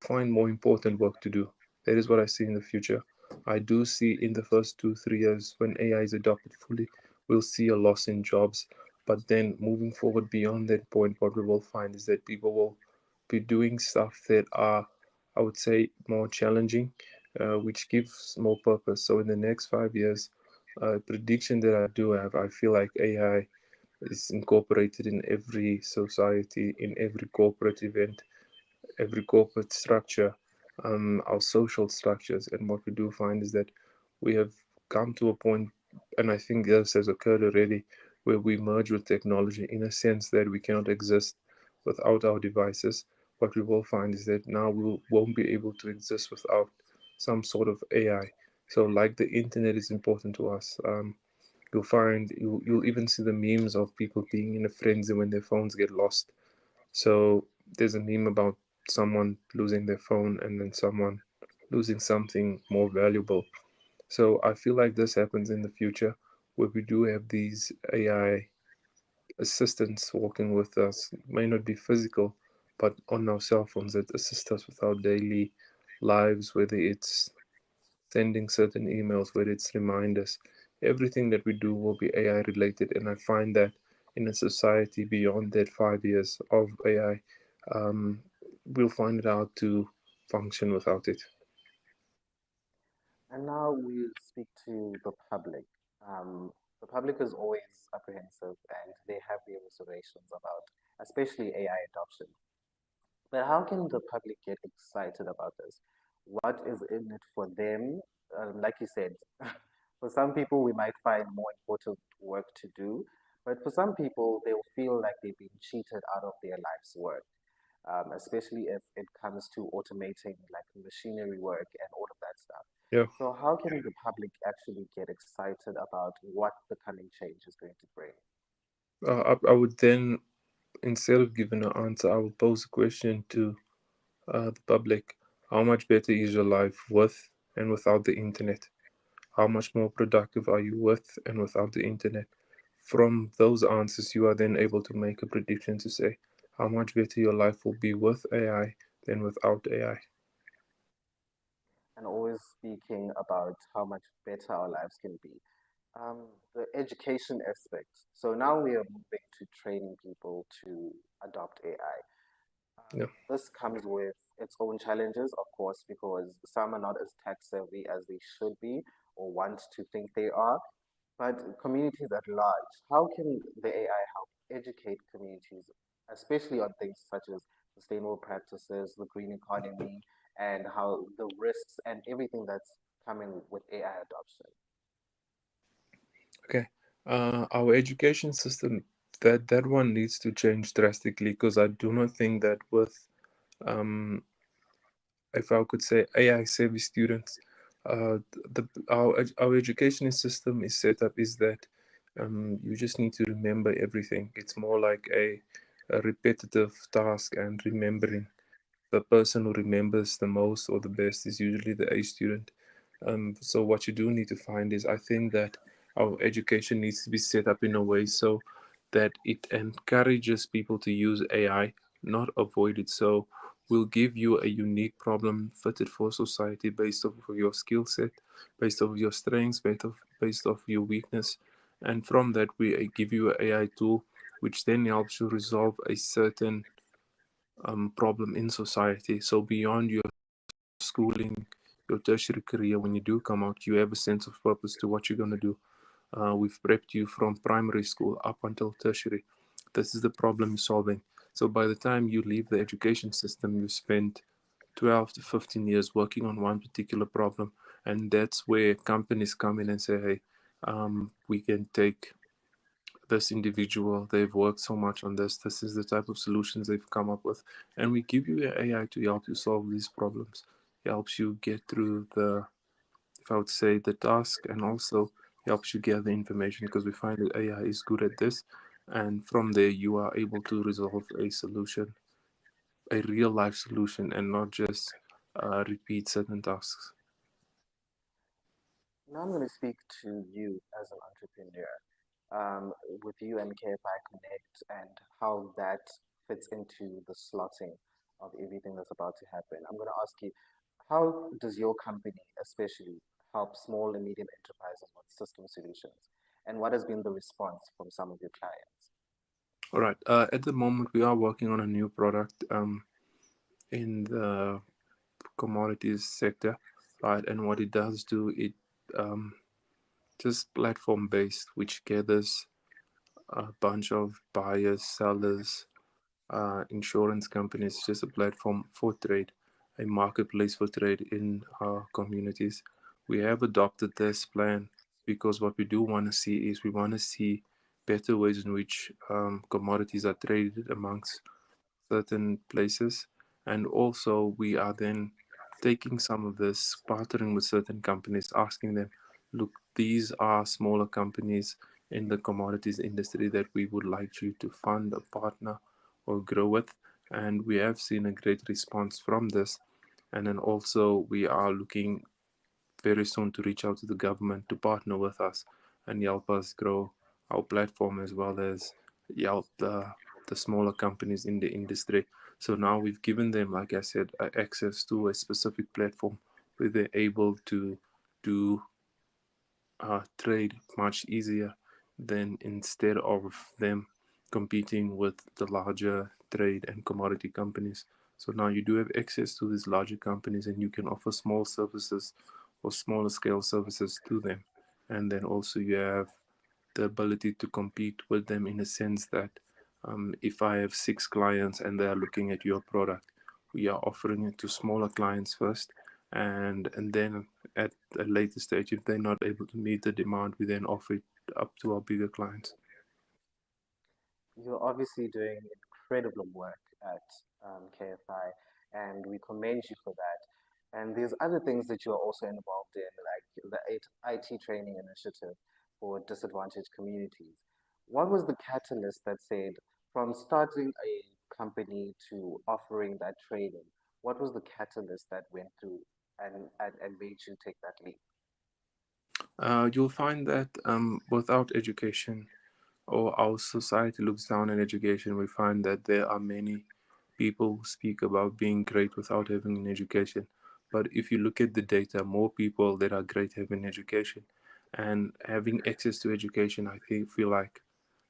find more important work to do. That is what I see in the future. I do see in the first 2, 3 years when AI is adopted fully, we'll see a loss in jobs. But then moving forward beyond that point, what we will find is that people will be doing stuff that are, I would say, more challenging, which gives more purpose. So in the next 5 years, prediction that I do have, I feel like AI is incorporated in every society, in every corporate event, every corporate structure, our social structures. And what we do find is that we have come to a point, and I think this has occurred already, where we merge with technology in a sense that we cannot exist without our devices. What we will find is that now we won't be able to exist without some sort of AI. So, like the internet is important to us. You'll even see the memes of people being in a frenzy when their phones get lost. So there's a meme about someone losing their phone and then someone losing something more valuable. So I feel like this happens in the future where we do have these AI assistants walking with us. It may not be physical, but on our cell phones that assist us with our daily lives, whether it's sending certain emails, whether it's reminders. Everything that we do will be AI related. And I find that in a society beyond that 5 years of AI, we'll find it out to function without it. And now we speak to the public. The public is always apprehensive and they have their reservations about, especially AI adoption. But how can the public get excited about this? What is in it for them? Like you said, for some people, we might find more important work to do, but for some people, they'll feel like they've been cheated out of their life's work, especially if it comes to automating like machinery work and all of that stuff. Yeah. So, how can the public actually get excited about what the coming change is going to bring? I would then, instead of giving an answer, I would pose a question to the public. How much better is your life with and without the internet? How much more productive are you with and without the internet? From those answers, you are then able to make a prediction to say how much better your life will be with AI than without AI. And always speaking about how much better our lives can be. The education aspect. So now we are moving to training people to adopt AI. Yeah. This comes with its own challenges, of course, because some are not as tech savvy as they should be or want to think they are. But communities at large, how can the AI help educate communities, especially on things such as sustainable practices, the green economy, and how the risks and everything that's coming with AI adoption? Okay. Our education system, that one needs to change drastically because I do not think that with um, if I could say AI savvy students, our education system is set up is that you just need to remember everything. It's more like a repetitive task, and remembering, the person who remembers the most or the best is usually the A student. So what you do need to find is, I think that our education needs to be set up in a way so that it encourages people to use AI, not avoid it. So we'll give you a unique problem fitted for society based off of your skill set, based off your strengths, based off your weakness, And from that, we give you an AI tool, which then helps you resolve a certain problem in society. So beyond your schooling, your tertiary career, when you do come out, you have a sense of purpose to what you're going to do. We've prepped you from primary school up until tertiary. This is the problem you're solving. So by the time you leave the education system, you spent 12 to 15 years working on one particular problem. And that's where companies come in and say, hey, we can take this individual, they've worked so much on this, this is the type of solutions they've come up with, and we give you an AI to help you solve these problems. It helps you get through the, if I would say, the task, and also helps you gather information, because we find that AI is good at this, and from there you are able to resolve a solution, a real life solution, and not just repeat certain tasks. Now I'm going to speak to you as an entrepreneur, with you and KFI Connect and how that fits into the slotting of everything that's about to happen. I'm going to ask you, how does your company especially help small and medium enterprises with system solutions? And what has been the response from some of your clients? All right. At the moment, we are working on a new product in the commodities sector, right? And what it does do, it um, just platform based, which gathers a bunch of buyers, sellers, insurance companies, just a platform for trade, a marketplace for trade in our communities. We have adopted this plan because what we do want to see is we want to see better ways in which commodities are traded amongst certain places. And also, we are then taking some of this, partnering with certain companies, asking them, look, these are smaller companies in the commodities industry that we would like you to fund a partner or grow with. And we have seen a great response from this. And then also, we are looking very soon to reach out to the government to partner with us and help us grow our platform, as well as help the smaller companies in the industry. So now we've given them, like I said, access to a specific platform where they're able to do trade much easier than, instead of them competing with the larger trade and commodity companies. So now you do have access to these larger companies, and you can offer small services or smaller scale services to them. And then also you have the ability to compete with them, in a sense that if I have 6 clients and they are looking at your product, we are offering it to smaller clients first, and then at a later stage, if they're not able to meet the demand, we then offer it up to our bigger clients. You're obviously doing incredible work at KFI, and we commend you for that. And there's other things that you're also involved in, like the IT training initiative for disadvantaged communities. What was the catalyst that said, from starting a company to offering that training, what was the catalyst that went through and made you take that leap? You'll find that without education, or our society looks down on education, we find that there are many people who speak about being great without having an education. But if you look at the data, more people that are great have an education. And having access to education, I feel like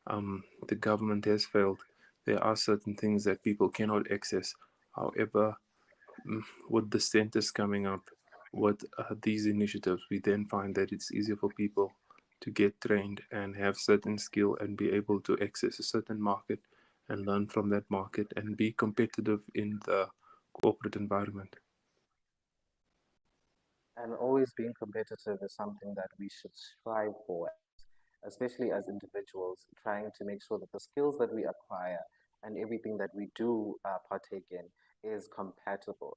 the government has failed. There are certain things that people cannot access. However, with the centers coming up with these initiatives, we then find that it's easier for people to get trained and have certain skill and be able to access a certain market and learn from that market and be competitive in the corporate environment. And always being competitive is something that we should strive for, especially as individuals, trying to make sure that the skills that we acquire and everything that we do partake in is compatible.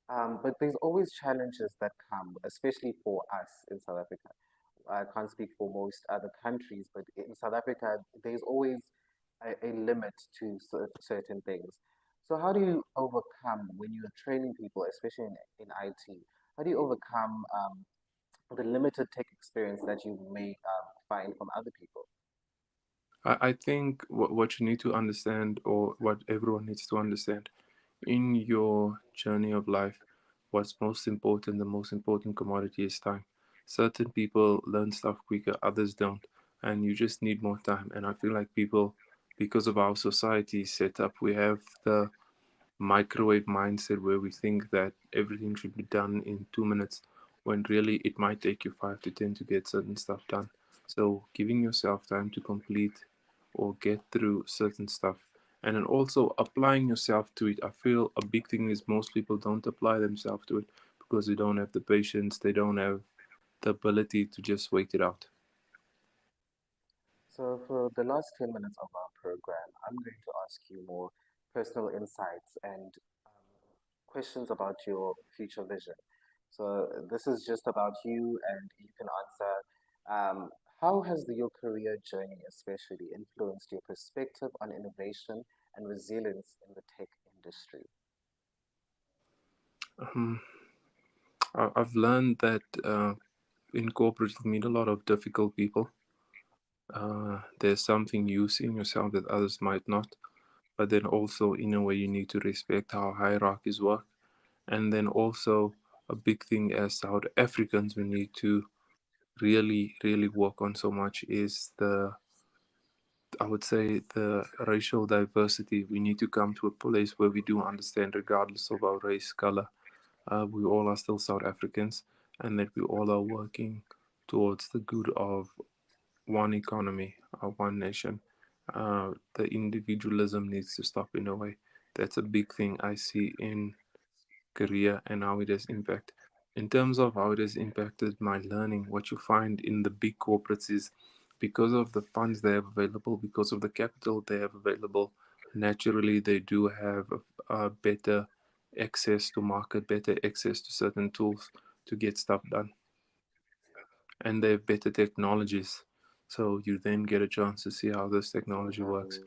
But there's always challenges that come, especially for us in South Africa. I can't speak for most other countries, but in South Africa, there's always a limit to certain things. So, how do you overcome when you're training people, especially in IT? How do you overcome the limited tech experience that you may find from other people? I think what you need to understand, or what everyone needs to understand, in your journey of life, what's most important, the most important commodity is time. Certain people learn stuff quicker, others don't. and you just need more time. And I feel like people, because of our society setup, we have the microwave mindset where we think that everything should be done in 2 minutes, when really it might take you 5 to 10 to get certain stuff done. So giving yourself time to complete or get through certain stuff, and then also applying yourself to it. I feel a big thing is most people don't apply themselves to it because they don't have the patience, they don't have the ability to just wait it out. So, for the last 10 minutes of our program, I'm going to ask you more personal insights and questions about your future vision. So, this is just about you, and you can answer how has your career journey, especially, influenced your perspective on innovation and resilience in the tech industry? um, I've learned that in corporate you meet a lot of difficult people. There's something you see in yourself that others might not, but then also in a way you need to respect how hierarchies work. And then also a big thing as South Africans we need to really work on so much is the, I would say, the racial diversity. We need to come to a place where we do understand, regardless of our race, color, we all are still South Africans, and that we all are working towards the good of one economy, one nation. The individualism needs to stop in a way. That's a big thing I see in career and how it has impact. In terms of how it has impacted my learning, what you find in the big corporates is because of the funds they have available, because of the capital they have available, naturally they do have a better access to market, better access to certain tools to get stuff done, and they have better technologies. So you then get a chance to see how this So, technology works,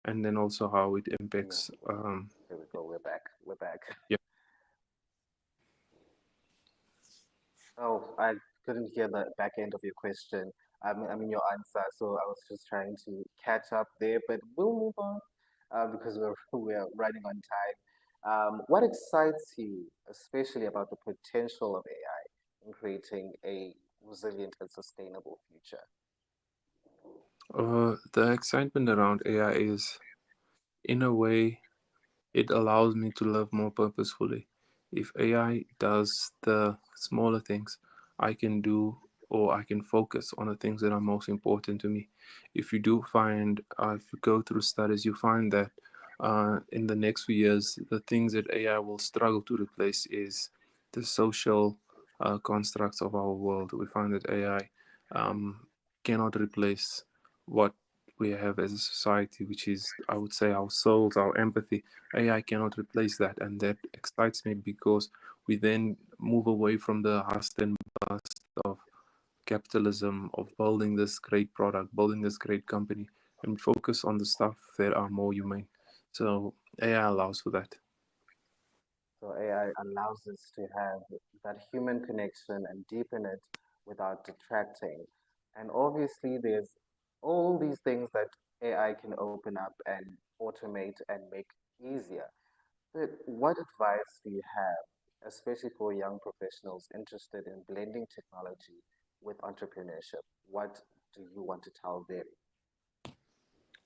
and then also how it yeah, impacts. here we go. We're back. We're back. Yeah. Oh, I couldn't hear the back end of your question. I mean your answer. So I was just trying to catch up there, but we'll move on because we're we're running on time. What excites you, especially about the potential of AI in creating a resilient and sustainable future? The excitement around AI is, in a way, it allows me to live more purposefully. If AI does the smaller things, I can do, or I can focus on the things that are most important to me. If you do find, if you go through studies, you find that in the next few years, the things that AI will struggle to replace is the social constructs of our world. We find that AI cannot replace what we have as a society, which is, I would say, our souls, our empathy. AI cannot replace that, and that excites me because we then move away from the hustle and bust of capitalism, of building this great product, building this great company, and focus on the stuff that are more humane. So AI allows for that. So AI allows us to have that human connection and deepen it without detracting. And obviously, there's all these things that AI can open up and automate and make easier. But what advice do you have, especially for young professionals interested in blending technology with entrepreneurship? What do you want to tell them?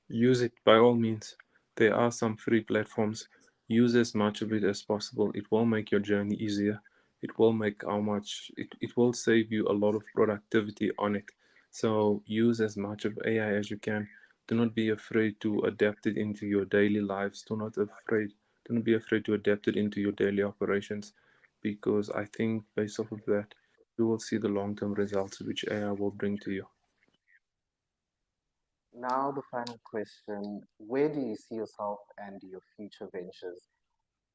Use it by all means. There are some free platforms. Use as much of it as possible. It will make your journey easier. It will make how much it will save you a lot of productivity on it. So use as much of AI as you can. Do not be afraid to adapt it into your daily lives. Do not be afraid to adapt it into your daily operations, because I think based off of that, you will see the long-term results which AI will bring to you. Now, the final question: where do you see yourself and your future ventures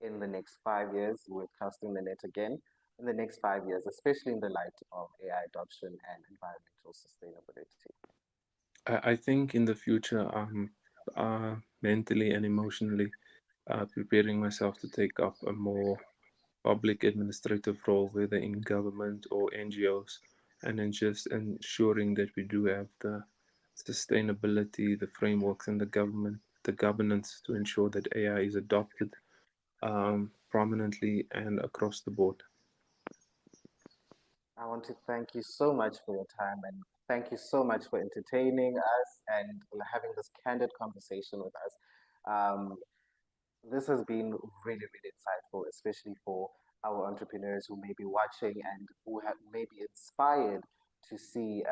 in the next 5 years? We're casting the net again in the next 5 years, especially in the light of AI adoption and environmental sustainability. I think in the future, I'm mentally and emotionally preparing myself to take up a more public administrative role, whether in government or NGOs, and then just ensuring that we do have the sustainability, the frameworks, and the governance to ensure that AI is adopted prominently and across the board. I want to thank you so much for your time and Thank you so much for entertaining us and having this candid conversation with us. This has been really, really insightful, especially for our entrepreneurs who may be watching and who may be inspired to see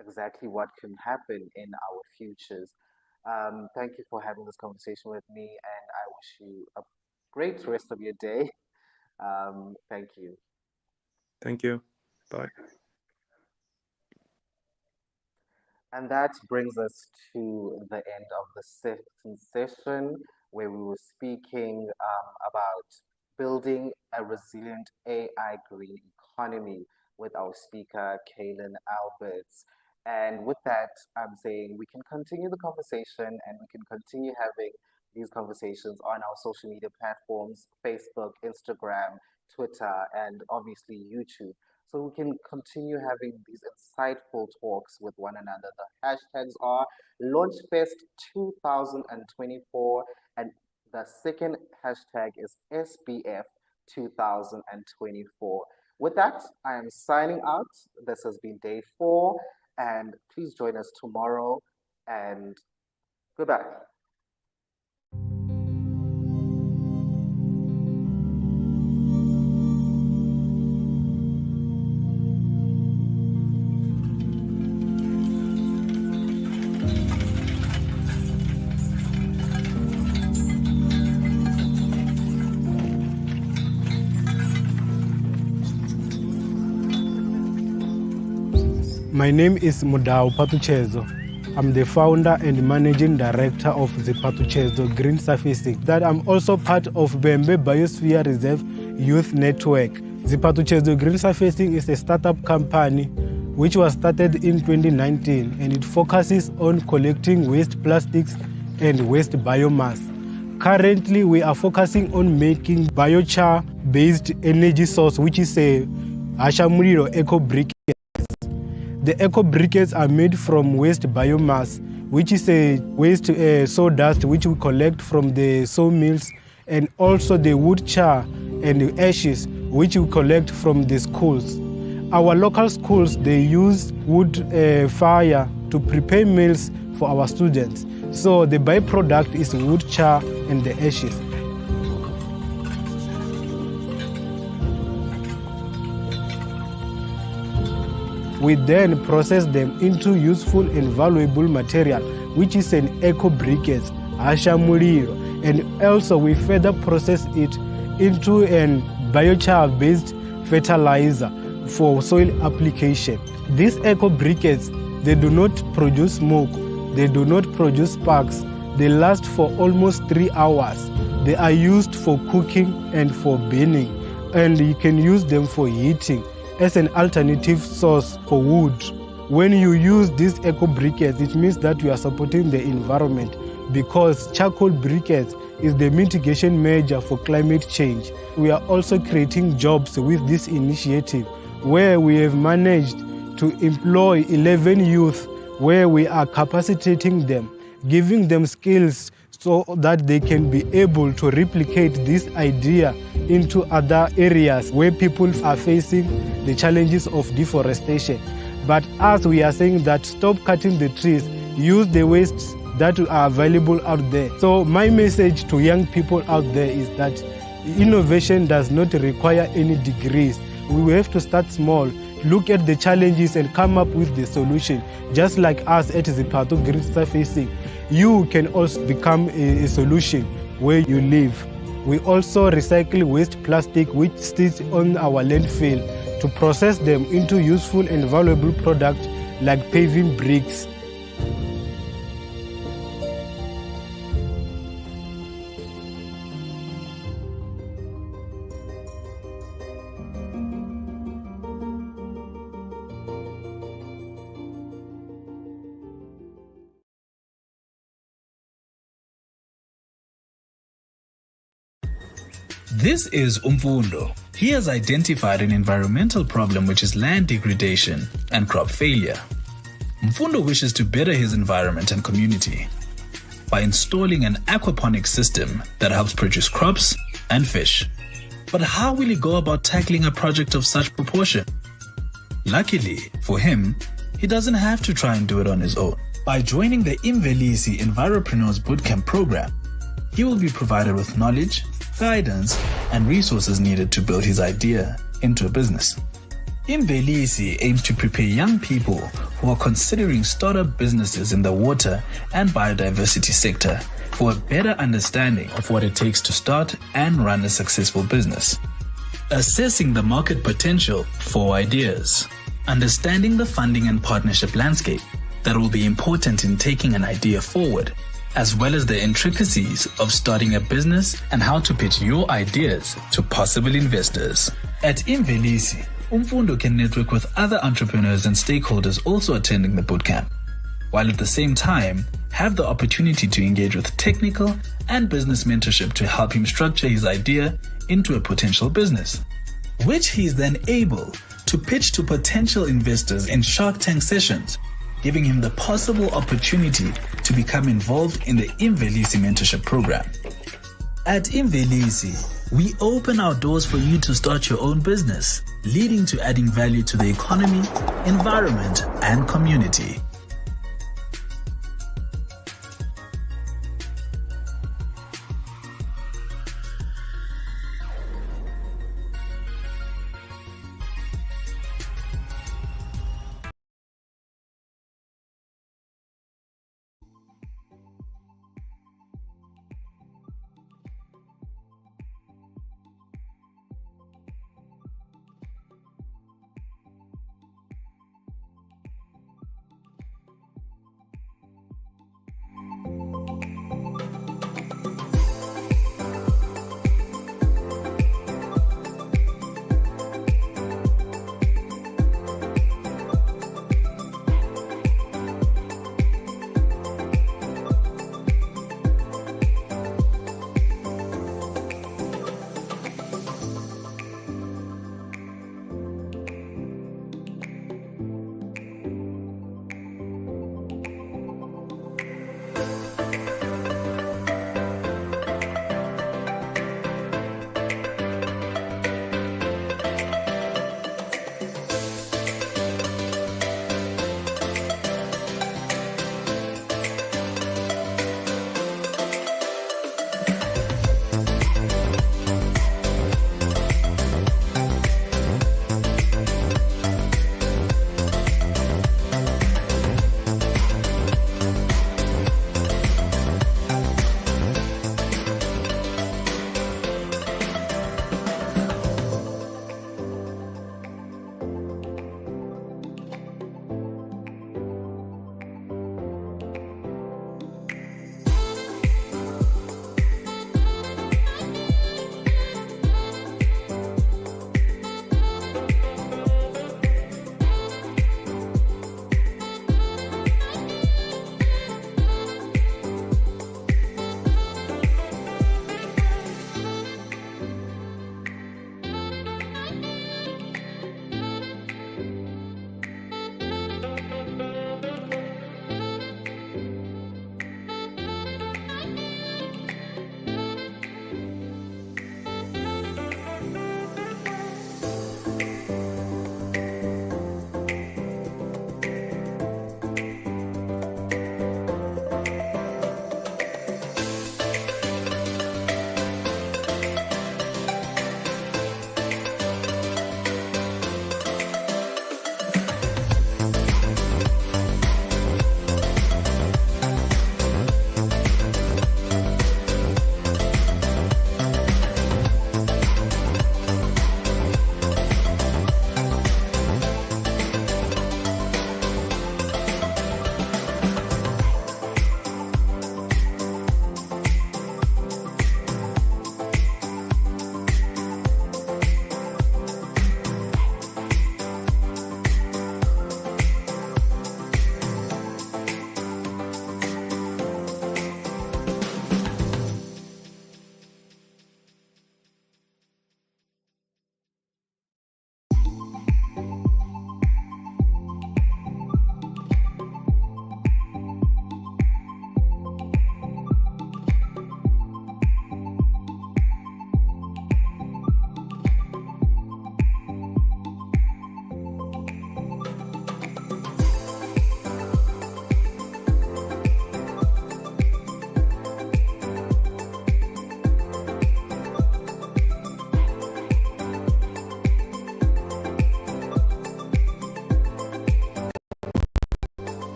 exactly what can happen in our futures. Thank you for having this conversation with me, and I wish you a great rest of your day. Thank you. Thank you. Bye. And that brings us to the end of the second session where we were speaking about building a resilient AI green economy with our speaker, Kaylin Alberts. And with that, I'm saying we can continue the conversation and we can continue having these conversations on our social media platforms, Facebook, Instagram, Twitter, and obviously YouTube. So we can continue having these insightful talks with one another. The hashtags are Launchfest 2024, and the second hashtag is SBF 2024. With that, I am signing out. This has been day 4, and please join us tomorrow, and goodbye. My name is Mudau Patuchezo. I'm the founder and managing director of the Patuchezo Green Surfacing. That I'm also part of Bembe Biosphere Reserve Youth Network. The Patuchezo Green Surfacing is a startup company which was started in 2019, and it focuses on collecting waste plastics and waste biomass. Currently, we are focusing on making biochar-based energy source, which is a Ashamuliro eco briquette. The eco briquettes are made from waste biomass, which is a waste sawdust which we collect from the sawmills, and also the wood char and the ashes which we collect from the schools. Our local schools, they use wood fire to prepare meals for our students. So the byproduct is wood char and the ashes. We then process them into useful and valuable material, which is an eco briquette, Ashamuliro, and also we further process it into an biochar-based fertilizer for soil application. These eco briquettes, they do not produce smoke, they do not produce sparks, they last for almost 3 hours. They are used for cooking and for burning, and you can use them for heating as an alternative source for wood. When you use these eco briquettes, it means that you are supporting the environment, because charcoal briquettes is the mitigation measure for climate change. We are also creating jobs with this initiative, where we have managed to employ 11 youth, where we are capacitating them, giving them skills so that they can be able to replicate this idea into other areas where people are facing the challenges of deforestation. But as we are saying that stop cutting the trees, use the wastes that are available out there. So my message to young people out there is that innovation does not require any degrees. We will have to start small, look at the challenges and come up with the solution. Just like us at the Patu Green Surfacing, you can also become a solution where you live. We also recycle waste plastic which sits on our landfill to process them into useful and valuable products like paving bricks. This is Umfundo. He has identified an environmental problem which is land degradation and crop failure. Umfundo wishes to better his environment and community by installing an aquaponics system that helps produce crops and fish. But how will he go about tackling a project of such proportion? Luckily for him, he doesn't have to try and do it on his own. By joining the Imvelisi Enviropreneurs Bootcamp program, he will be provided with knowledge, guidance, and resources needed to build his idea into a business. Imvelisi aims to prepare young people who are considering startup businesses in the water and biodiversity sector for a better understanding of what it takes to start and run a successful business. Assessing the market potential for ideas. Understanding the funding and partnership landscape that will be important in taking an idea forward, as well as the intricacies of starting a business and how to pitch your ideas to possible investors. At Imvelisi, Umfundo can network with other entrepreneurs and stakeholders also attending the bootcamp, while at the same time have the opportunity to engage with technical and business mentorship to help him structure his idea into a potential business, which he is then able to pitch to potential investors in Shark Tank sessions, giving him the possible opportunity to become involved in the Imvelisi mentorship program. At Imvelisi, we open our doors for you to start your own business, leading to adding value to the economy, environment, and community.